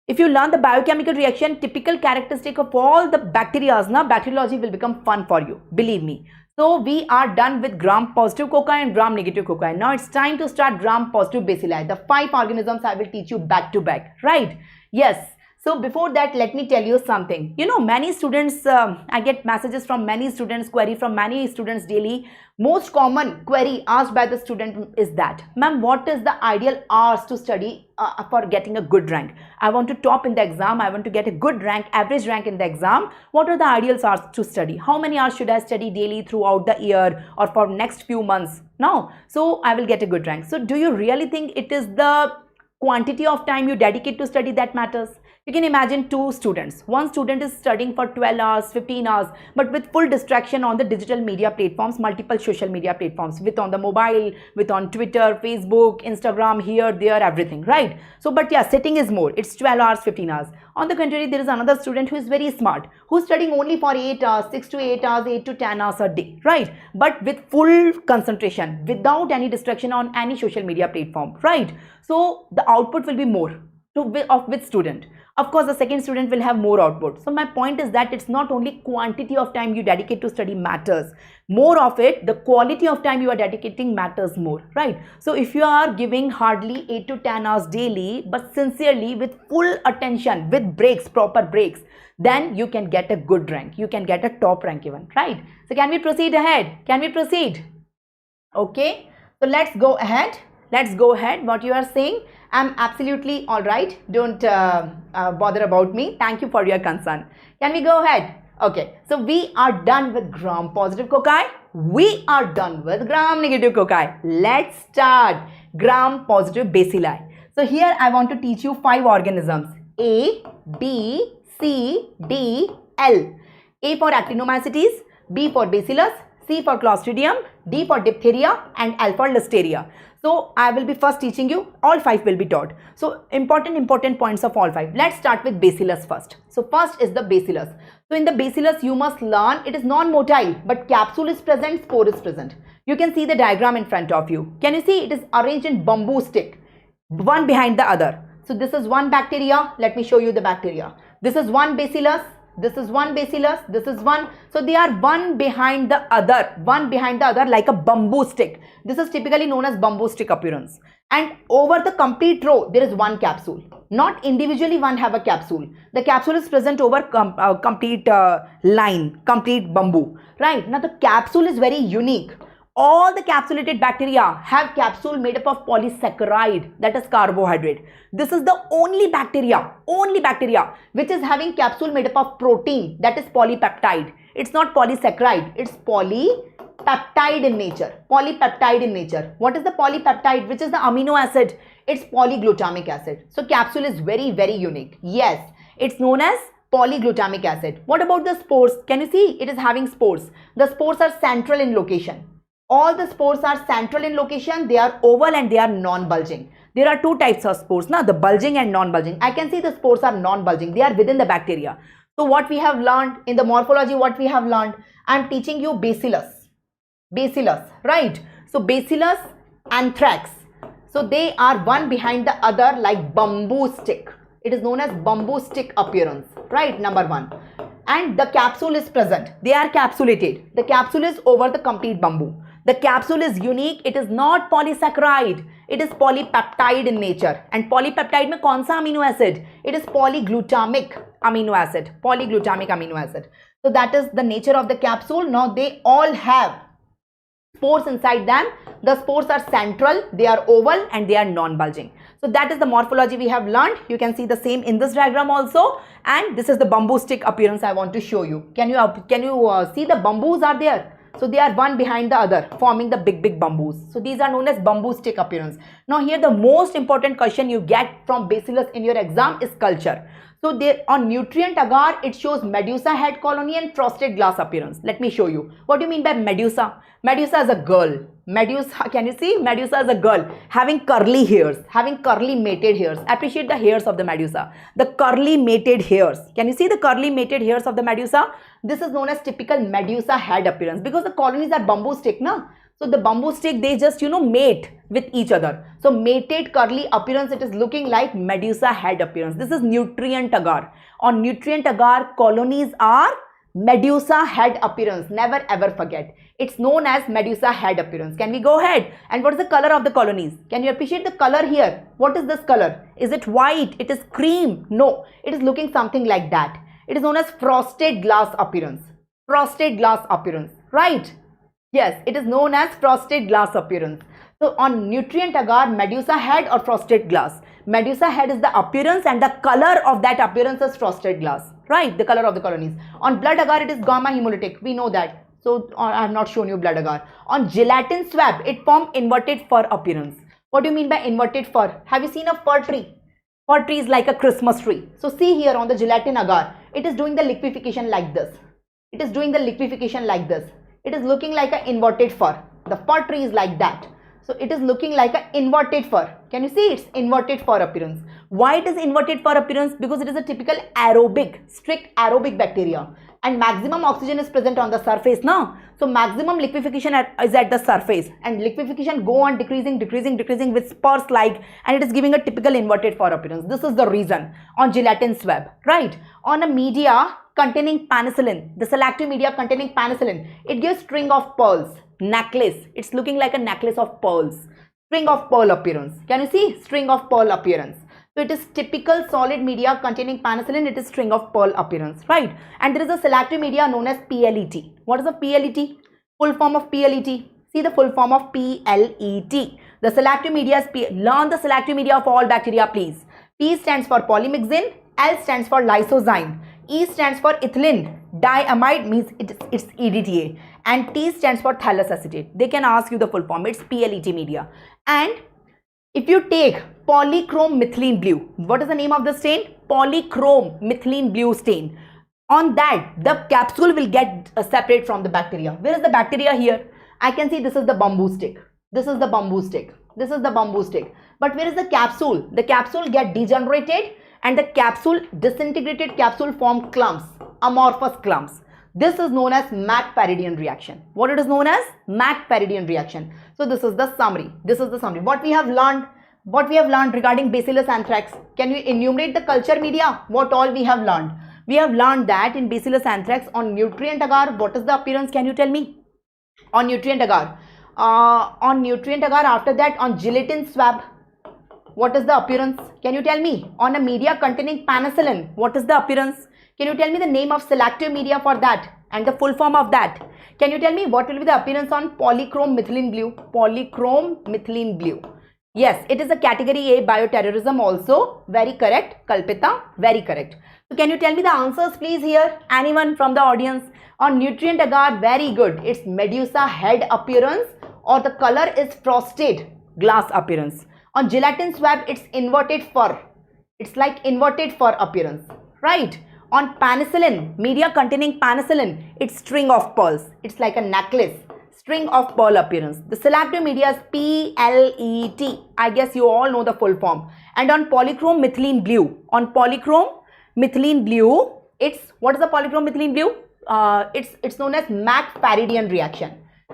learn the biochemical reaction, typical characteristic of all the bacteria, bacteriology will become fun for you. Believe me. So we are done with gram-positive cocci and gram-negative cocci. Now it's time to start gram-positive bacilli. The 5 organisms I will teach you back to back, right? Yes. So before that, let me tell you something. You know, many students, I get messages from many students, query from many students daily. Most common query asked by the student is that, ma'am, what is the ideal hours to study for getting a good rank? I want to top in the exam. I want to get a good rank, average rank in the exam. What are the ideal hours to study? How many hours should I study daily throughout the year or for next few months? Now, so I will get a good rank. So do you really think it is the quantity of time you dedicate to study that matters? You can imagine two students. One student is studying for 12 hours, 15 hours, but with full distraction on the digital media platforms, multiple social media platforms, with on the mobile, with on Twitter, Facebook, Instagram, here, there, everything, right? So, but yeah, sitting is more. It's 12 hours, 15 hours. On the contrary, there is another student who is very smart, who's studying only for 8 hours, 6 to 8 hours, 8 to 10 hours a day, right? But with full concentration, without any distraction on any social media platform, right? So, the output will be more of which student. Of course, the second student will have more output. So my point is that it's not only quantity of time you dedicate to study matters. More of it, the quality of time you are dedicating matters more, right? So if you are giving hardly 8 to 10 hours daily, but sincerely with full attention, with breaks, proper breaks, then you can get a good rank. You can get a top rank even, right? So can we proceed ahead? Can we proceed? Okay. So let's go ahead. Let's go ahead. What you are saying, I'm absolutely all right. Don't bother about me. Thank you for your concern. Can we go ahead? Okay. So we are done with gram-positive cocci. We are done with gram-negative cocci. Let's start gram-positive bacilli. So here I want to teach you 5 organisms. A, B, C, D, L. A for actinomycetes, B for Bacillus, C for Clostridium, D for Diphtheria, and L for Listeria. So I will be first teaching you, all 5 will be taught. So important points of all 5. Let's start with Bacillus first. So first is the Bacillus. So in the Bacillus you must learn it is non-motile, but capsule is present, spore is present. You can see the diagram in front of you. Can you see it is arranged in bamboo stick, one behind the other. So this is one bacteria. Let me show you the bacteria. This is one Bacillus. This is one Bacillus, this is one. So they are one behind the other like a bamboo stick. This is typically known as bamboo stick appearance. And over the complete row, there is one capsule. Not individually one have a capsule. The capsule is present over complete line, complete bamboo. Right? Now the capsule is very unique. All the capsulated bacteria have capsule made up of polysaccharide, that is carbohydrate. This is the only bacteria which is having capsule made up of protein, that is polypeptide. It's not polysaccharide, it's polypeptide in nature. Polypeptide in nature. What is the polypeptide? Which is the amino acid? It's polyglutamic acid. So capsule is very, very unique. Yes, it's known as polyglutamic acid. What about the spores? Can you see it is having spores? The spores are central in location. All the spores are central in location. They are oval and they are non-bulging. There are 2 types of spores, now the bulging and non-bulging. I can see the spores are non-bulging. They are within the bacteria. So what we have learned in the morphology, what we have learned, I am teaching you Bacillus. Bacillus, right? So Bacillus, anthrax. So they are one behind the other like bamboo stick. It is known as bamboo stick appearance, right? Number 1. And the capsule is present. They are capsulated. The capsule is over the complete bamboo. The capsule is unique. It is not polysaccharide. It is polypeptide in nature. And polypeptide mein kaun sa amino acid? It is polyglutamic amino acid. Polyglutamic amino acid. So that is the nature of the capsule. Now they all have spores inside them. The spores are central. They are oval and they are non-bulging. So that is the morphology we have learned. You can see the same in this diagram also. And this is the bamboo stick appearance I want to show you. Can you see the bamboos are there? So they are one behind the other, forming the big bamboos. So these are known as bamboo stick appearance. Now here the most important question you get from Bacillus in your exam is culture. So there on nutrient agar, it shows medusa head colony and frosted glass appearance. Let me show you. What do you mean by medusa? Medusa is a girl. Medusa, can you see? Medusa is a girl having curly hairs, having curly mated hairs. Appreciate the hairs of the medusa. The curly mated hairs. Can you see the curly mated hairs of the medusa? This is known as typical medusa head appearance because the colonies are bamboo stick, na? So the bamboo stick, they just, mate with each other. So mated curly appearance, it is looking like medusa head appearance. This is nutrient agar. On nutrient agar, colonies are Medusa head appearance. Never ever forget. It's known as Medusa head appearance. Can we go ahead? And what is the color of the colonies? Can you appreciate the color here? What is this color? Is it white? It is cream? No. It is looking something like that. It is known as frosted glass appearance. Frosted glass appearance. Right? Yes, it is known as frosted glass appearance. So on nutrient agar, Medusa head or frosted glass? Medusa head is the appearance and the color of that appearance is frosted glass. Right? The color of the colonies. On blood agar, it is gamma hemolytic. We know that. So I have not shown you blood agar. On gelatin swab, it forms inverted fur appearance. What do you mean by inverted fur? Have you seen a fir tree? Fir tree is like a Christmas tree. So see here on the gelatin agar, it is doing the liquefaction like this. It is doing the liquefaction like this. It is looking like an inverted fur. The fir tree is like that. So it is looking like an inverted fur. Can you see? It's inverted fur appearance. Why it is inverted fur appearance? Because it is a typical aerobic, strict aerobic bacteria. And maximum oxygen is present on the surface now. So maximum liquefaction is at the surface. And liquefaction go on decreasing with spurs like, and it is giving a typical inverted fur appearance. This is the reason on gelatin swab. Right? On a media containing penicillin, the selective media containing penicillin, it gives string of pearls. Necklace. It's looking like a necklace of pearls. String of pearl appearance. Can you see? String of pearl appearance. So it is typical solid media containing penicillin. It is string of pearl appearance. Right? And there is a selective media known as PLET. What is a PLET? Full form of PLET. See the full form of PLET. The selective media is learn the selective media of all bacteria, please. P stands for polymyxin. L stands for lysozyme. E stands for ethylene diamide, means it's EDTA, and T stands for thallus acetate. They can ask you the full form. It's PLET media. And if you take polychrome methylene blue, what is the name of the stain? Polychrome methylene blue stain. On that, the capsule will get separate from the bacteria. Where is the bacteria here? I can see this is the bamboo stick. This is the bamboo stick. This is the bamboo stick. But where is the capsule? The capsule get degenerated and the capsule, disintegrated capsule form clumps, amorphous clumps. This is known as Mac-Faridian reaction. What it is known as? Mac-Faridian reaction. So this is the summary. This is the summary. What we have learned regarding Bacillus anthrax. Can you enumerate the culture media? What all we have learned? We have learned that in Bacillus anthrax on nutrient agar, what is the appearance? Can you tell me? On nutrient agar. After that on gelatin swab, what is the appearance? Can you tell me? On a media containing penicillin, what is the appearance? Can you tell me the name of selective media for that and the full form of that? Can you tell me what will be the appearance on polychrome methylene blue? Polychrome methylene blue. Yes, it is a category A bioterrorism also. Very correct. Kalpita, very correct. So can you tell me the answers please here? Anyone from the audience? On nutrient agar, very good. It's Medusa head appearance or the color is frosted glass appearance. On gelatin swab, it's inverted fur. It's like inverted fur appearance. Right? On penicillin, media containing penicillin, it's string of pearls. It's like a necklace. String of pearl appearance. The selective media is PLET. I guess you all know the full form. And on polychrome methylene blue. On polychrome methylene blue, it's, what is the polychrome methylene blue? It's known as Mac-Faridian reaction.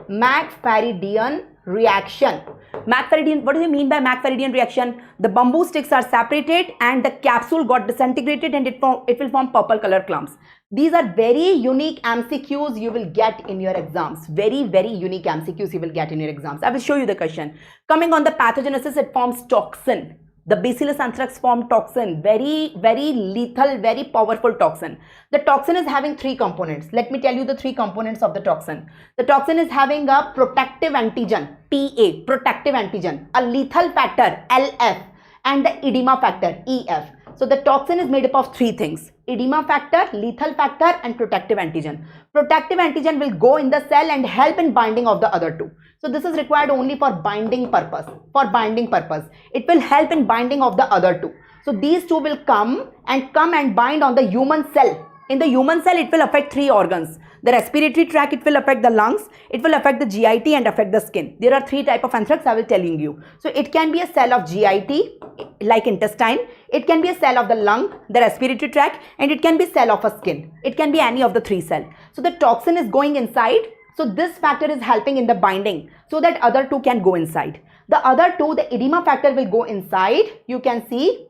Mac-Faridian reaction. Mac-Faridian, what do you mean by Mac-Faridian reaction? The bamboo sticks are separated and the capsule got disintegrated and it will form purple color clumps. These are very unique MCQs you will get in your exams. Very, very unique MCQs you will get in your exams. I will show you the question. Coming on the pathogenesis, it forms toxin. The Bacillus anthrax form toxin. Very, very lethal, very powerful toxin. The toxin is having three components. Let me tell you the three components of the toxin. The toxin is having a protective antigen, PA, protective antigen, a lethal factor, LF, and the edema factor, EF. So the toxin is made up of three things: edema factor, lethal factor, and protective antigen. Protective antigen will go in the cell and help in binding of the other two. So this is required only for binding purpose. For binding purpose, it will help in binding of the other two. So these two will come and bind on the human cell. In the human cell, it will affect three organs. The respiratory tract, it will affect the lungs, it will affect the GIT and affect the skin. There are three types of anthrax I will telling you. So it can be a cell of GIT, like intestine. It can be a cell of the lung, the respiratory tract, and it can be cell of a skin. It can be any of the three cells. So the toxin is going inside. So this factor is helping in the binding so that other two can go inside. The other two, the edema factor will go inside. You can see.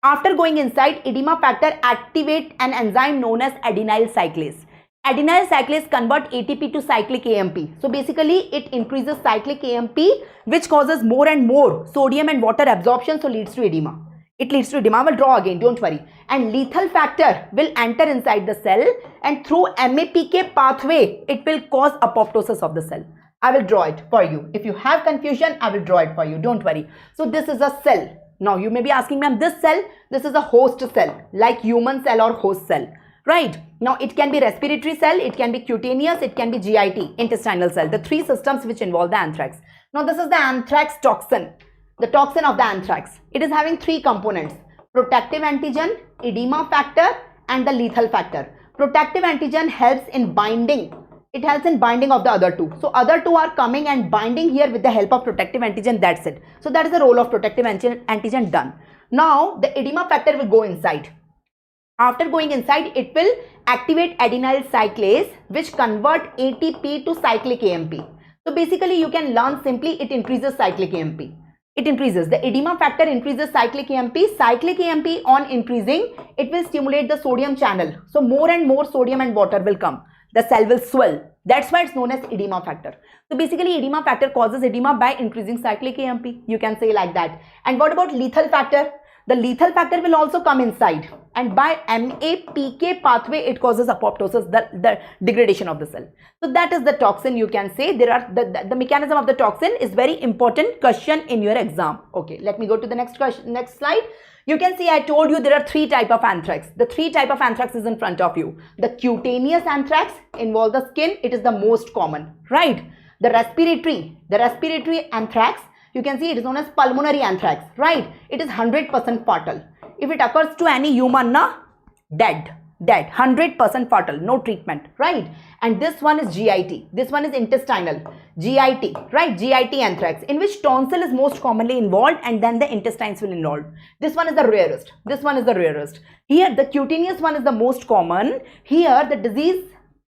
After going inside, edema factor activate an enzyme known as adenyl cyclase. Adenyl cyclase convert ATP to cyclic AMP. So basically it increases cyclic AMP, which causes more and more sodium and water absorption, so leads to edema. It leads to edema. I will draw again, don't worry. And lethal factor will enter inside the cell, and through MAPK pathway, it will cause apoptosis of the cell. I will draw it for you. If you have confusion, I will draw it for you. Don't worry. So this is a cell. Now you may be asking, ma'am, this cell, this is a host cell, like human cell or host cell. Right. Now it can be respiratory cell, it can be cutaneous, it can be GIT, intestinal cell, the three systems which involve the anthrax. Now this is the anthrax toxin, the toxin of the anthrax. It is having three components: protective antigen, edema factor, and the lethal factor. Protective antigen helps in binding. It helps in binding of the other two. So other two are coming and binding here with the help of protective antigen. That's it. So that is the role of protective antigen done. Now the edema factor will go inside. After going inside, it will activate adenyl cyclase, which convert ATP to cyclic AMP. So basically you can learn simply, it increases cyclic AMP. It increases. The edema factor increases cyclic AMP. Cyclic AMP on increasing, it will stimulate the sodium channel. So more and more sodium and water will come. The cell will swell. That's why it's known as edema factor. So basically edema factor causes edema by increasing cyclic AMP. You can say like that. And what about lethal factor? The lethal factor will also come inside, and by MAPK pathway it causes apoptosis, the degradation of the cell. So that is the toxin. You can say there are the mechanism of the toxin is very important question in your exam. Okay, let me go to the next question, next slide. You can see I told you there are three types of anthrax. The three types of anthrax is in front of you. The cutaneous anthrax involves the skin. It is the most common, right? The respiratory anthrax, you can see it is known as pulmonary anthrax, right? It is 100% fatal. If it occurs to any human, dead, 100% fatal, no treatment, right? And this one is GIT, this one is intestinal, GIT, right? GIT anthrax, in which tonsil is most commonly involved, and then the intestines will involve. This one is the rarest, this one is the rarest. Here the cutaneous one is the most common. Here the disease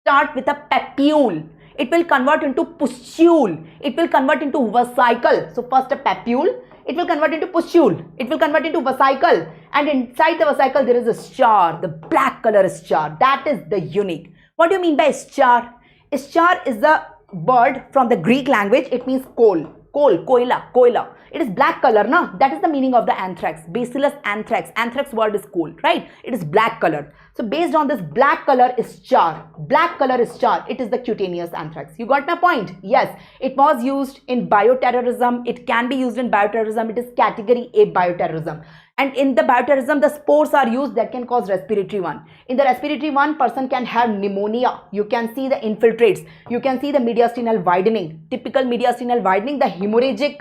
start with a papule. It will convert into pustule. It will convert into vesicle. So first a papule, it will convert into pustule. It will convert into vesicle. And inside the vesicle there is a star. The black color is star. That is the unique. What do you mean by star? Star is the word from the Greek language. It means coal. Coal, koila. It is black color, na? That is the meaning of the anthrax. Bacillus anthrax. Anthrax word is coal, right? It is black color. So based on this black color is char. Black color is char. It is the cutaneous anthrax. You got my point? Yes. It was used in bioterrorism. It can be used in bioterrorism. It is category A bioterrorism. And in the bioterrorism, the spores are used that can cause respiratory one. In the respiratory one, person can have pneumonia. You can see the infiltrates. You can see the mediastinal widening. Typical mediastinal widening, the hemorrhagic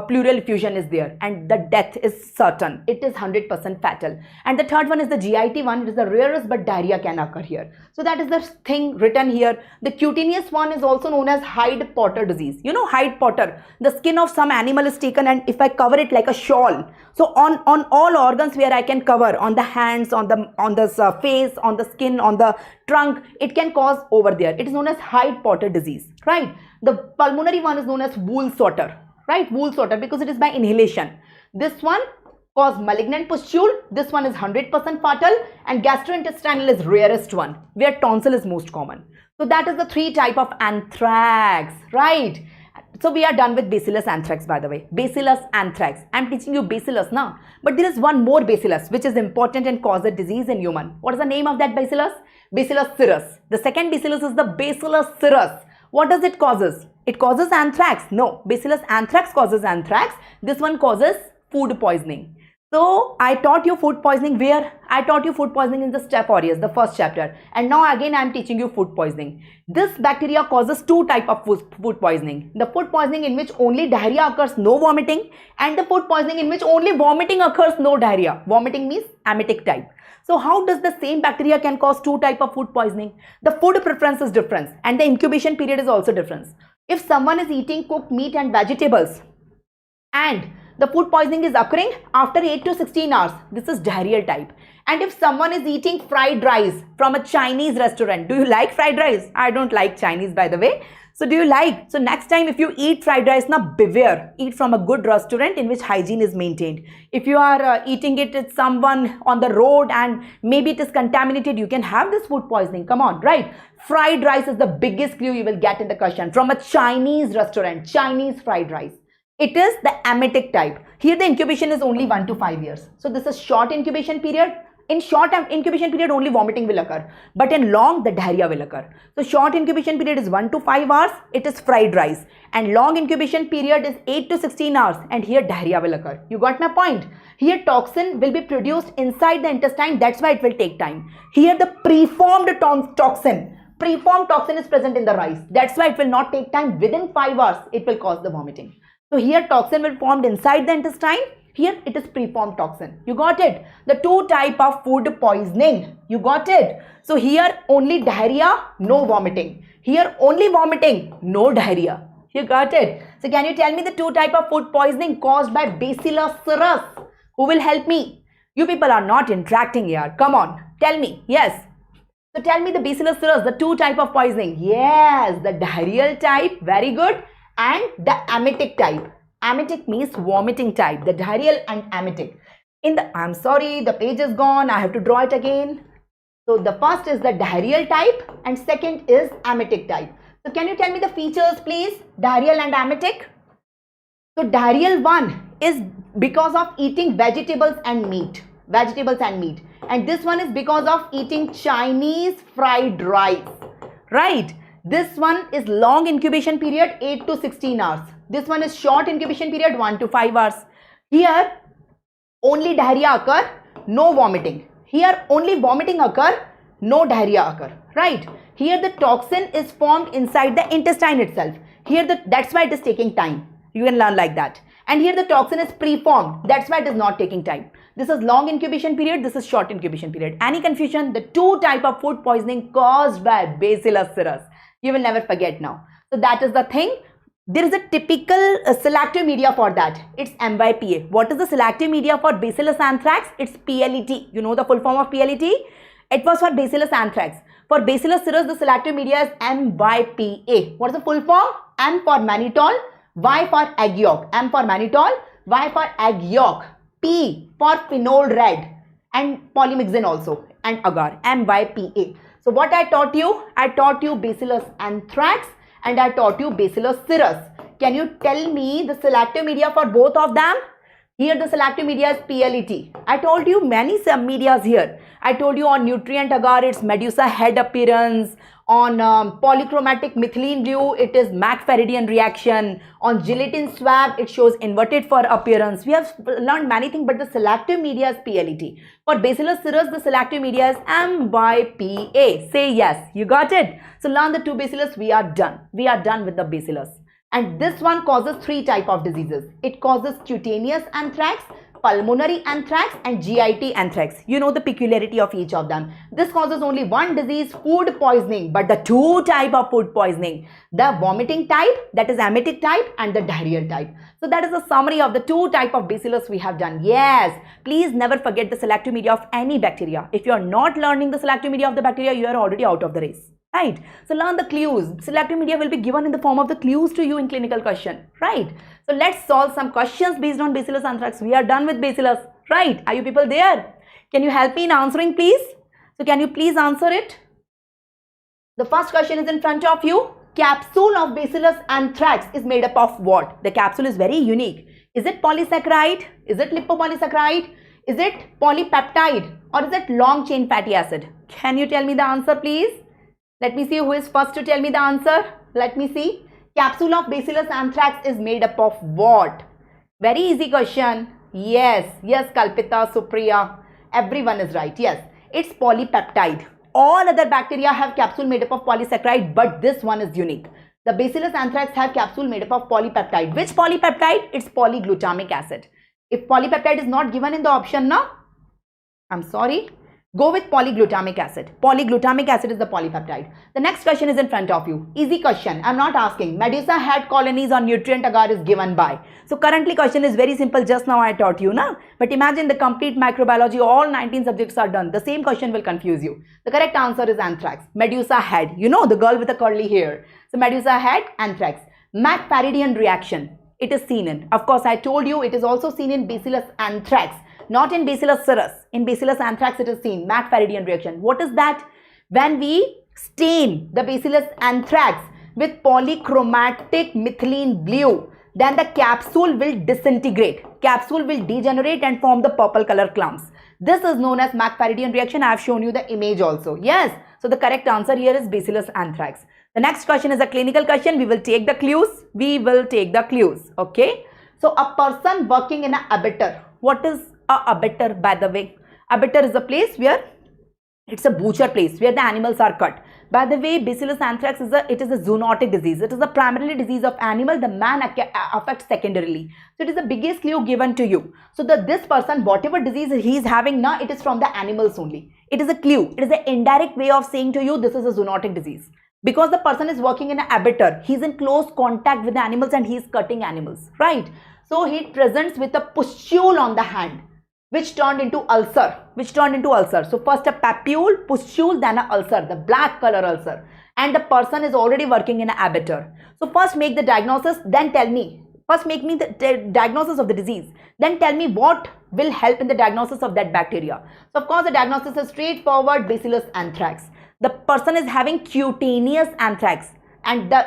pleural effusion is there. And the death is certain. It is 100% fatal. And the third one is the GIT one. It is the rarest, but diarrhea can occur here. So that is the thing written here. The cutaneous one is also known as Hyde-Potter disease. You know Hyde-Potter. The skin of some animal is taken, and if I cover it like a shawl, so on all organs where I can cover, on the hands, on the face, on the skin, on the trunk, it can cause over there. It is known as Hyde-Potter disease, right? The pulmonary one is known as Wool-Sotter, right? Wool-Sotter, because it is by inhalation. This one cause malignant pustule. This one is 100% fatal, and gastrointestinal is rarest one, where tonsil is most common. So that is the three type of anthrax, right? So we are done with Bacillus anthrax, by the way. Bacillus anthrax. I am teaching you Bacillus now. But there is one more Bacillus which is important and causes disease in human. What is the name of that Bacillus? Bacillus cereus. The second Bacillus is the Bacillus cereus. What does it causes? It causes anthrax. No, Bacillus anthrax causes anthrax. This one causes food poisoning. So I taught you food poisoning where? I taught you food poisoning in the Staph aureus, the first chapter. And now again I am teaching you food poisoning. This bacteria causes two types of food poisoning. The food poisoning in which only diarrhea occurs, no vomiting. And the food poisoning in which only vomiting occurs, no diarrhea. Vomiting means emetic type. So how does the same bacteria can cause two types of food poisoning? The food preference is different, and the incubation period is also different. If someone is eating cooked meat and vegetables, and the food poisoning is occurring after 8 to 16 hours, this is diarrheal type. And if someone is eating fried rice from a Chinese restaurant, do you like fried rice? I don't like Chinese, by the way. So do you like? So next time if you eat fried rice, now beware. Eat from a good restaurant in which hygiene is maintained. If you are eating it with someone on the road and maybe it is contaminated, you can have this food poisoning. Come on, right? Fried rice is the biggest clue you will get in the question from a Chinese restaurant. Chinese fried rice. It is the emetic type. Here the incubation is only 1 to 5 years. So this is short incubation period. In short incubation period, only vomiting will occur. But in long, the diarrhea will occur. So short incubation period is 1 to 5 hours. It is fried rice. And long incubation period is 8 to 16 hours. And here diarrhea will occur. You got my point? Here toxin will be produced inside the intestine. That's why it will take time. Here the preformed toxin. Preformed toxin is present in the rice. That's why it will not take time. Within 5 hours, it will cause the vomiting. So here toxin will form inside the intestine. Here it is preformed toxin. You got it? The two type of food poisoning. You got it? So here only diarrhea, no vomiting. Here only vomiting, no diarrhea. You got it? So can you tell me the two type of food poisoning caused by Bacillus cereus? Who will help me? You people are not interacting here. Come on, tell me. Yes. So tell me the Bacillus cereus, the two type of poisoning. Yes, the diarrheal type. Very good. And the emetic type. Emetic means vomiting type. The diarrheal and emetic. I'm sorry, the page is gone. I have to draw it again. So the first is the diarrheal type and second is emetic type. So can you tell me the features, please? Diarrheal and emetic. So diarrheal one is because of eating vegetables and meat. And this one is because of eating Chinese fried rice. Right? This one is long incubation period 8 to 16 hours. This one is short incubation period 1 to 5 hours. Here only diarrhea occur, no vomiting. Here only vomiting occur, no diarrhea occur. Right? Here the toxin is formed inside the intestine itself. Here that's why it is taking time. You can learn like that. And here the toxin is preformed. That's why it is not taking time. This is long incubation period. This is short incubation period. Any confusion? The two type of food poisoning caused by Bacillus cereus. You will never forget now. So that is the thing. There is a typical selective media for that. It's MYPA. What is the selective media for Bacillus anthrax? It's PLET. You know the full form of PLET? It was for Bacillus anthrax. For Bacillus cereus, the selective media is MYPA. What is the full form? M for mannitol, Y for egg yolk. M for mannitol, Y for egg yolk. P for phenol red and polymyxin also and agar. MYPA. So what I taught you? I taught you Bacillus anthrax and I taught you Bacillus cereus. Can you tell me the selective media for both of them? Here the selective media is PLET. I told you many sub-medias here. I told you on nutrient agar, it's medusa head appearance. On polychromatic methylene blue, it is McFerridian reaction. On gelatin swab, it shows inverted fur appearance. We have learned many things, but the selective media is PLET. For Bacillus cereus, the selective media is MYPA. Say yes. You got it? So learn the two Bacillus. We are done. We are done with the Bacillus. And this one causes three type of diseases. It causes cutaneous anthrax, pulmonary anthrax and GIT anthrax. You know the peculiarity of each of them. This causes only one disease, food poisoning, but the two type of food poisoning, the vomiting type, that is emetic type, and the diarrheal type. So that is a summary of the two type of Bacillus we have done. Yes, please never forget the selective media of any bacteria. If you are not learning the selective media of the bacteria, you are already out of the race. Right? So learn the clues. Selective media will be given in the form of the clues to you in clinical question. Right? So let's solve some questions based on Bacillus anthrax. We are done with Bacillus. Right? Are you people there? Can you help me in answering, please? So can you please answer it? The first question is in front of you. Capsule of Bacillus anthrax is made up of what? The capsule is very unique. Is it polysaccharide? Is it lipopolysaccharide? Is it polypeptide? Or is it long chain fatty acid? Can you tell me the answer, please? Let me see who is first to tell me the answer. Let me see. Capsule of Bacillus anthrax is made up of what? Very easy question. Yes, Kalpita, Supriya. Everyone is right. Yes, it's polypeptide. All other bacteria have capsule made up of polysaccharide, but this one is unique. The Bacillus anthrax have capsule made up of polypeptide. Which polypeptide? It's polyglutamic acid. If polypeptide is not given in the option, no, I'm sorry. Go with polyglutamic acid. Polyglutamic acid is the polypeptide. The next question is in front of you. Easy question. I'm not asking. Medusa head colonies on nutrient agar is given by. So currently question is very simple. Just now I taught you, na? But imagine the complete microbiology, all 19 subjects are done. The same question will confuse you. The correct answer is anthrax. Medusa head. You know, the girl with the curly hair. So Medusa head, anthrax. McFaradian reaction. It is seen in. Of course, I told you it is also seen in Bacillus anthrax. Not in Bacillus cereus. In Bacillus anthrax it is seen. McFaradian reaction. What is that? When we stain the Bacillus anthrax with polychromatic methylene blue, then the capsule will disintegrate. Capsule will degenerate and form the purple color clumps. This is known as McFaradian reaction. I have shown you the image also. Yes. So the correct answer here is Bacillus anthrax. The next question is a clinical question. We will take the clues. We will take the clues. Okay. So a person working in an abattoir. What is a abattoir, by the way? Abattoir is a place where it's a butcher place where the animals are cut. By the way, Bacillus anthrax is a zoonotic disease. It is a primarily disease of animal. The man affects secondarily. So it is the biggest clue given to you. So this person, whatever disease he is having now, it is from the animals only. It is a clue. It is an indirect way of saying to you this is a zoonotic disease. Because the person is working in an abattoir, he is in close contact with the animals and he is cutting animals, right? So he presents with a pustule on the hand, which turned into ulcer. So first a papule, pustule, then a ulcer, the black color ulcer. And the person is already working in an abattoir. So first make the diagnosis, then tell me. First make me the diagnosis of the disease. Then tell me what will help in the diagnosis of that bacteria. So of course the diagnosis is straightforward, Bacillus anthrax. The person is having cutaneous anthrax. And the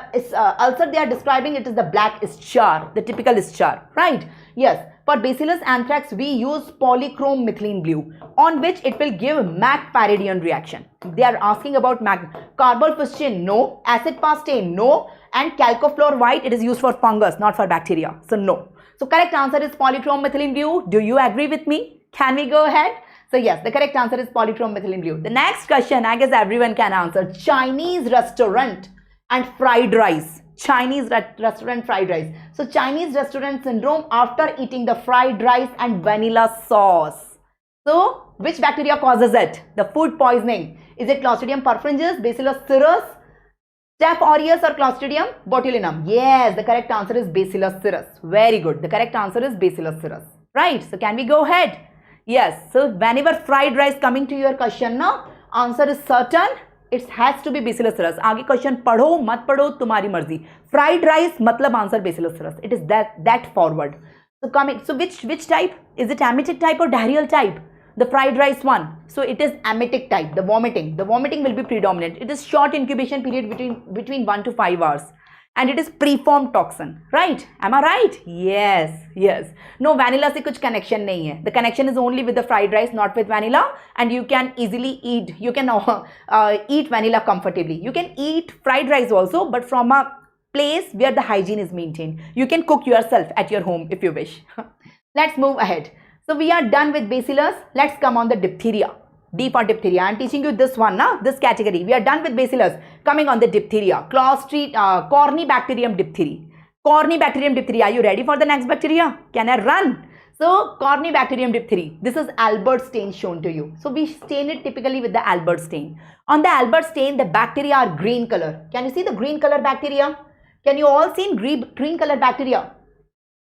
ulcer they are describing, it is the black ischar, the typical ischar, right? Yes. For Bacillus anthrax, we use polychrome methylene blue, on which it will give McFaradian reaction. They are asking about carbolfuscin, no. Acid pastane, no. And calcofluor white, it is used for fungus, not for bacteria. So no. So correct answer is polychrome methylene blue. Do you agree with me? Can we go ahead? So yes, the correct answer is polychrome methylene blue. The next question, I guess everyone can answer. Chinese restaurant and fried rice. Chinese restaurant fried rice. So Chinese restaurant syndrome after eating the fried rice and vanilla sauce. So which bacteria causes it? The food poisoning. Is it Clostridium perfringens, Bacillus cereus, Staph aureus or Clostridium botulinum? Yes, the correct answer is Bacillus cereus. Very good. The correct answer is Bacillus cereus. Right. So can we go ahead? Yes. So whenever fried rice coming to your question now, answer is certain. It has to be Bacillus cereus. आगे question पढ़ो मत पढ़ो तुम्हारी मर्जी. Fried rice मतलब answer Bacillus cereus. It is that forward. So coming. So which type? Is it emetic type or diarrheal type? The fried rice one. So it is emetic type. The vomiting. The vomiting will be predominant. It is short incubation period between 1 to 5 hours. And it is preformed toxin, right? Am I right? Yes, yes. No, vanilla से कुछ connection नहीं है. The connection is only with the fried rice, not with vanilla. And you can easily eat. You can eat vanilla comfortably. You can eat fried rice also, but from a place where the hygiene is maintained. You can cook yourself at your home if you wish. Let's move ahead. So we are done with Bacillus. Let's come on the diphtheria. D for diphtheria. I am teaching you this one now, this category. We are done with Bacillus. Coming on the diphtheria. Corynebacterium diphtheria. Corynebacterium diphtheria. Are you ready for the next bacteria? Can I run? So Corynebacterium diphtheria. This is Albert stain shown to you. So we stain it typically with the Albert stain. On the Albert stain, the bacteria are green color. Can you see the green color bacteria? Can you all see green color bacteria?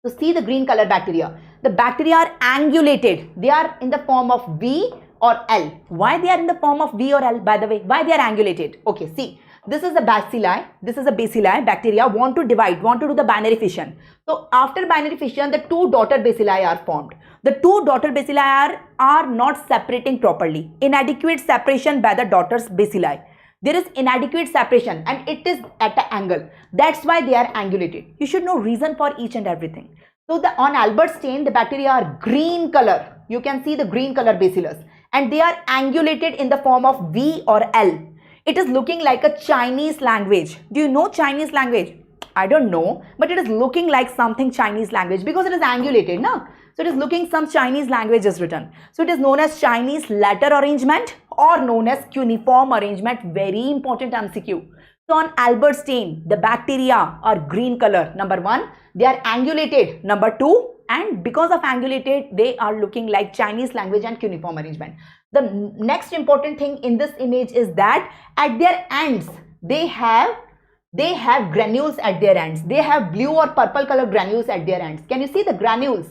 So see the green color bacteria. The bacteria are angulated. They are in the form of V or L. Why they are in the form of V or L, by the way? Why they are angulated? Okay, see, this is a bacilli. This is a bacilli. Bacteria want to divide, want to do the binary fission. So after binary fission, the two daughter bacilli are formed. The two daughter bacilli are not separating properly. Inadequate separation by the daughter's bacilli. There is inadequate separation and it is at an angle. That's why they are angulated. You should know reason for each and everything. So on Albert stain, the bacteria are green color. You can see the green color bacillus. And they are angulated in the form of V or L. It is looking like a Chinese language. Do you know Chinese language? I don't know, but it is looking like something Chinese language because it is angulated, no? So it is looking some Chinese language is written. So it is known as Chinese letter arrangement or known as cuneiform arrangement. Very important MCQ. So on Albert stain, the bacteria are green color. Number one, they are angulated. Number two, and because of angulated, they are looking like Chinese language and cuneiform arrangement. The next important thing in this image is that at their ends, they have granules at their ends. They have blue or purple color granules at their ends. Can you see the granules?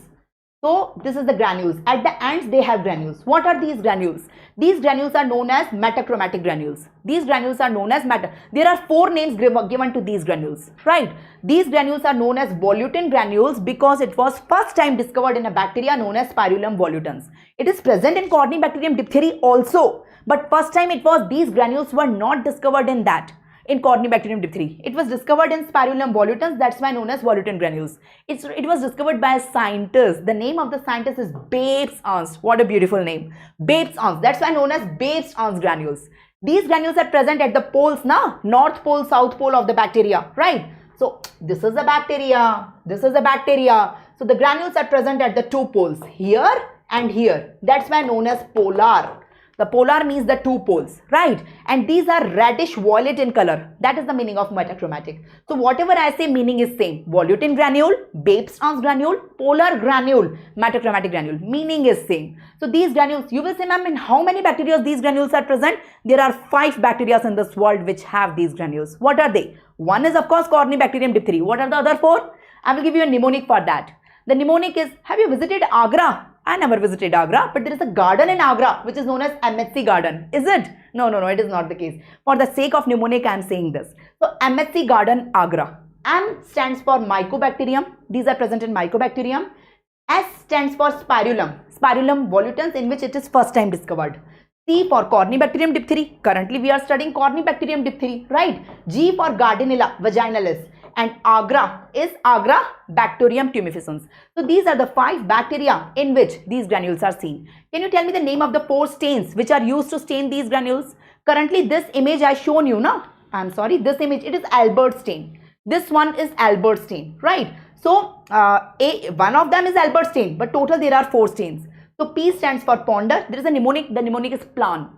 So this is the granules. At the ends, they have granules. What are these granules? These granules are known as metachromatic granules. These granules are known as There are 4 names given to these granules, right? These granules are known as volutin granules because it was first time discovered in a bacteria known as Spirulum volutans. It is present in Corynebacterium diphtheria also, but first time these granules were not discovered in that. In Corynebacterium diphtheria, it was discovered in Spirulum volutans. That's why known as volutin granules. It was discovered by a scientist. The name of the scientist is Babes Ernst. What a beautiful name, Babes Ernst. That's why known as Babes Ernst granules. These granules are present at the poles, north pole, south pole of the bacteria, right? So this is a bacteria. This is a bacteria. So the granules are present at the 2 poles, here and here. That's why known as polar. The polar means the 2 poles, right? And these are reddish violet in color. That is the meaning of metachromatic. So whatever I say, meaning is same. Volutin granule, Babes Ernst granule, polar granule, metachromatic granule. Meaning is same. So these granules, you will say, ma'am, in how many bacteria these granules are present? There are 5 bacteria in this world which have these granules. What are they? One is of course Corynebacterium diphtheria. What are the other 4? I will give you a mnemonic for that. The mnemonic is, have you visited Agra? I never visited Agra, but there is a garden in Agra which is known as MHC garden. Is it? No, it is not the case. For the sake of mnemonic, I am saying this. So MHC garden Agra. M stands for Mycobacterium. These are present in Mycobacterium. S stands for Spirulum. Spirulum volutans, in which it is first time discovered. C for Corynebacterium diphtheria. Currently we are studying Corynebacterium diphtheria, right? G for Gardnerella vaginalis. And Agra is Agrabacterium tumefaciens. So these are the 5 bacteria in which these granules are seen. Can you tell me the name of the 4 stains which are used to stain these granules? Currently this image I shown you, this image, it is Albert stain. This one is Albert stain, right? So one of them is Albert stain, but total there are 4 stains. So P stands for ponder. There is a mnemonic. The mnemonic is plan.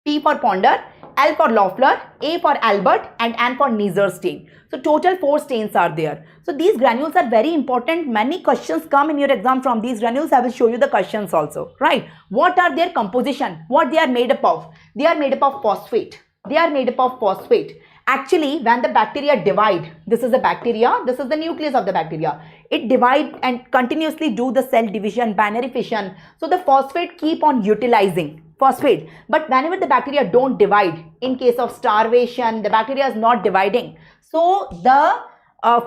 P for ponder, L for Loeffler, A for Albert, and N for Neisser stain. So total 4 stains are there. So these granules are very important. Many questions come in your exam from these granules. I will show you the questions also, right? What are their composition? What they are made up of? They are made up of phosphate. They are made up of phosphate. Actually, when the bacteria divide, this is the bacteria, this is the nucleus of the bacteria. It divide and continuously do the cell division, binary fission. So the phosphate keep on utilizing phosphate. But whenever the bacteria don't divide, in case of starvation, the bacteria is not dividing. So the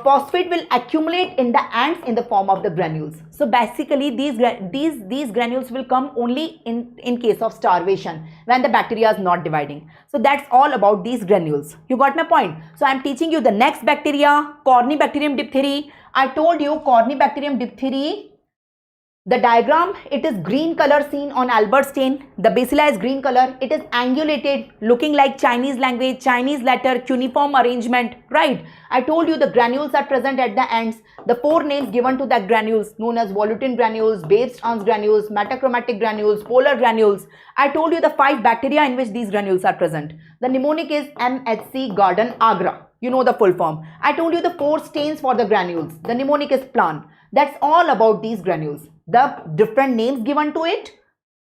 phosphate will accumulate in the ends in the form of the granules. So basically these granules will come only in case of starvation, when the bacteria is not dividing. So that's all about these granules. You got my point? So I'm teaching you the next bacteria, Corynebacterium diphtheria. I told you Corynebacterium diphtheria. The diagram, it is green color seen on Albert stain. The bacilli is green color. It is angulated, looking like Chinese language, Chinese letter, cuneiform arrangement, right? I told you the granules are present at the ends. The 4 names given to that granules known as volutin granules, Babes Ernst granules, metachromatic granules, polar granules. I told you the 5 bacteria in which these granules are present. The mnemonic is MHC garden Agra. You know the full form. I told you the 4 stains for the granules. The mnemonic is plan. That's all about these granules. The different names given to it,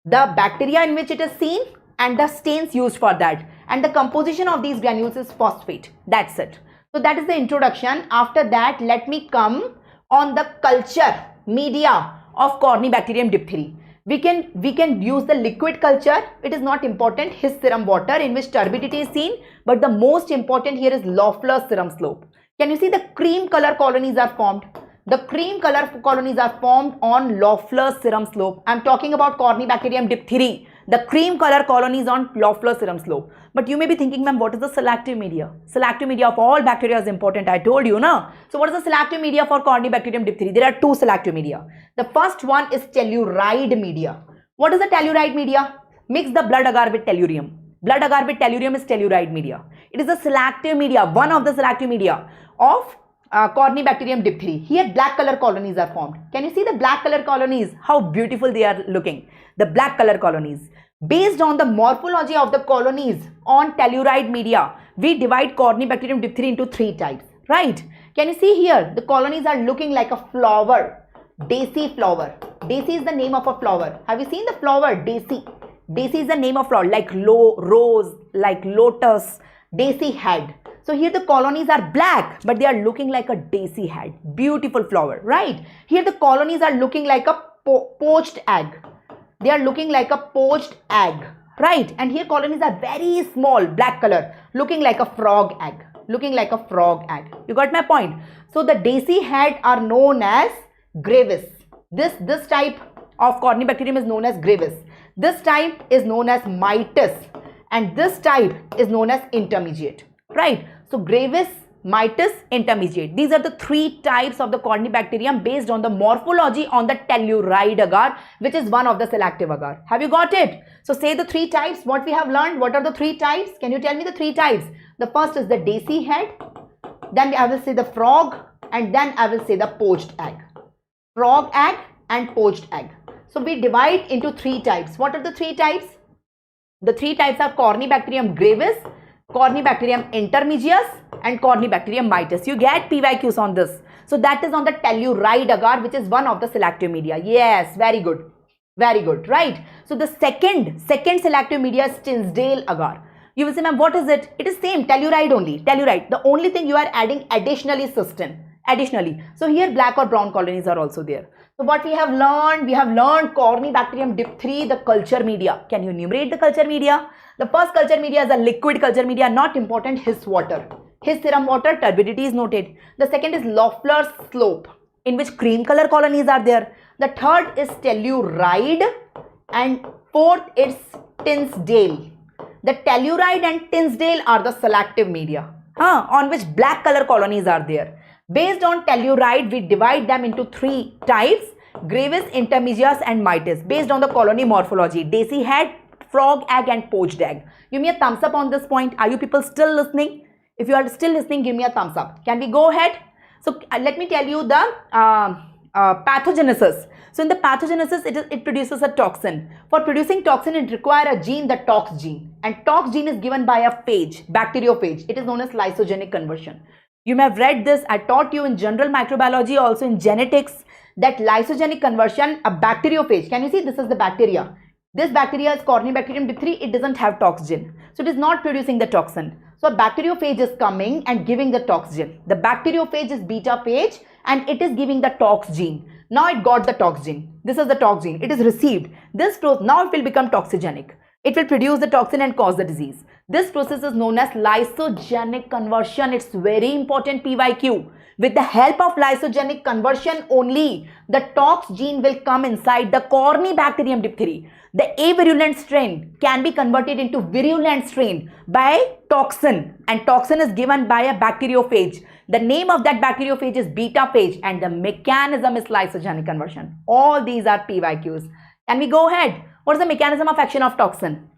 the bacteria in which it is seen, and the stains used for that. And the composition of these granules is phosphate. That's it. So that is the introduction. After that, let me come on the culture media of Corynebacterium diphtheria. We can use the liquid culture. It is not important. His serum water in which turbidity is seen. But the most important here is Loeffler's serum slope. Can you see the cream color colonies are formed? The cream color colonies are formed on Loeffler's serum slope. I am talking about Corynebacterium diphtheria. The cream color colonies on Loeffler's serum slope. But you may be thinking, ma'am, what is the selective media? Selective media of all bacteria is important. I told you, no? So what is the selective media for Corynebacterium diphtheria? There are 2 selective media. The first one is telluride media. What is the telluride media? Mix the blood agar with tellurium. Blood agar with tellurium is telluride media. It is a selective media, one of the selective media of Corynebacterium diphtheria. Here black color colonies are formed. Can you see the black color colonies? How beautiful they are looking. The black color colonies. Based on the morphology of the colonies on telluride media, we divide Corynebacterium diphtheria into 3 types, right? Can you see here? The colonies are looking like a flower. Daisy flower. Daisy is the name of a flower. Have you seen the flower? Daisy. Daisy is the name of flower, like rose, like lotus, daisy head. So here the colonies are black, but they are looking like a daisy head. Beautiful flower, right? Here the colonies are looking like a poached egg. They are looking like a poached egg, right? And here colonies are very small, black color, looking like a frog egg. Looking like a frog egg. You got my point? So the daisy head are known as gravis. This type of Corynebacterium is known as gravis. This type is known as mitis, and this type is known as intermediate, right? So gravis, mitis, intermediate. These are the three types of the Corynebacterium based on the morphology on the telluride agar, which is one of the selective agar. Have you got it? So say the three types, what we have learned. What are the three types? Can you tell me the three types? The first is the daisy head, then I will say the frog, and then I will say the poached egg. Frog egg and poached egg. So we divide into three types. What are the three types? The three types are Corynebacterium gravis, Corynebacterium intermedius, and Corynebacterium mitis. You get PYQs on this. So that is on the telluride agar, which is one of the selective media. Yes, very good. Very good, right? So the second selective media is Tinsdale agar. You will say, ma'am, what is it? It is same, telluride only, telluride. The only thing you are adding additionally cystine. Additionally. So here black or brown colonies are also there. So what we have learned Corynebacterium diphtheria, the culture media. Can you enumerate the culture media? The first culture media is a liquid culture media, not important, His water. His serum water, turbidity is noted. The second is Loeffler's slope, in which cream color colonies are there. The third is telluride, and fourth is Tinsdale. The telluride and Tinsdale are the selective media, on which black color colonies are there. Based on telluride, we divide them into three types: gravis, intermedius, and mitis, based on the colony morphology: daisy head, frog egg, and poached egg. Give me a thumbs up on this point. Are you people still listening? If you are still listening, give me a thumbs up. Can we go ahead? So let me tell you the pathogenesis. So in the pathogenesis, it produces a toxin. For producing toxin, it requires a gene, the tox gene. And tox gene is given by a phage, bacteriophage. It is known as lysogenic conversion. You may have read this. I taught you in general microbiology, also in genetics, that lysogenic conversion, a bacteriophage. Can you see? This is the bacteria. This bacteria is Corynebacterium diphtheria. It doesn't have tox gene. So it is not producing the toxin. So a bacteriophage is coming and giving the tox gene. The bacteriophage is beta phage and it is giving the tox gene. Now it got the tox gene. This is the tox gene. It is received. This process, now it will become toxigenic. It will produce the toxin and cause the disease. This process is known as lysogenic conversion. It's very important PYQ. With the help of lysogenic conversion only, the tox gene will come inside the Corynebacterium diphtheria. The avirulent strain can be converted into virulent strain by toxin, and toxin is given by a bacteriophage. The name of that bacteriophage is beta phage and the mechanism is lysogenic conversion. All these are PYQs. Can we go ahead? What is the mechanism of action of toxin?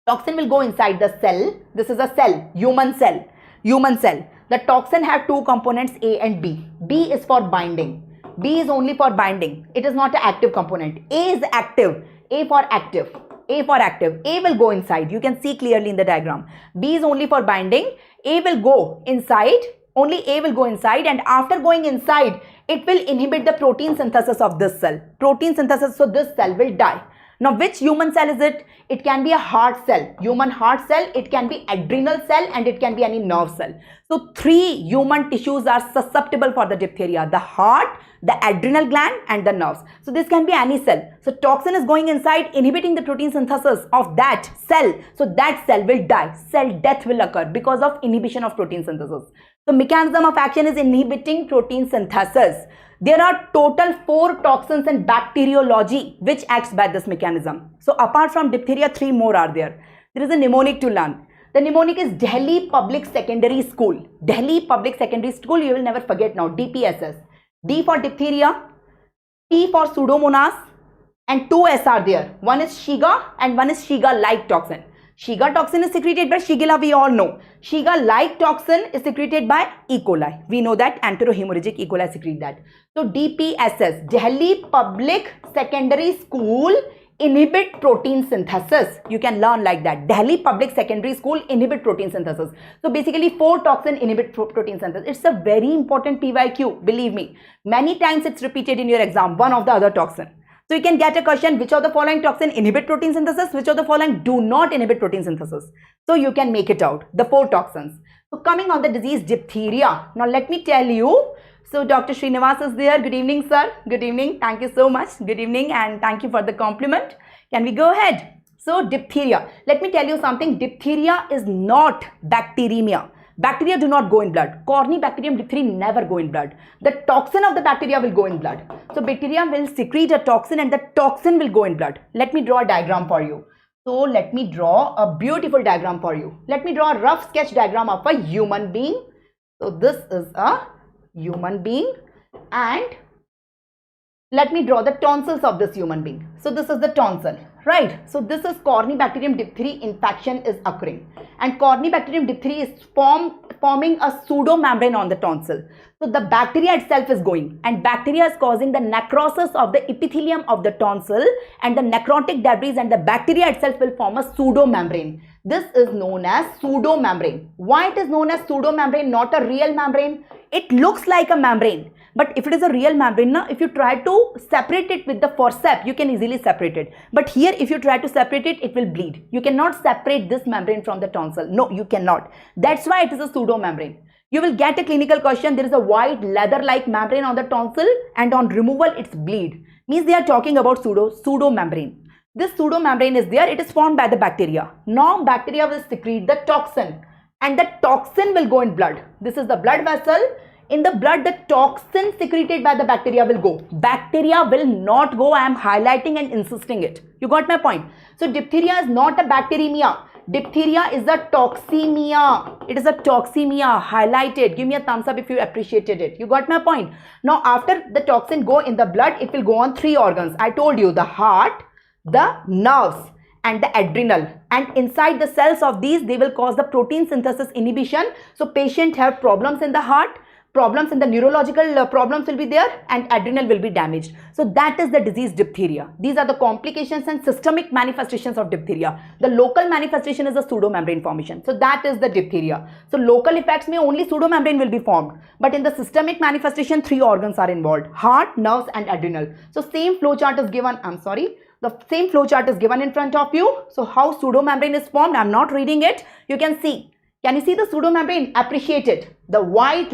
Toxin will go inside the cell. This is a cell, human cell. Human cell. The toxin have two components, A and B. B is for binding. B is only for binding. It is not an active component. A is active. A for active. A for active. A will go inside. You can see clearly in the diagram. B is only for binding. A will go inside. Only A will go inside, and after going inside, it will inhibit the protein synthesis of this cell. Protein synthesis, so this cell will die. Now, which human cell is it? It can be a heart cell, human heart cell, it can be adrenal cell, and it can be any nerve cell. So, three human tissues are susceptible for the diphtheria: the heart, the adrenal gland, and the nerves. So, this can be any cell. So, toxin is going inside, inhibiting the protein synthesis of that cell. So, that cell will die. Cell death will occur because of inhibition of protein synthesis. The mechanism of action is inhibiting protein synthesis. There are total 4 toxins in bacteriology which acts by this mechanism. So apart from diphtheria, 3 more are there. There is a mnemonic to learn. The mnemonic is Delhi Public Secondary School. Delhi Public Secondary School, you will never forget now, DPSS. D for diphtheria, P for Pseudomonas, and 2 S are there. One is Shiga and one is Shiga-like toxin. Shiga toxin is secreted by Shigella, we all know. Shiga-like toxin is secreted by E. coli. We know that enterohemorrhagic E. coli secrete that. So DPSS, Delhi Public Secondary School, inhibit protein synthesis. You can learn like that. Delhi Public Secondary School inhibit protein synthesis. So basically 4 toxin inhibit protein synthesis. It's a very important PYQ, believe me. Many times it's repeated in your exam, one of the other toxin. So you can get a question, which of the following toxin inhibit protein synthesis, which of the following do not inhibit protein synthesis. So you can make it out, the 4 toxins. So coming on the disease diphtheria. Now let me tell you. So Dr. Srinivas is there. Good evening, sir. Good evening. Thank you so much. Good evening and thank you for the compliment. Can we go ahead? So diphtheria. Let me tell you something. Diphtheria is not bacteremia. Bacteria do not go in blood. Corynebacterium, diphtheria never go in blood. The toxin of the bacteria will go in blood. So bacteria will secrete a toxin and the toxin will go in blood. Let me draw a diagram for you. So let me draw a beautiful diagram for you. Let me draw a rough sketch diagram of a human being. So this is a human being and let me draw the tonsils of this human being. So this is the tonsil, right? So this is Corynebacterium diphtheria infection is occurring and Corynebacterium diphtheria is forming a pseudo membrane on the tonsil. So the bacteria itself is going and bacteria is causing the necrosis of the epithelium of the tonsil and the necrotic debris and the bacteria itself will form a pseudo membrane. This is known as pseudo membrane. Why it is known as pseudo membrane, not a real membrane? It looks like a membrane, but if it is a real membrane, if you try to separate it with the forceps, you can easily separate it. But here, if you try to separate it, it will bleed. You cannot separate this membrane from the tonsil. No, you cannot. That's why it is a pseudo membrane. You will get a clinical question. There is a white leather-like membrane on the tonsil, and on removal, it's bleed. Means they are talking about pseudo membrane. This pseudo membrane is there. It is formed by the bacteria. Now, bacteria will secrete the toxin. And the toxin will go in blood. This is the blood vessel. In the blood, the toxin secreted by the bacteria will go. Bacteria will not go. I am highlighting and insisting it. You got my point? So diphtheria is not a bacteremia. Diphtheria is a toxemia. It is a toxemia. Highlighted. Give me a thumbs up if you appreciated it. You got my point? Now after the toxin go in the blood, it will go on 3 organs. I told you, the heart, the nerves and the adrenal, and inside the cells of these they will cause the protein synthesis inhibition. So patient have problems in the heart, problems in the neurological problems will be there, and adrenal will be damaged. So that is the disease diphtheria. These are the complications and systemic manifestations of diphtheria. The local manifestation is a pseudomembrane formation. So that is the diphtheria. So local effects may only pseudomembrane will be formed, but in the systemic manifestation 3 organs are involved: heart, nerves and adrenal. So same flowchart is given. The same flowchart is given in front of you. So how pseudomembrane is formed, I'm not reading it. You can see. Can you see the pseudomembrane? Appreciate it. The white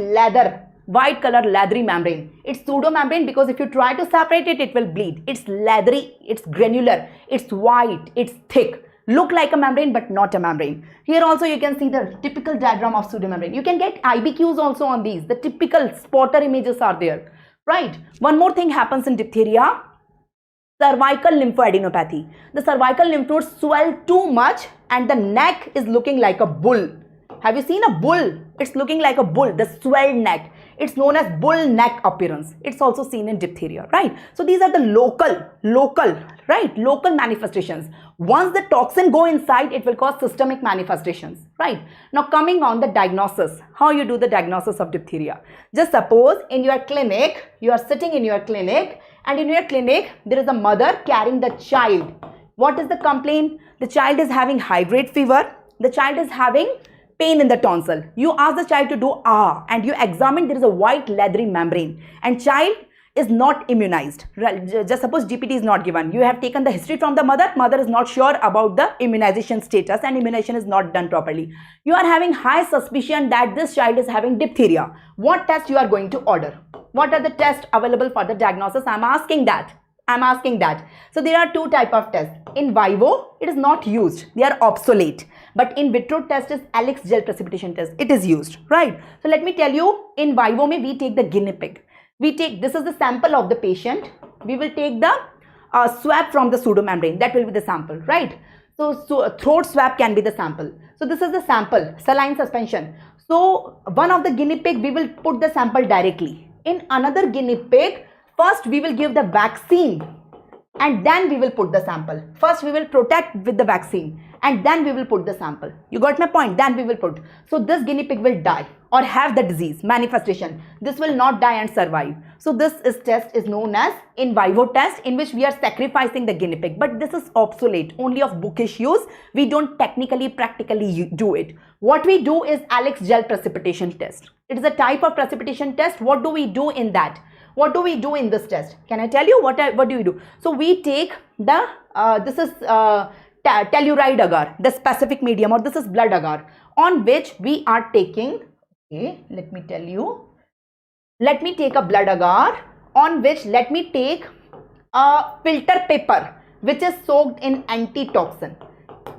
color leathery membrane. It's pseudomembrane because if you try to separate it, it will bleed. It's leathery, it's granular, it's white, it's thick. Look like a membrane but not a membrane. Here also you can see the typical diagram of pseudomembrane. You can get IBQs also on these. The typical spotter images are there. Right. One more thing happens in diphtheria. Cervical lymphadenopathy. The cervical lymph nodes swell too much and the neck is looking like a bull. Have you seen a bull? It's looking like a bull, the swelled neck. It's known as bull neck appearance. It's also seen in diphtheria, right? So these are the local manifestations. Once the toxin go inside, it will cause systemic manifestations, right? Now coming on the diagnosis, how you do the diagnosis of diphtheria. Just suppose in your clinic, you are sitting in your clinic, and in your clinic, there is a mother carrying the child. What is the complaint? The child is having high grade fever. The child is having pain in the tonsil. You ask the child to do and you examine, there is a white leathery membrane and child is not immunized. Just suppose GPT is not given. You have taken the history from the mother. Mother is not sure about the immunization status and immunization is not done properly. You are having high suspicion that this child is having diphtheria. What test you are going to order? What are the tests available for the diagnosis? I'm asking that. So there are 2 types of tests. In vivo, it is not used. They are obsolete. But in vitro test is Alex gel precipitation test. It is used, right? So let me tell you, in vivo, we take the guinea pig. This is the sample of the patient. We will take the swab from the pseudomembrane. That will be the sample, right? So throat swab can be the sample. So this is the sample, saline suspension. So one of the guinea pig, we will put the sample directly. In another guinea pig, first we will give the vaccine and then we will put the sample. First we will protect with the vaccine and then we will put the sample. You got my point? Then we will put. So this guinea pig will die or have the disease manifestation. This will not die and survive. So this test is known as in vivo test, in which we are sacrificing the guinea pig. But this is obsolete, only of bookish use. We don't technically, practically do it. What we do is Alex gel precipitation test. It is a type of precipitation test. What do we do in that? What do we do in this test? Can I tell you what do we do? So we take the, this is telluride agar, the specific medium, or this is blood agar, on which we are taking, okay, let me tell you. Let me take a blood agar on which let me take a filter paper which is soaked in antitoxin.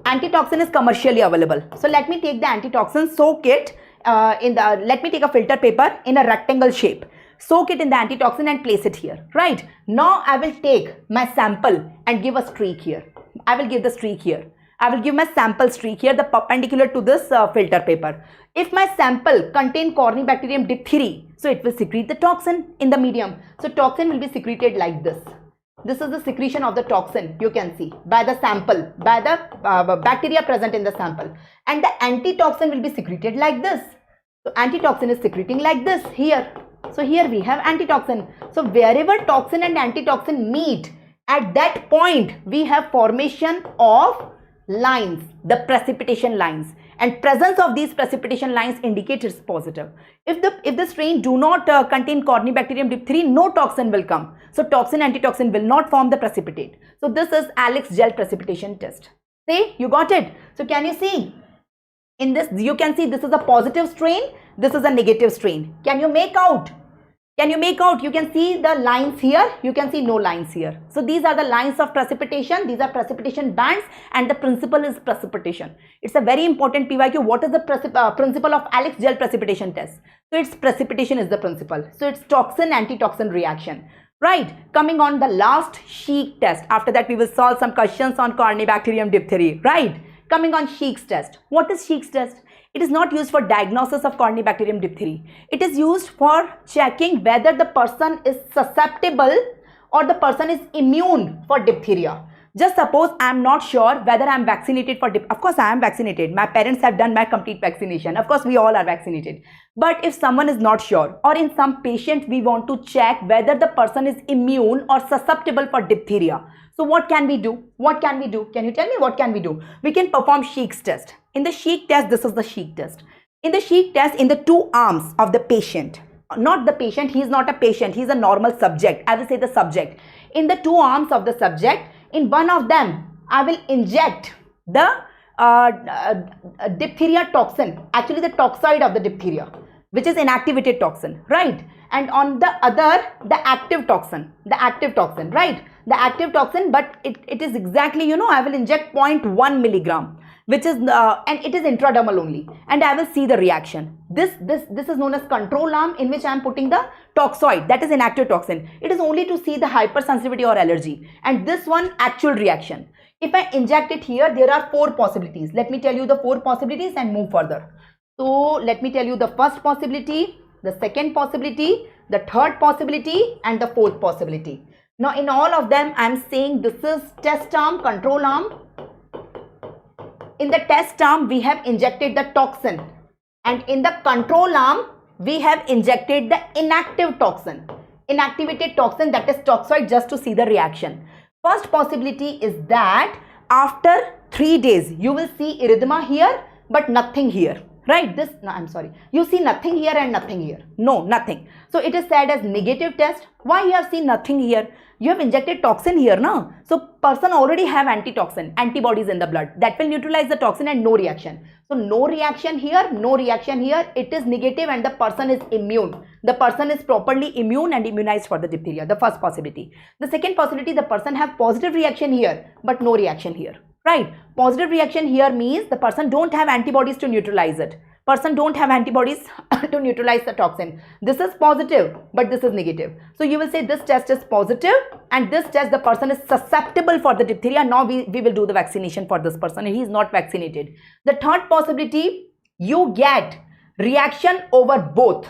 Antitoxin is commercially available. So let me take the antitoxin, soak it let me take a filter paper in a rectangle shape. Soak it in the antitoxin and place it here, right? Now I will take my sample and give a streak here. I will give the streak here. I will give my sample streak here, the perpendicular to this filter paper. If my sample contain Corynebacterium diphtheriae, so it will secrete the toxin in the medium. So toxin will be secreted like this. This is the secretion of the toxin, you can see, by the sample, by the bacteria present in the sample. And the antitoxin will be secreted like this. So antitoxin is secreting like this here. So here we have antitoxin. So wherever toxin and antitoxin meet, at that point we have formation of lines, the precipitation lines, and presence of these precipitation lines indicates it's positive. If the strain do not contain Corynebacterium diphtheriae, no toxin will come. So toxin, antitoxin will not form the precipitate. So this is Alex gel precipitation test. See, you got it. So can you see? In this, you can see this is a positive strain, this is a negative strain. Can you make out? Can you make out? You can see the lines here, you can see no lines here. So these are the lines of precipitation, these are precipitation bands, and the principle is precipitation. It's a very important PYQ. What is the principle of Alex gel precipitation test? So its precipitation is the principle. So it's toxin antitoxin reaction. Right, coming on the last Schick test. After that we will solve some questions on Corynebacterium diphtheriae. Right, coming on Schick's test. What is Schick's test? It is not used for diagnosis of Corynebacterium diphtheriae. It is used for checking whether the person is susceptible or the person is immune for diphtheria. Just suppose I am not sure whether I am vaccinated for diphtheria. Of course, I am vaccinated. My parents have done my complete vaccination. Of course, we all are vaccinated. But if someone is not sure, or in some patient, we want to check whether the person is immune or susceptible for diphtheria. So what can we do? What can we do? Can you tell me what can we do? We can perform Schick's test. In the Schick test, this is the Schick test. In the Schick test, in the two arms of the patient, not the patient, he is not a patient, he is a normal subject. I will say the subject. In the two arms of the subject, in one of them, I will inject the diphtheria toxin, actually the toxoid of the diphtheria, which is inactivated toxin, right? And on the other, the active toxin, right? The active toxin, but it is exactly, you know, I will inject 0.1 milligram, which is, and it is intradermal only, and I will see the reaction. This is known as control arm, in which I am putting the toxoid, that is inactive toxin. It is only to see the hypersensitivity or allergy, and this one actual reaction. If I inject it here, there are 4 possibilities. Let me tell you the 4 possibilities and move further. So let me tell you the first possibility, the second possibility, the third possibility, and the fourth possibility. Now in all of them, I am saying this is test arm, control arm. In the test arm, we have injected the toxin, and in the control arm, we have injected the inactive toxin, inactivated toxin, that is toxoid, just to see the reaction. First possibility is that after 3 days, you will see erythema here, but nothing here, right? This, no, I'm sorry, you see nothing here and nothing here. No, nothing. So it is said as negative test. Why you have seen nothing here? You have injected toxin here, no? So person already have antitoxin, antibodies in the blood that will neutralize the toxin, and no reaction. So no reaction here, no reaction here. It is negative and the person is immune. The person is properly immune and immunized for the diphtheria. The first possibility. The second possibility, the person have positive reaction here, but no reaction here. Right? Positive reaction here means the person don't have antibodies to neutralize it. Person don't have antibodies to neutralize the toxin. This is positive, but this is negative. So you will say this test is positive, and this test the person is susceptible for the diphtheria. Now we will do the vaccination for this person. He is not vaccinated. The third possibility, you get reaction over both.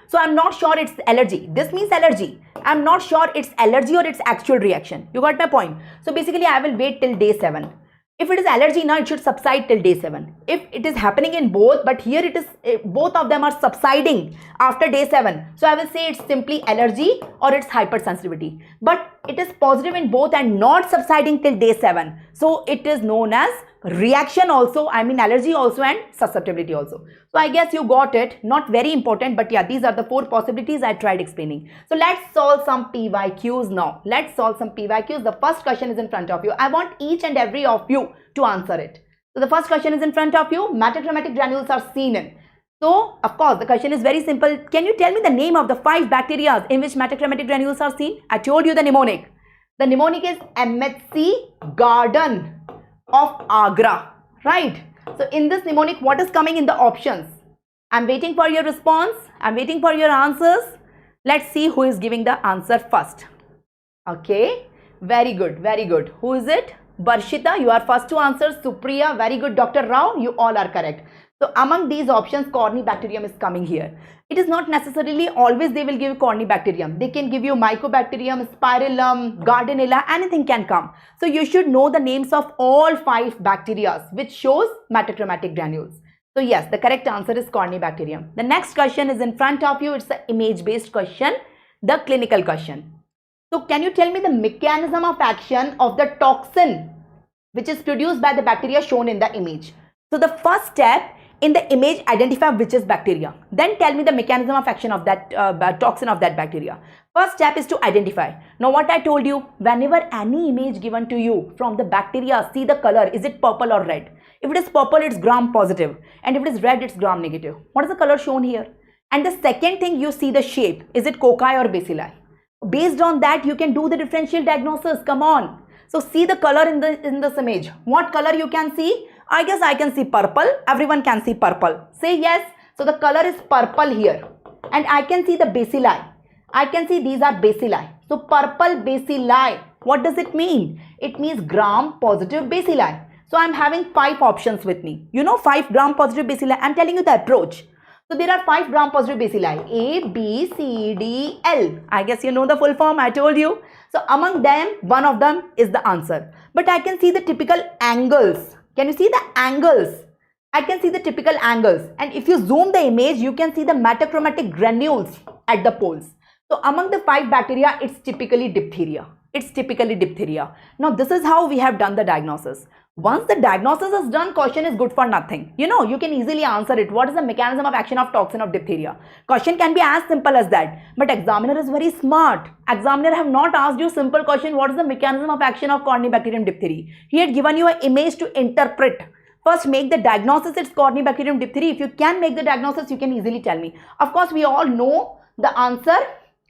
So I'm not sure it's allergy. This means allergy. I'm not sure it's allergy or it's actual reaction. You got my point? So basically I will wait till day 7. If it is allergy, now it should subside till day 7. If it is happening in both, but here it is, both of them are subsiding after day 7. So I will say it's simply allergy or it's hypersensitivity. But it is positive in both and not subsiding till day 7. So it is known as reaction also, I mean allergy also and susceptibility also. So I guess you got it. Not very important, but yeah, these are the 4 possibilities I tried explaining. So let's solve some PYQs now. Let's solve some PYQs. The first question is in front of you. I want each and every of you to answer it. So the first question is in front of you. Metachromatic granules are seen in. So of course the question is very simple. Can you tell me the name of the 5 bacteria in which metachromatic granules are seen? I told you the mnemonic. The mnemonic is MHC Garden of Agra, right? So in this mnemonic, what is coming in the options? I'm waiting for your response. I'm waiting for your answers. Let's see who is giving the answer first. Okay, very good, very good. Who is it? Barshita, you are first to answer. Supriya, very good. Dr. Rao, you all are correct. So among these options, Corynebacterium is coming here. It is not necessarily always they will give Corynebacterium. They can give you Mycobacterium, Spirillum, Gardnerella, anything can come. So you should know the names of all 5 bacteria, which shows metachromatic granules. So yes, the correct answer is Corynebacterium. The next question is in front of you. It's an image-based question, the clinical question. So can you tell me the mechanism of action of the toxin which is produced by the bacteria shown in the image? So the first step in the image, identify which is bacteria. Then tell me the mechanism of action of that toxin of that bacteria. First step is to identify. Now what I told you, whenever any image given to you from the bacteria, see the color. Is it purple or red? If it is purple, it's gram positive. And if it is red, it's gram negative. What is the color shown here? And the second thing, you see the shape. Is it cocci or bacilli? Based on that, you can do the differential diagnosis. Come on. So see the color in this image. What color you can see? I guess I can see purple. Everyone can see purple. Say yes. So the color is purple here. And I can see the bacilli. I can see these are bacilli. So purple bacilli. What does it mean? It means gram positive bacilli. So I'm having 5 options with me. You know 5 gram positive bacilli. I'm telling you the approach. So there are 5 gram positive bacilli. A, B, C, D, L. I guess you know the full form. I told you. So among them, one of them is the answer. But I can see the typical angles. Can you see the angles? I can see the typical angles. And if you zoom the image, you can see the metachromatic granules at the poles. So among the 5 bacteria, it's typically diphtheria. It's typically diphtheria. Now this is how we have done the diagnosis. Once the diagnosis is done, question is good for nothing. You know, you can easily answer it. What is the mechanism of action of toxin of diphtheria? Question can be as simple as that. But examiner is very smart. Examiner have not asked you simple question. What is the mechanism of action of Corynebacterium diphtheria? He had given you an image to interpret. First, make the diagnosis. It's Corynebacterium diphtheria. If you can make the diagnosis, you can easily tell me. Of course, we all know the answer.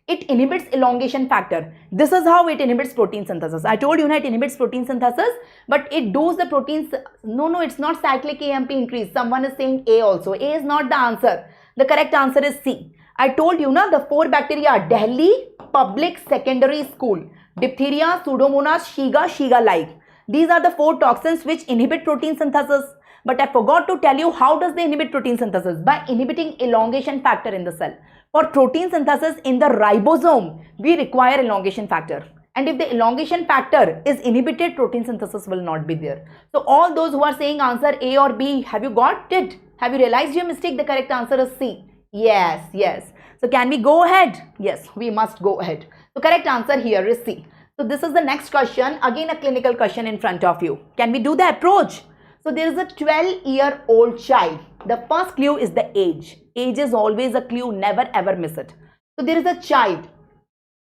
It inhibits elongation factor. This is how it inhibits protein synthesis. I told you it inhibits protein synthesis, but it does the proteins. No, it's not cyclic AMP increase. Someone is saying A also. A is not the answer. The correct answer is C. I told you the 4 bacteria. Delhi Public Secondary School. Diphtheria, Pseudomonas, Shiga-like. These are the 4 toxins which inhibit protein synthesis. But I forgot to tell you how does they inhibit protein synthesis? By inhibiting elongation factor in the cell. For protein synthesis in the ribosome, we require elongation factor. And if the elongation factor is inhibited, protein synthesis will not be there. So all those who are saying answer A or B, have you got it? Have you realized your mistake? The correct answer is C. Yes. So can we go ahead? Yes, we must go ahead. So correct answer here is C. So this is the next question. Again a clinical question in front of you. Can we do the approach? So there is a 12-year-old child. The first clue is the age. Age is always a clue, never ever miss it. So there is a child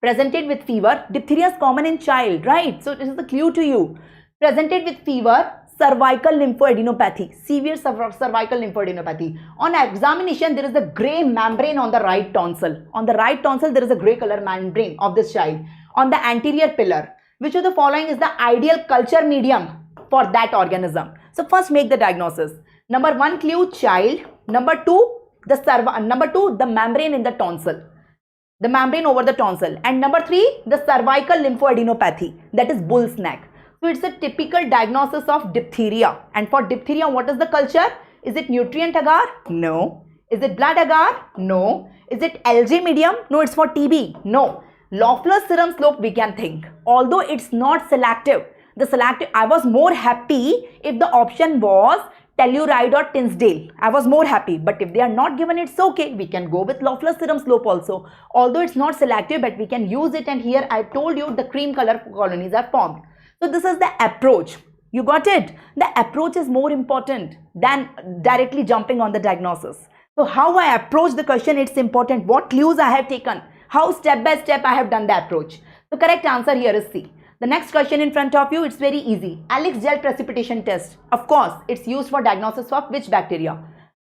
presented with fever. Diphtheria is common in child, right? So this is the clue to you. Presented with fever, cervical lymphoadenopathy, severe cervical lymphoadenopathy. On examination, there is a gray membrane on the right tonsil. On the right tonsil, there is a gray color membrane of this child. On the anterior pillar, which of the following is the ideal culture medium for that organism? So first make the diagnosis. Number 1 clue, child. Number 2, the membrane in the tonsil. The membrane over the tonsil. And number 3, the cervical lymphoadenopathy. That is bull's neck. So it's a typical diagnosis of diphtheria. And for diphtheria, what is the culture? Is it nutrient agar? No. Is it blood agar? No. Is it Algae medium? No, it's for TB. No. Loeffler's serum slope we can think. Although it's not selective, The selective, I was more happy if the option was Telluride or Tinsdale. I was more happy. But if they are not given, it's okay. We can go with Loeffler's theorem slope also. Although it's not selective, but we can use it. And here I told you the cream color colonies are formed. So this is the approach. You got it? The approach is more important than directly jumping on the diagnosis. So how I approach the question, it's important. What clues I have taken. How step by step I have done the approach. The correct answer here is C. The next question in front of you, it's very easy. Alex gel precipitation test. Of course, it's used for diagnosis of which bacteria?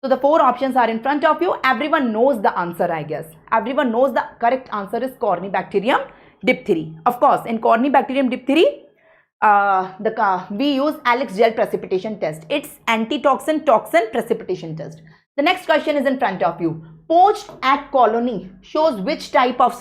So the 4 options are in front of you. Everyone knows the answer, I guess. Everyone knows the correct answer is Corynebacterium diphtheria. Of course, in Corynebacterium diphtheria, we use Alex gel precipitation test. It's antitoxin toxin precipitation test. The next question is in front of you. Poached egg colony shows which type of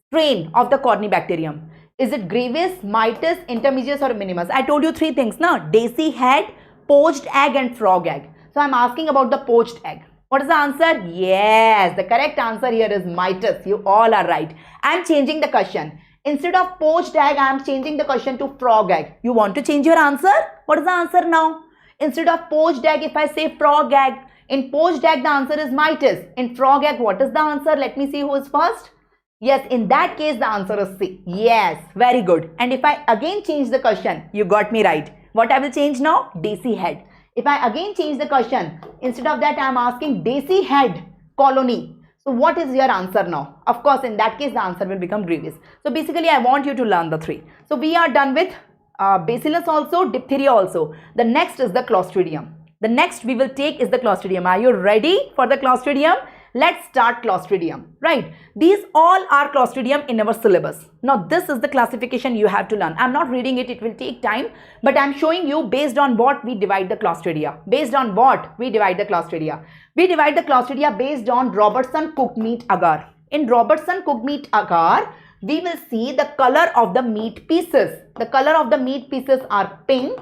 strain of the Corynebacterium. Is it gravis, mitis, intermedius or minimus? I told you 3 things now. Daisy head, poached egg and frog egg. So I'm asking about the poached egg. What is the answer? Yes, the correct answer here is mitis. You all are right. I'm changing the question. Instead of poached egg, I am changing the question to frog egg. You want to change your answer? What is the answer now? Instead of poached egg, if I say frog egg, in poached egg the answer is mitis. In frog egg, what is the answer? Let me see who is first. Yes, in that case, the answer is C. Yes, very good. And if I again change the question, you got me right. What I will change now? Daisy head. If I again change the question, instead of that, I am asking Daisy head colony. So what is your answer now? Of course, in that case, the answer will become gravis. So basically, I want you to learn the 3. So we are done with Bacillus also, diphtheria also. The next is the Clostridium. The next we will take is the Clostridium. Are you ready for the Clostridium? Let's start Clostridium, right? These all are Clostridium in our syllabus. Now, this is the classification you have to learn. I'm not reading it. It will take time, but I'm showing you based on what we divide the Clostridia. Based on what we divide the Clostridia. We divide the Clostridia based on Robertson cooked meat agar. In Robertson cooked meat agar, we will see the color of the meat pieces. The color of the meat pieces are pink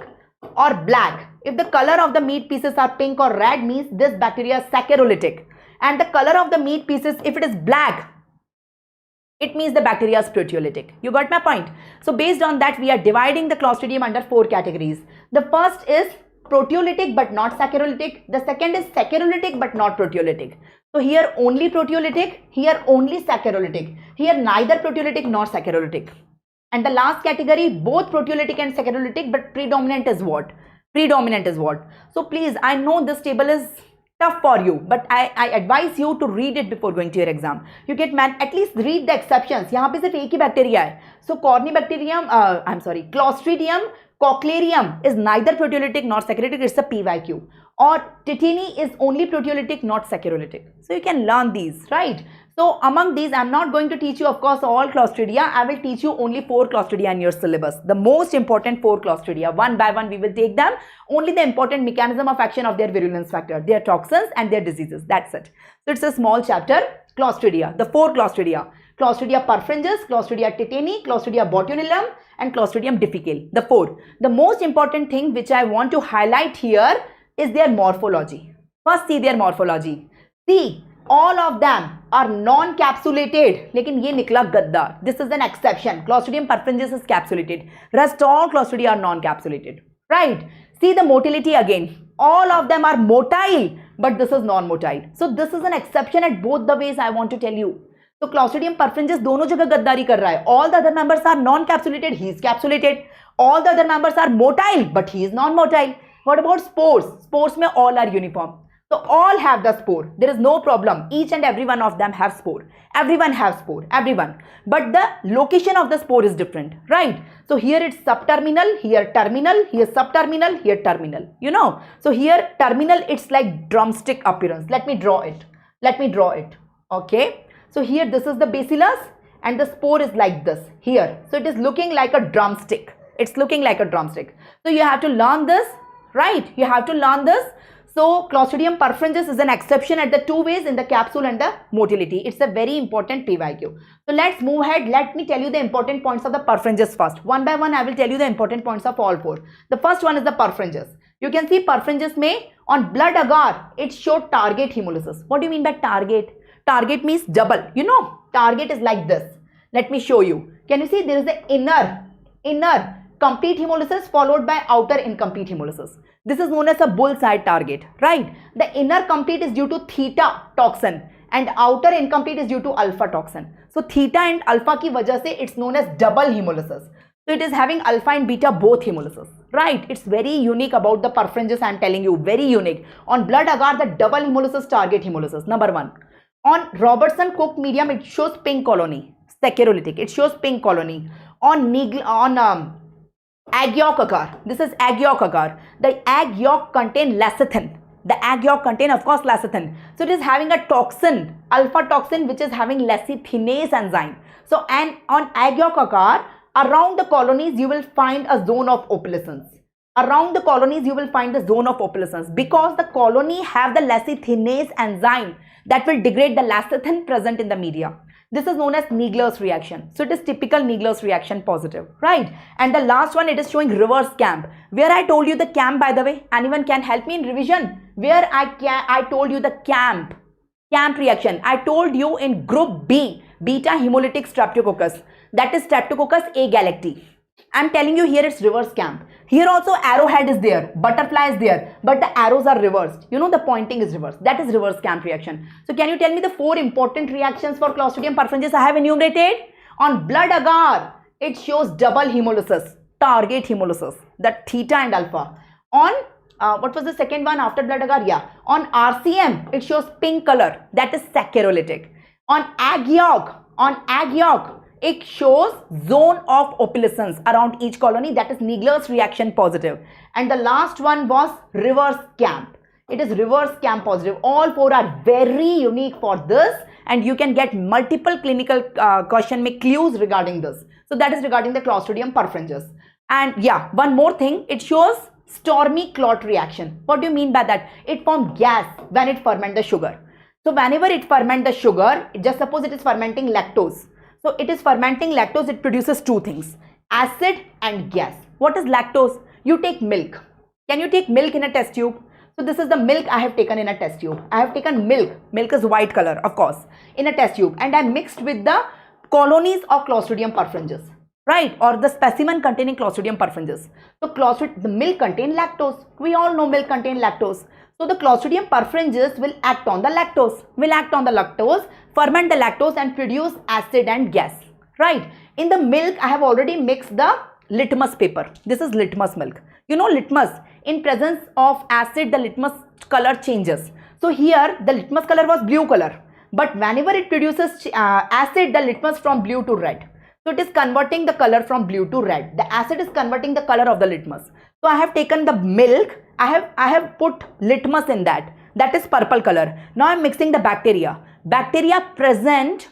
or black. If the color of the meat pieces are pink or red, means this bacteria is saccharolytic. And the color of the meat pieces, if it is black, it means the bacteria is proteolytic. You got my point? So based on that, we are dividing the Clostridium under 4 categories. The first is proteolytic but not saccharolytic. The second is saccharolytic but not proteolytic. So here only proteolytic, here only saccharolytic. Here neither proteolytic nor saccharolytic. And the last category, both proteolytic and saccharolytic, but predominant is what? Predominant is what? So please, I know this table is tough for you, but I advise you to read it before going to your exam. You get mad, at least read the exceptions. यहाँ पे सिर्फ एक ही bacteria है. So Clostridium cochlearium is neither proteolytic nor saccharolytic. It's a PYQ. Or tetani is only proteolytic, not saccharolytic. So you can learn these, right? So among these, I'm not going to teach you, of course, all Clostridia. I will teach you only 4 Clostridia in your syllabus. The most important 4 Clostridia. One by one, we will take them. Only the important mechanism of action of their virulence factor, their toxins and their diseases. That's it. So it's a small chapter, Clostridia. The 4 Clostridia. Clostridia perfringens, Clostridia tetani, Clostridia botulinum and Clostridium difficile. The 4. The most important thing which I want to highlight here is their morphology. First, see their morphology. See, all of them are non-capsulated. लेकिन ये निकला गद्दार. This is an exception. Clostridium perfringens is capsulated. Rest all Clostridia are non-capsulated. Right? See the motility again. All of them are motile, but this is non-motile. So this is an exception at both the ways I want to tell you. So Clostridium perfringens दोनों जगह गद्दारी कर रहा है. All the other members are non-capsulated. He is capsulated. All the other members are motile, but he is non-motile. What about spores? Spores में all are uniform. So all have the spore. There is no problem. Each and every one of them have spore. Everyone has spore. Everyone. But the location of the spore is different. Right? So here it's subterminal. Here terminal. Here subterminal. Here terminal. You know. So here terminal, it's like drumstick appearance. Let me draw it. Let me draw it. Okay. So here this is the bacillus and the spore is like this. Here. So it is looking like a drumstick. It's looking like a drumstick. So you have to learn this. Right? You have to learn this. So Clostridium perfringens is an exception at the 2 ways in the capsule and the motility. It's a very important PYQ. So let's move ahead. Let me tell you the important points of the perfringens first. One by one, I will tell you the important points of all 4. The first one is the perfringens. You can see perfringens may on blood agar, it showed target hemolysis. What do you mean by target? Target means double. You know, target is like this. Let me show you. Can you see there is the inner complete hemolysis followed by outer incomplete hemolysis. This is known as a bullseye target, right? The inner complete is due to theta toxin and outer incomplete is due to alpha toxin. So theta and alpha ki wajah se it's known as double hemolysis. So it is having alpha and beta both hemolysis, right? It's very unique about the perfringens, I am telling you, very unique. On blood agar, the double hemolysis target hemolysis, number 1. On Robertson-Cook medium, it shows pink colony, saccharolytic, it shows pink colony. On egg yolk agar, this is egg yolk agar, the egg yolk contain lecithin. The egg yolk contain, of course, lecithin. So it is having a toxin, alpha toxin, which is having lecithinase enzyme. So and on egg yolk agar, around the colonies, you will find a zone of opalescence. Around the colonies, you will find the zone of opalescence because the colony have the lecithinase enzyme that will degrade the lecithin present in the media. This is known as Niegler's reaction. So it is typical Niegler's reaction positive, right? And the last one, it is showing reverse camp. Where I told you the camp, by the way, anyone can help me in revision? Where I told you the camp reaction. I told you in group B, beta hemolytic Streptococcus. That is Streptococcus agalactiae. I am telling you here it's reverse camp. Here also arrowhead is there, butterfly is there, but the arrows are reversed. You know the pointing is reversed. That is reverse camp reaction. So can you tell me the 4 important reactions for Clostridium perfringens I have enumerated? On blood agar, it shows double hemolysis, target hemolysis, that theta and alpha. On what was the second one after blood agar? Yeah. On RCM, it shows pink color, that is saccharolytic. On egg yolk, it shows zone of opalescence around each colony, that is Niegler's reaction positive. And the last one was reverse camp. It is reverse camp positive. All 4 are very unique for this, and you can get multiple clinical question make clues regarding this. So that is regarding the Clostridium perfringens. And yeah, one more thing, it shows stormy clot reaction. What do you mean by that? It forms gas when it ferments the sugar. So whenever it ferments the sugar, just suppose it is fermenting lactose. So it is fermenting lactose, it produces 2 things, acid and gas. What is lactose? You take milk. Can you take milk in a test tube? So this is the milk I have taken in a test tube. I have taken milk. Milk is white color, of course, in a test tube. And I mixed with the colonies of Clostridium perfringens, right? Or the specimen containing Clostridium perfringens. So the milk contains lactose. We all know milk contains lactose. So the Clostridium perfringens will act on the lactose, ferment the lactose and produce acid and gas, right? In the milk, I have already mixed the litmus paper. This is litmus milk. You know litmus, in presence of acid, the litmus color changes. So here, the litmus color was blue color. But whenever it produces acid, the litmus from blue to red. So it is converting the color from blue to red. The acid is converting the color of the litmus. So I have taken the milk. I have put litmus in that. That is purple color. Now I am mixing the bacteria. Bacteria present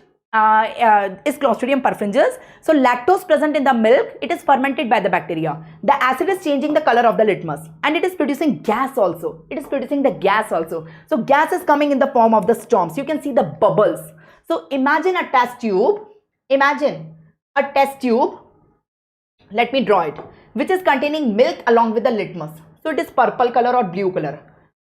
is Clostridium perfringens. So lactose present in the milk, it is fermented by the bacteria. The acid is changing the color of the litmus and it is producing gas also. It is producing the gas also. So gas is coming in the form of the storms. You can see the bubbles. So imagine a test tube. Imagine a test tube. Let me draw it. Which is containing milk along with the litmus. So it is purple color or blue color.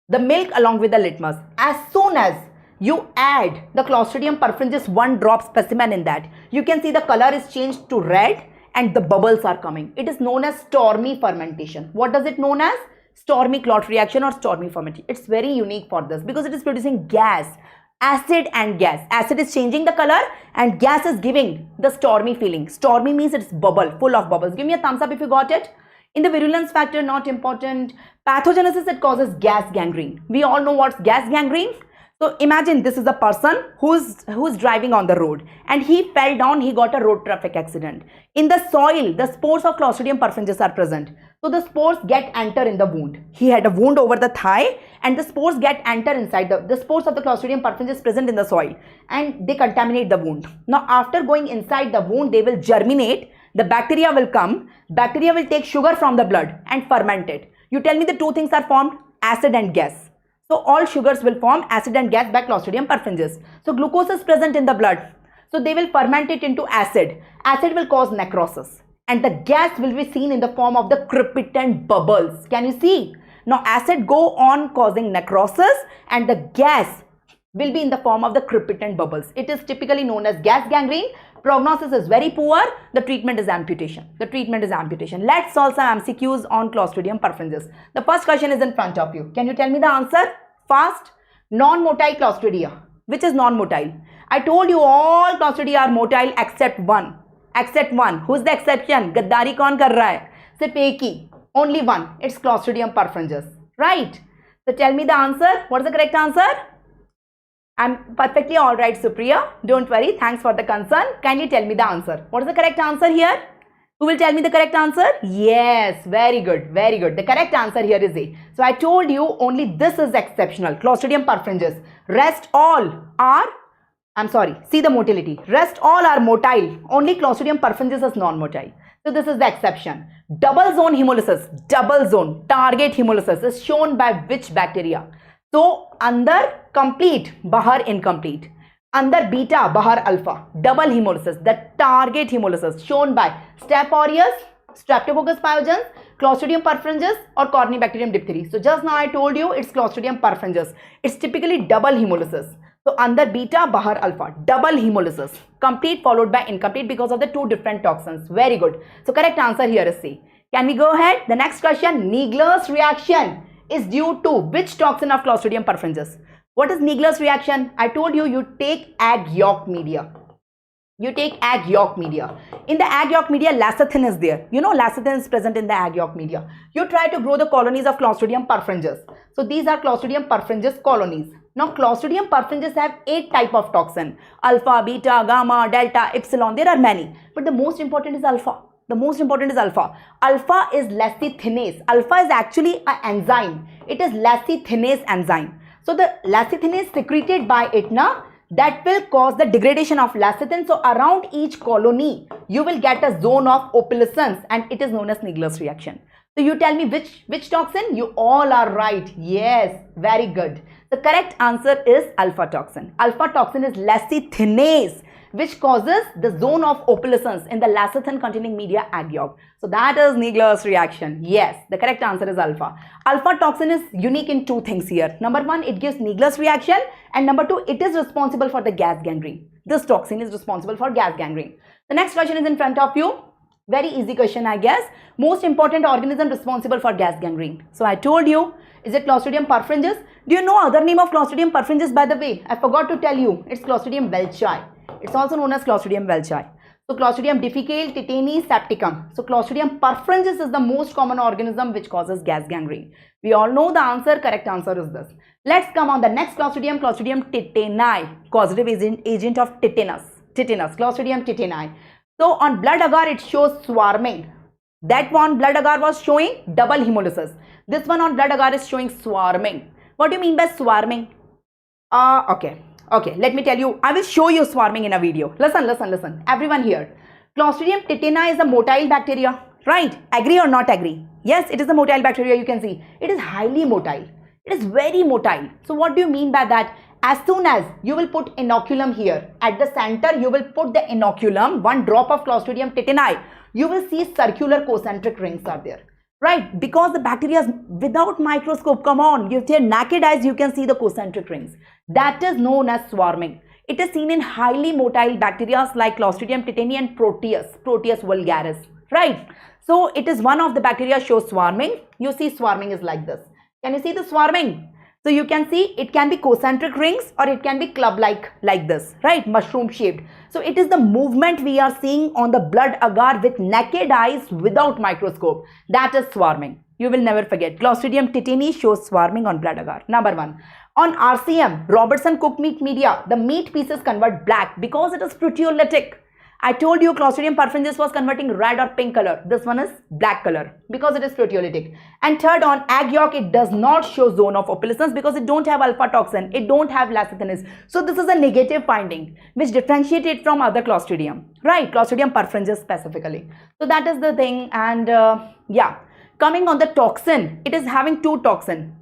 The milk along with the litmus. As soon as you add the Clostridium perfringens 1 drop specimen in that, you can see the color is changed to red and the bubbles are coming. It is known as stormy fermentation. What does it known as? Stormy clot reaction or stormy fermentation. It's very unique for this because it is producing gas, acid and gas. Acid is changing the color and gas is giving the stormy feeling. Stormy means it's bubble, full of bubbles. Give me a thumbs up if you got it. In the virulence factor, not important. Pathogenesis, it causes gas gangrene. We all know what's gas gangrene. So imagine this is a person who's driving on the road and he fell down, he got a road traffic accident. In the soil, the spores of Clostridium perfringens are present. So the spores enter in the wound. He had a wound over the thigh and the spores enter inside the spores of the Clostridium perfringens present in the soil and they contaminate the wound. Now after going inside the wound, they will germinate. The bacteria will come. Bacteria will take sugar from the blood and ferment it. You tell me the 2 things are formed, acid and gas. So all sugars will form acid and gas by Clostridium perfringens. So glucose is present in the blood. So they will ferment it into acid. Acid will cause necrosis. And the gas will be seen in the form of the crepitant bubbles. Can you see? Now acid go on causing necrosis and the gas will be in the form of the crepitant bubbles. It is typically known as gas gangrene. Prognosis is very poor. The treatment is amputation. Let's solve some MCQs on Clostridium perfringens. The first question is in front of you. Can you tell me the answer? Fast. Non-motile Clostridia. Which is non-motile? I told you all Clostridia are motile except one. Who's the exception? Gaddari kaun kar raha hai? Sirf ek hi. Only one. It's Clostridium perfringens. Right? So tell me the answer. What is the correct answer? I'm perfectly alright, Supriya. Don't worry. Thanks for the concern. Can you tell me the answer? What is the correct answer here? Who will tell me the correct answer? Yes, very good, very good. The correct answer here is A. So I told you only this is exceptional. Clostridium perfringens. Rest all are, see the motility. Rest all are motile. Only Clostridium perfringens is non-motile. So this is the exception. Double zone hemolysis, double zone target hemolysis is shown by which bacteria? So under complete, bahar incomplete. Under beta, bahar alpha. Double hemolysis, the target hemolysis shown by Staph aureus, Streptococcus pyogenes, Clostridium perfringens or Corynebacterium diphtheria. So just now I told you it's Clostridium perfringens. It's typically double hemolysis. So under beta, bahar alpha, double hemolysis. Complete followed by incomplete because of the two different toxins. Very good. So correct answer here is C. Can we go ahead? The next question, Neisseria reaction is due to which toxin of Clostridium perfringens? What is Neisseria reaction? I told you, you take egg yolk media. In the egg yolk media, lecithin is there. You know lecithin is present in the egg yolk media. You try to grow the colonies of Clostridium perfringens. So these are Clostridium perfringens colonies. Now Clostridium perfringens have 8 type of toxin. Alpha, beta, gamma, delta, epsilon. There are many. But the most important is alpha. Alpha is lecithinase. Alpha is actually an enzyme. It is lecithinase enzyme. So the lecithinase secreted by it that will cause the degradation of lecithin. So around each colony, you will get a zone of opalescence and it is known as Neisseria reaction. So you tell me which toxin? You all are right. Yes, very good. The correct answer is alpha toxin. Alpha toxin is lecithinase, which causes the zone of opalescence in the lecithin containing media egg yolk. So that is Neisseria reaction. Yes, the correct answer is alpha. Alpha toxin is unique in 2 things here. Number 1, it gives Neisseria reaction, and number 2, it is responsible for the gas gangrene. This toxin is responsible for gas gangrene. The next question is in front of you. Very easy question, I guess. Most important organism responsible for gas gangrene. So I told you, is it Clostridium perfringens? Do you know other name of Clostridium perfringens, by the way? I forgot to tell you. It's Clostridium welchii. It's also known as Clostridium welchii. So Clostridium difficile, tetani, septicum. So Clostridium perfringens is the most common organism which causes gas gangrene. We all know the answer. Correct answer is this. Let's come on the next Clostridium, Clostridium tetani, causative agent of tetanus. Clostridium tetani. So on blood agar it shows swarming. That one blood agar was showing double hemolysis. This one on blood agar is showing swarming. What do you mean by swarming? Okay, let me tell you. I will show you swarming in a video. Listen. Everyone here. Clostridium tetani is a motile bacteria. Right? Agree or not agree? Yes, it is a motile bacteria. You can see. It is highly motile. It is very motile. So what do you mean by that? As soon as you will put inoculum here, at the center you will put the inoculum, 1 drop of Clostridium tetani, you will see circular concentric rings are there. Right? Because the bacteria is without microscope, come on, with your naked eyes you can see the concentric rings. That is known as swarming. It is seen in highly motile bacteria like Clostridium tetani and Proteus vulgaris. Right? So it is one of the bacteria shows swarming. You see swarming is like this. Can you see the swarming? So you can see it can be concentric rings or it can be club-like like this, right? Mushroom shaped. So it is the movement we are seeing on the blood agar with naked eyes without microscope. That is swarming. You will never forget. Clostridium tetani shows swarming on blood agar. Number 1. On RCM, Robertson cooked meat media, the meat pieces convert black because it is proteolytic. I told you Clostridium perfringens was converting red or pink color. This one is black color because it is proteolytic. And third, on egg yolk, it does not show zone of opalescence because it don't have alpha toxin. It don't have lecithinase. So this is a negative finding which differentiates it from other Clostridium. Right? Clostridium perfringens specifically. So that is the thing. And yeah, coming on the toxin, it is having 2 toxin.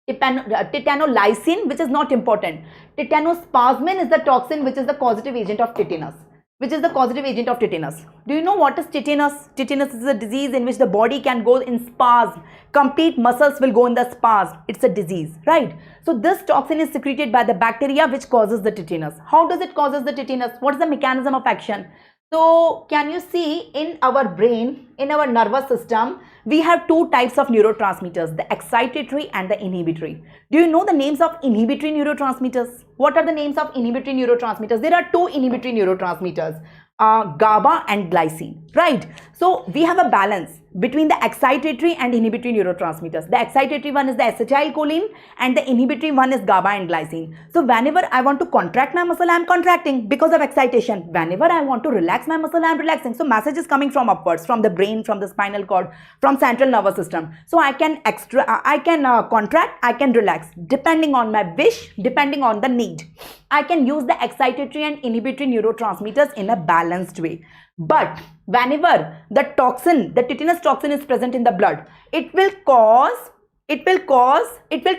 Tetanolysin, which is not important. Tetanospasmin is the toxin which is the causative agent of tetanus. which is the causative agent of tetanus. Do you know what is tetanus? Tetanus is a disease in which the body can go in spasm. Complete muscles will go in the spasm. It's a disease, right? So this toxin is secreted by the bacteria which causes the tetanus. How does it causes the tetanus? What is the mechanism of action? So can you see in our brain, in our nervous system, we have two types of neurotransmitters, the excitatory and the inhibitory. Do you know the names of inhibitory neurotransmitters? What are the names of inhibitory neurotransmitters? There are two inhibitory neurotransmitters, GABA and glycine, right? So we have a balance between the excitatory and inhibitory neurotransmitters. The excitatory one is the acetylcholine and the inhibitory one is GABA and glycine. So whenever I want to contract my muscle, I am contracting because of excitation. Whenever I want to relax my muscle, I am relaxing. So message is coming from upwards, from the brain, from the spinal cord, from central nervous system. So I can contract, I can relax depending on my wish, depending on the need. I can use the excitatory and inhibitory neurotransmitters in a balanced way. But whenever the tetanus toxin is present in the blood, it will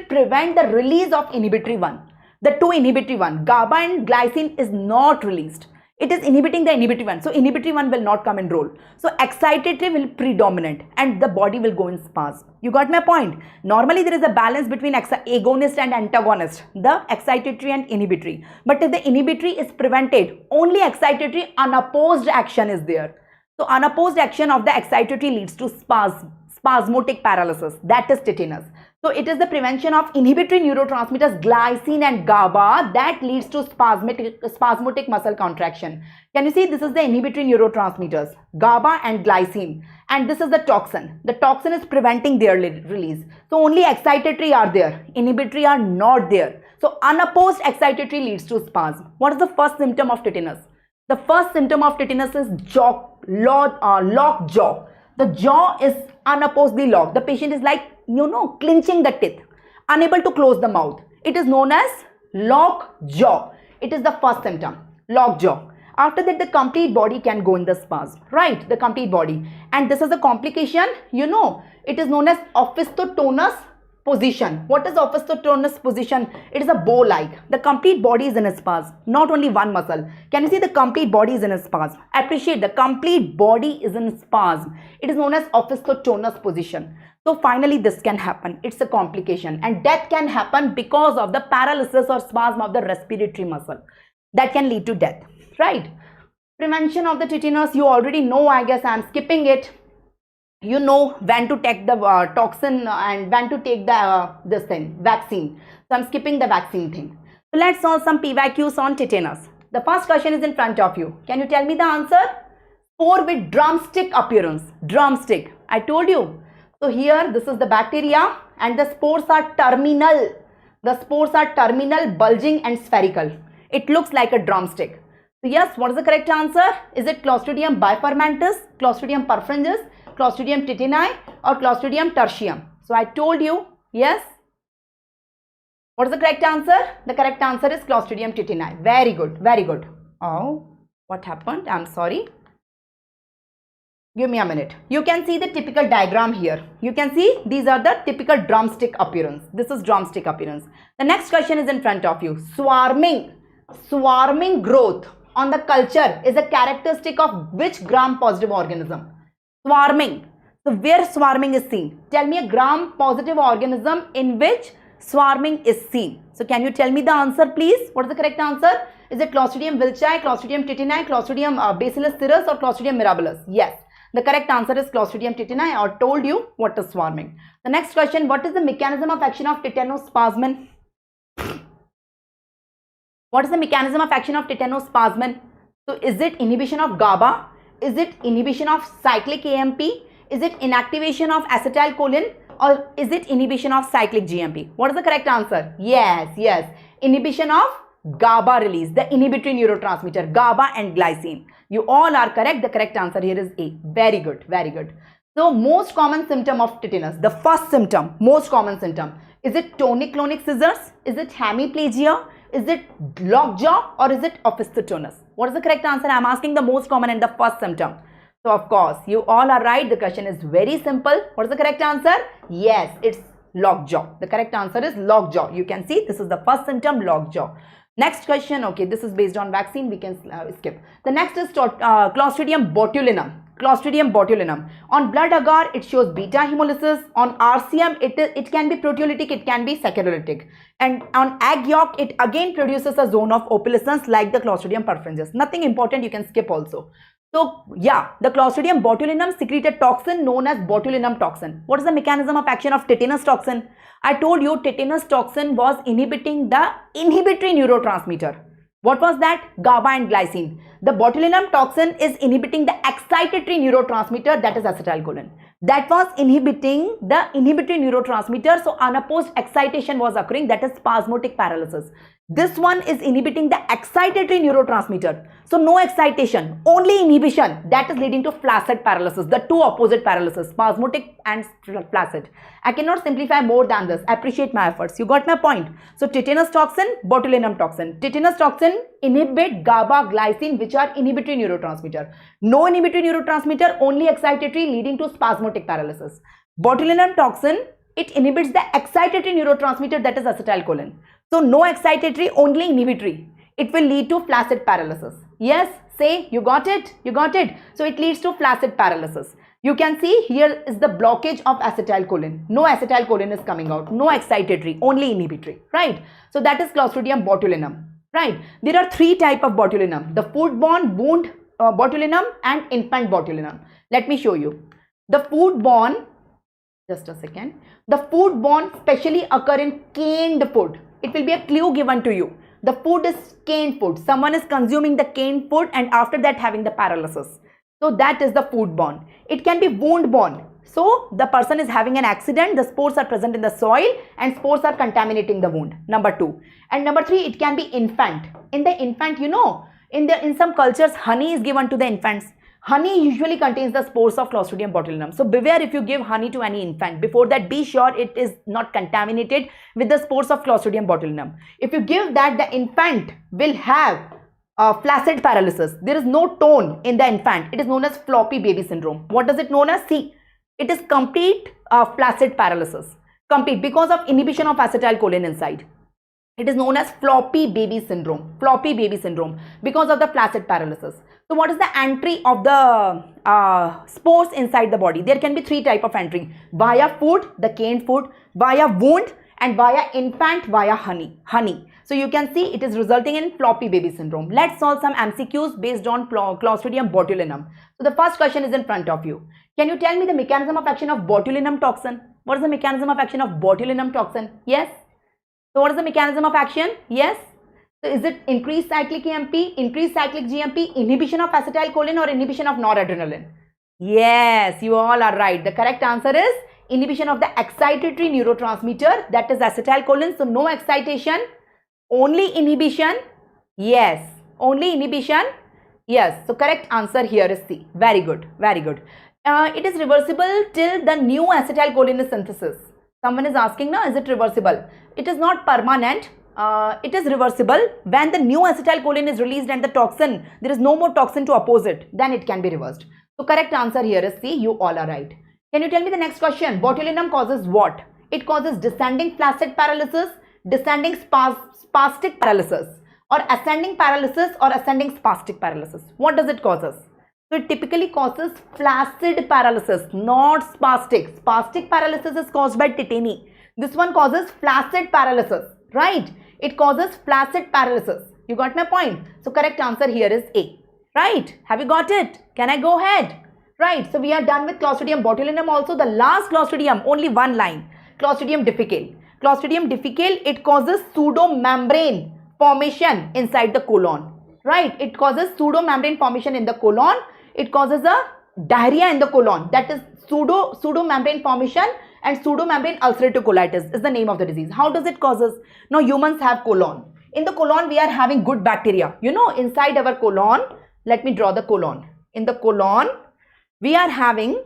prevent the release of inhibitory one. The two inhibitory one, GABA and glycine, is not released. It is inhibiting the inhibitory one. So inhibitory one will not come in role. So excitatory will predominate and the body will go in spasm. You got my point? Normally there is a balance between agonist and antagonist, the excitatory and inhibitory. But if the inhibitory is prevented, only excitatory unopposed action is there. So unopposed action of the excitatory leads to spasmodic paralysis. That is tetanus. So it is the prevention of inhibitory neurotransmitters glycine and GABA that leads to spasmodic muscle contraction. Can you see this is the inhibitory neurotransmitters GABA and glycine, and this is the toxin. The toxin is preventing their release. So only excitatory are there, inhibitory are not there. So unopposed excitatory leads to spasm. What is the first symptom of tetanus? The first symptom of tetanus is locked jaw. The jaw is unopposedly locked. The patient is like, clenching the teeth, unable to close the mouth. It is known as locked jaw. It is the first symptom, locked jaw. After that, the complete body can go in the spasm, right? The complete body. And this is a complication, it is known as opisthotonous position. What is opisthotonous position? It is a bow-like. The complete body is in a spasm, not only one muscle. Can you see the complete body is in a spasm? Appreciate, the complete body is in a spasm. It is known as opisthotonous position. So finally this can happen. It's a complication, and death can happen because of the paralysis or spasm of the respiratory muscle. That can lead to death, right? Prevention of the tetanus, you already know, I guess I'm skipping it. You know when to take the toxin and when to take the vaccine. So I'm skipping the vaccine thing. So let's solve some PYQs on tetanus. The first question is in front of you. Can you tell me the answer? Spore with drumstick appearance. Drumstick. I told you. So here this is the bacteria and the spores are terminal. The spores are terminal, bulging and spherical. It looks like a drumstick. So yes, what is the correct answer? Is it Clostridium biformatus, Clostridium perfringens, Clostridium tetani or Clostridium tertium? So I told you, yes. What is the correct answer? The correct answer is Clostridium tetani. Very good, very good. Oh, what happened? I'm sorry. Give me a minute. You can see the typical diagram here. You can see these are the typical drumstick appearance. This is drumstick appearance. The next question is in front of you. Swarming growth on the culture is a characteristic of which gram-positive organism? Swarming. So where swarming is seen? Tell me a gram-positive organism in which swarming is seen. So can you tell me the answer, please? What is the correct answer? Is it Clostridium wilchi, Clostridium tetani, Clostridium Bacillus cereus or Clostridium mirabilis? Yes. The correct answer is Clostridium tetani. I told you what is swarming. The next question, what is the mechanism of action of tetanospasmin? What is the mechanism of action of tetanospasmin? So is it inhibition of GABA? Is it inhibition of cyclic AMP? Is it inactivation of acetylcholine? Or is it inhibition of cyclic GMP? What is the correct answer? Yes. Inhibition of GABA release, the inhibitory neurotransmitter, GABA and glycine. You all are correct. The correct answer here is A. Very good, very good. So most common symptom of tetanus, the first symptom, most common symptom. Is it tonic-clonic scissors? Is it hemiplegia? Is it lockjaw or is it opisthotonous? What is the correct answer? I am asking the most common and the first symptom. So of course, you all are right. The question is very simple. What is the correct answer? Yes, it's lockjaw. The correct answer is lockjaw. You can see this is the first symptom, lockjaw. Next question, okay, this is based on vaccine, we can skip. The next is Clostridium botulinum. Clostridium botulinum. On blood agar, it shows beta hemolysis. On RCM, it can be proteolytic, it can be saccharolytic. And on egg yolk, it again produces a zone of opalescence like the Clostridium perfringens. Nothing important, you can skip also. So yeah, the Clostridium botulinum secrete a toxin known as botulinum toxin. What is the mechanism of action of tetanus toxin? I told you tetanus toxin was inhibiting the inhibitory neurotransmitter. What was that? GABA and glycine. The botulinum toxin is inhibiting the excitatory neurotransmitter, that is acetylcholine. That was inhibiting the inhibitory neurotransmitter, so unopposed excitation was occurring, that is spasmodic paralysis. This one is inhibiting the excitatory neurotransmitter. So no excitation, only inhibition, that is leading to flaccid paralysis, the two opposite paralysis, spasmodic and flaccid. I cannot simplify more than this. Appreciate my efforts. You got my point. So tetanus toxin, botulinum toxin. Tetanus toxin inhibit GABA, glycine, which are inhibitory neurotransmitter. No inhibitory neurotransmitter, only excitatory, leading to spasmodic paralysis. Botulinum toxin, it inhibits the excitatory neurotransmitter, that is acetylcholine. So no excitatory, only inhibitory. It will lead to flaccid paralysis. Yes, say you got it, you got it. So it leads to flaccid paralysis. You can see here is the blockage of acetylcholine. No acetylcholine is coming out. No excitatory, only inhibitory, right? So that is Clostridium botulinum, right? There are three types of botulinum. The food-borne wound botulinum and infant botulinum. Let me show you. The food-borne, just a second. The food-borne specially occur in canned food. It will be a clue given to you. The food is canned food. Someone is consuming the canned food and after that having the paralysis. So that is the food-borne. It can be wound-borne. So the person is having an accident, the spores are present in the soil and spores are contaminating the wound. Number 2. And number 3, it can be infant. In the infant, you know, in some cultures, honey is given to the infants. Honey usually contains the spores of Clostridium botulinum. So beware if you give honey to any infant. Before that, be sure it is not contaminated with the spores of Clostridium botulinum. If you give that, the infant will have flaccid paralysis. There is no tone in the infant. It is known as floppy baby syndrome. What does it known as? See, it is complete flaccid paralysis. Complete because of inhibition of acetylcholine inside. It is known as floppy baby syndrome. Floppy baby syndrome because of the flaccid paralysis. So what is the entry of the spores inside the body? There can be three types of entry. Via food, the canned food, via wound and via infant via honey. So you can see it is resulting in floppy baby syndrome. Let's solve some MCQs based on Clostridium botulinum. So the first question is in front of you. Can you tell me the mechanism of action of botulinum toxin? What is the mechanism of action of botulinum toxin? Yes. So what is the mechanism of action? Yes. So is it increased cyclic AMP, increased cyclic GMP, inhibition of acetylcholine or inhibition of noradrenaline? Yes, you all are right. The correct answer is inhibition of the excitatory neurotransmitter, that is acetylcholine. So no excitation, only inhibition. Yes, only inhibition. Yes, so correct answer here is C. Very good, very good. It is reversible till the new acetylcholine is synthesis. Someone is asking now, is it reversible? It is not permanent. It is reversible when the new acetylcholine is released and the toxin, there is no more toxin to oppose it, then it can be reversed. So correct answer here is C. You all are right. Can you tell me the next question? Botulinum causes what? It causes descending flaccid paralysis, descending spastic paralysis, or ascending paralysis or ascending spastic paralysis. What does it causes? So it typically causes flaccid paralysis, not spastic. Spastic paralysis is caused by tetani. This one causes flaccid paralysis, right? It causes flaccid paralysis. You got my point? So correct answer here is A, right? Have you got it? Can I go ahead? Right. So we are done with Clostridium botulinum also. The last Clostridium, only one line. Clostridium difficile. Clostridium difficile, it causes pseudomembrane formation inside the colon, right? It causes pseudomembrane formation in the colon. It causes a diarrhea in the colon. That is pseudomembrane formation and pseudomembrane ulcerative colitis is the name of the disease. How does it causes? Now humans have colon. In the colon we are having good bacteria. You know, inside our colon, let me draw the colon. In the colon we are having,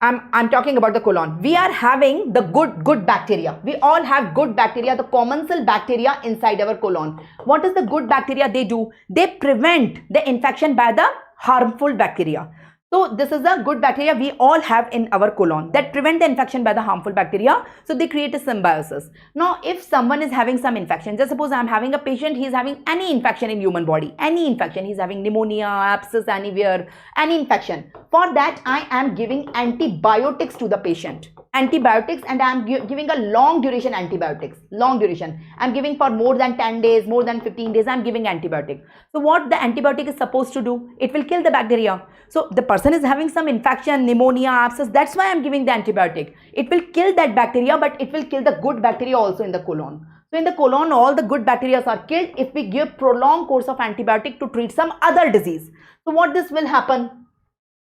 I'm talking about the colon. We are having the good bacteria. We all have good bacteria, the commensal bacteria inside our colon. What is the good bacteria they do? They prevent the infection by the harmful bacteria. So this is a good bacteria we all have in our colon that prevent the infection by the harmful bacteria. So they create a symbiosis. Now if someone is having some infection, just suppose I am having a patient, he is having any infection in human body, any infection, he is having pneumonia, abscess anywhere, any infection. For that I am giving antibiotics to the patient. Antibiotics, and I am giving a long duration antibiotics, long duration. I am giving for more than 10 days, more than 15 days, I am giving antibiotic. So what the antibiotic is supposed to do? It will kill the bacteria. So the person is having some infection, pneumonia, abscess, that's why I am giving the antibiotic. It will kill that bacteria, but it will kill the good bacteria also in the colon. So in the colon, all the good bacteria are killed if we give prolonged course of antibiotic to treat some other disease. So what this will happen?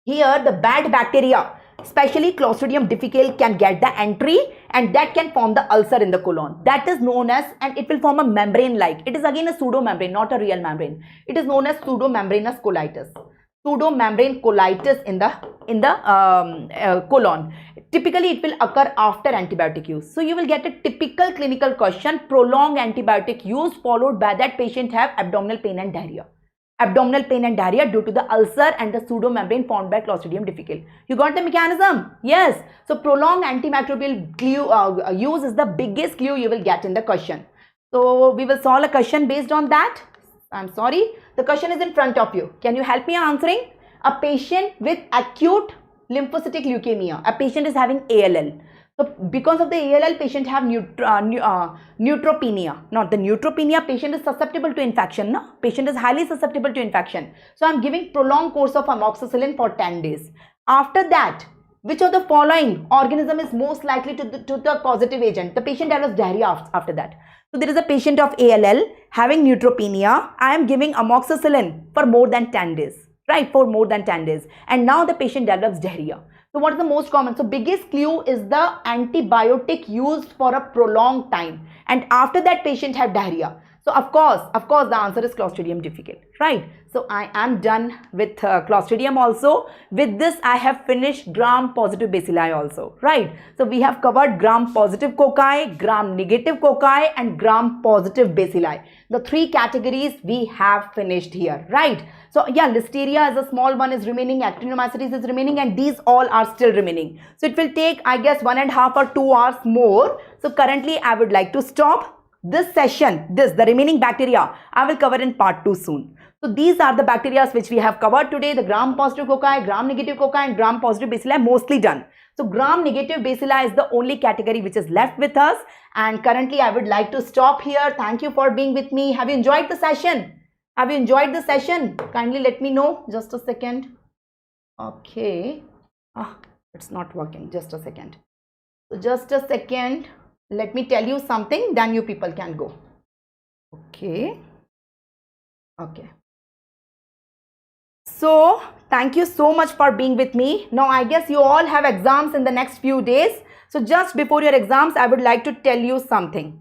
Here the bad bacteria, especially Clostridium difficile, can get the entry and that can form the ulcer in the colon. That is known as, and it will form a membrane like. It is again a pseudo membrane, not a real membrane. It is known as pseudomembranous colitis. Pseudomembrane colitis in the colon. Typically it will occur after antibiotic use. So you will get a typical clinical question, prolonged antibiotic use followed by that patient have abdominal pain and diarrhea. Abdominal pain and diarrhea due to the ulcer and the pseudomembrane formed by Clostridium difficile. You got the mechanism? Yes. So prolonged antimicrobial clue, use is the biggest clue you will get in the question. So we will solve a question based on that. I'm sorry. The question is in front of you. Can you help me answering? A patient with acute lymphocytic leukemia. A patient is having ALL. So because of the ALL, patient have neutropenia. Not the neutropenia, patient is susceptible to infection. No? Patient is highly susceptible to infection. So I'm giving prolonged course of amoxicillin for 10 days. After that, which of the following organism is most likely to the causative agent? The patient develops diarrhea after that. So there is a patient of ALL having neutropenia. I am giving amoxicillin for more than 10 days. Right, for more than 10 days. And now the patient develops diarrhea. So what is the most common? So biggest clue is the antibiotic used for a prolonged time. And after that patient had diarrhea. So of course the answer is Clostridium difficile. Right. So I am done with Clostridium also. With this I have finished gram-positive bacilli also. Right. So we have covered gram-positive cocci, gram-negative cocci and gram-positive bacilli. The three categories we have finished here. Right. So yeah, Listeria is a small one is remaining, Actinomycetes is remaining, and these all are still remaining. So it will take, I guess, 1.5 or 2 hours more. So currently I would like to stop this session. The remaining bacteria I will cover in part 2 soon. So these are the bacteria which we have covered today. The gram-positive cocci, gram-negative cocci and gram-positive bacilli mostly done. So gram-negative bacilli is the only category which is left with us. And currently I would like to stop here. Thank you for being with me. Have you enjoyed the session? Have you enjoyed the session? Kindly let me know. Just a second. Okay. It's not working. Just a second. So just a second. Let me tell you something. Then you people can go. Okay. Okay. So thank you so much for being with me. Now I guess you all have exams in the next few days. So just before your exams, I would like to tell you something.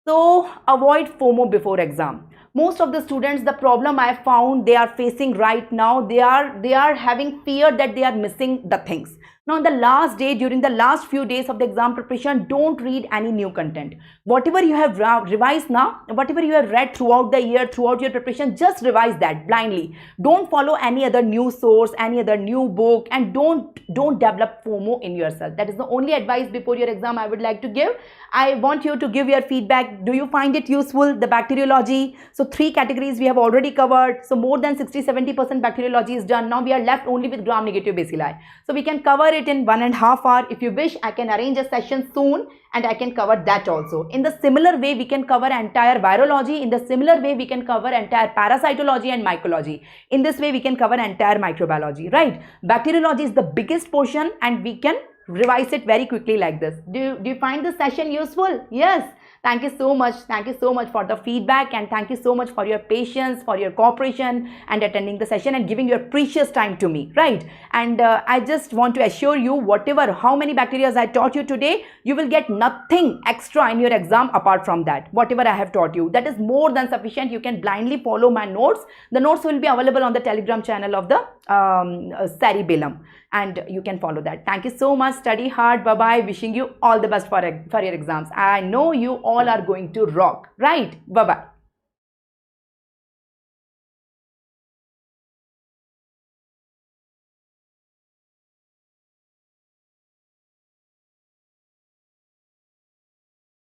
So avoid FOMO before exam. Most of the students, the problem I found they are facing right now, they are having fear that they are missing the things. Now, on the last day, during the last few days of the exam preparation, don't read any new content. Whatever you have revised now, whatever you have read throughout the year, throughout your preparation, just revise that blindly. Don't follow any other new source, any other new book, and don't develop FOMO in yourself. That is the only advice before your exam I would like to give. I want you to give your feedback. Do you find it useful? The bacteriology. So 3 categories we have already covered. So more than 60-70% bacteriology is done. Now we are left only with gram-negative bacilli. So we can cover it in 1.5 hours. If you wish, I can arrange a session soon and I can cover that also. In the similar way, we can cover entire virology. In the similar way, we can cover entire parasitology and mycology. In this way, we can cover entire microbiology, right? Bacteriology is the biggest portion and we can revise it very quickly like this. Do you find this session useful? Yes. Thank you so much. Thank you so much for the feedback and thank you so much for your patience, for your cooperation and attending the session and giving your precious time to me, right? And I just want to assure you how many bacteria I taught you today, you will get nothing extra in your exam apart from that. Whatever I have taught you, that is more than sufficient. You can blindly follow my notes. The notes will be available on the Telegram channel of the Cerebellum and you can follow that. Thank you so much. Study hard. Bye-bye. Wishing you all the best for your exams. I know you all are going to rock, right? Bye-bye.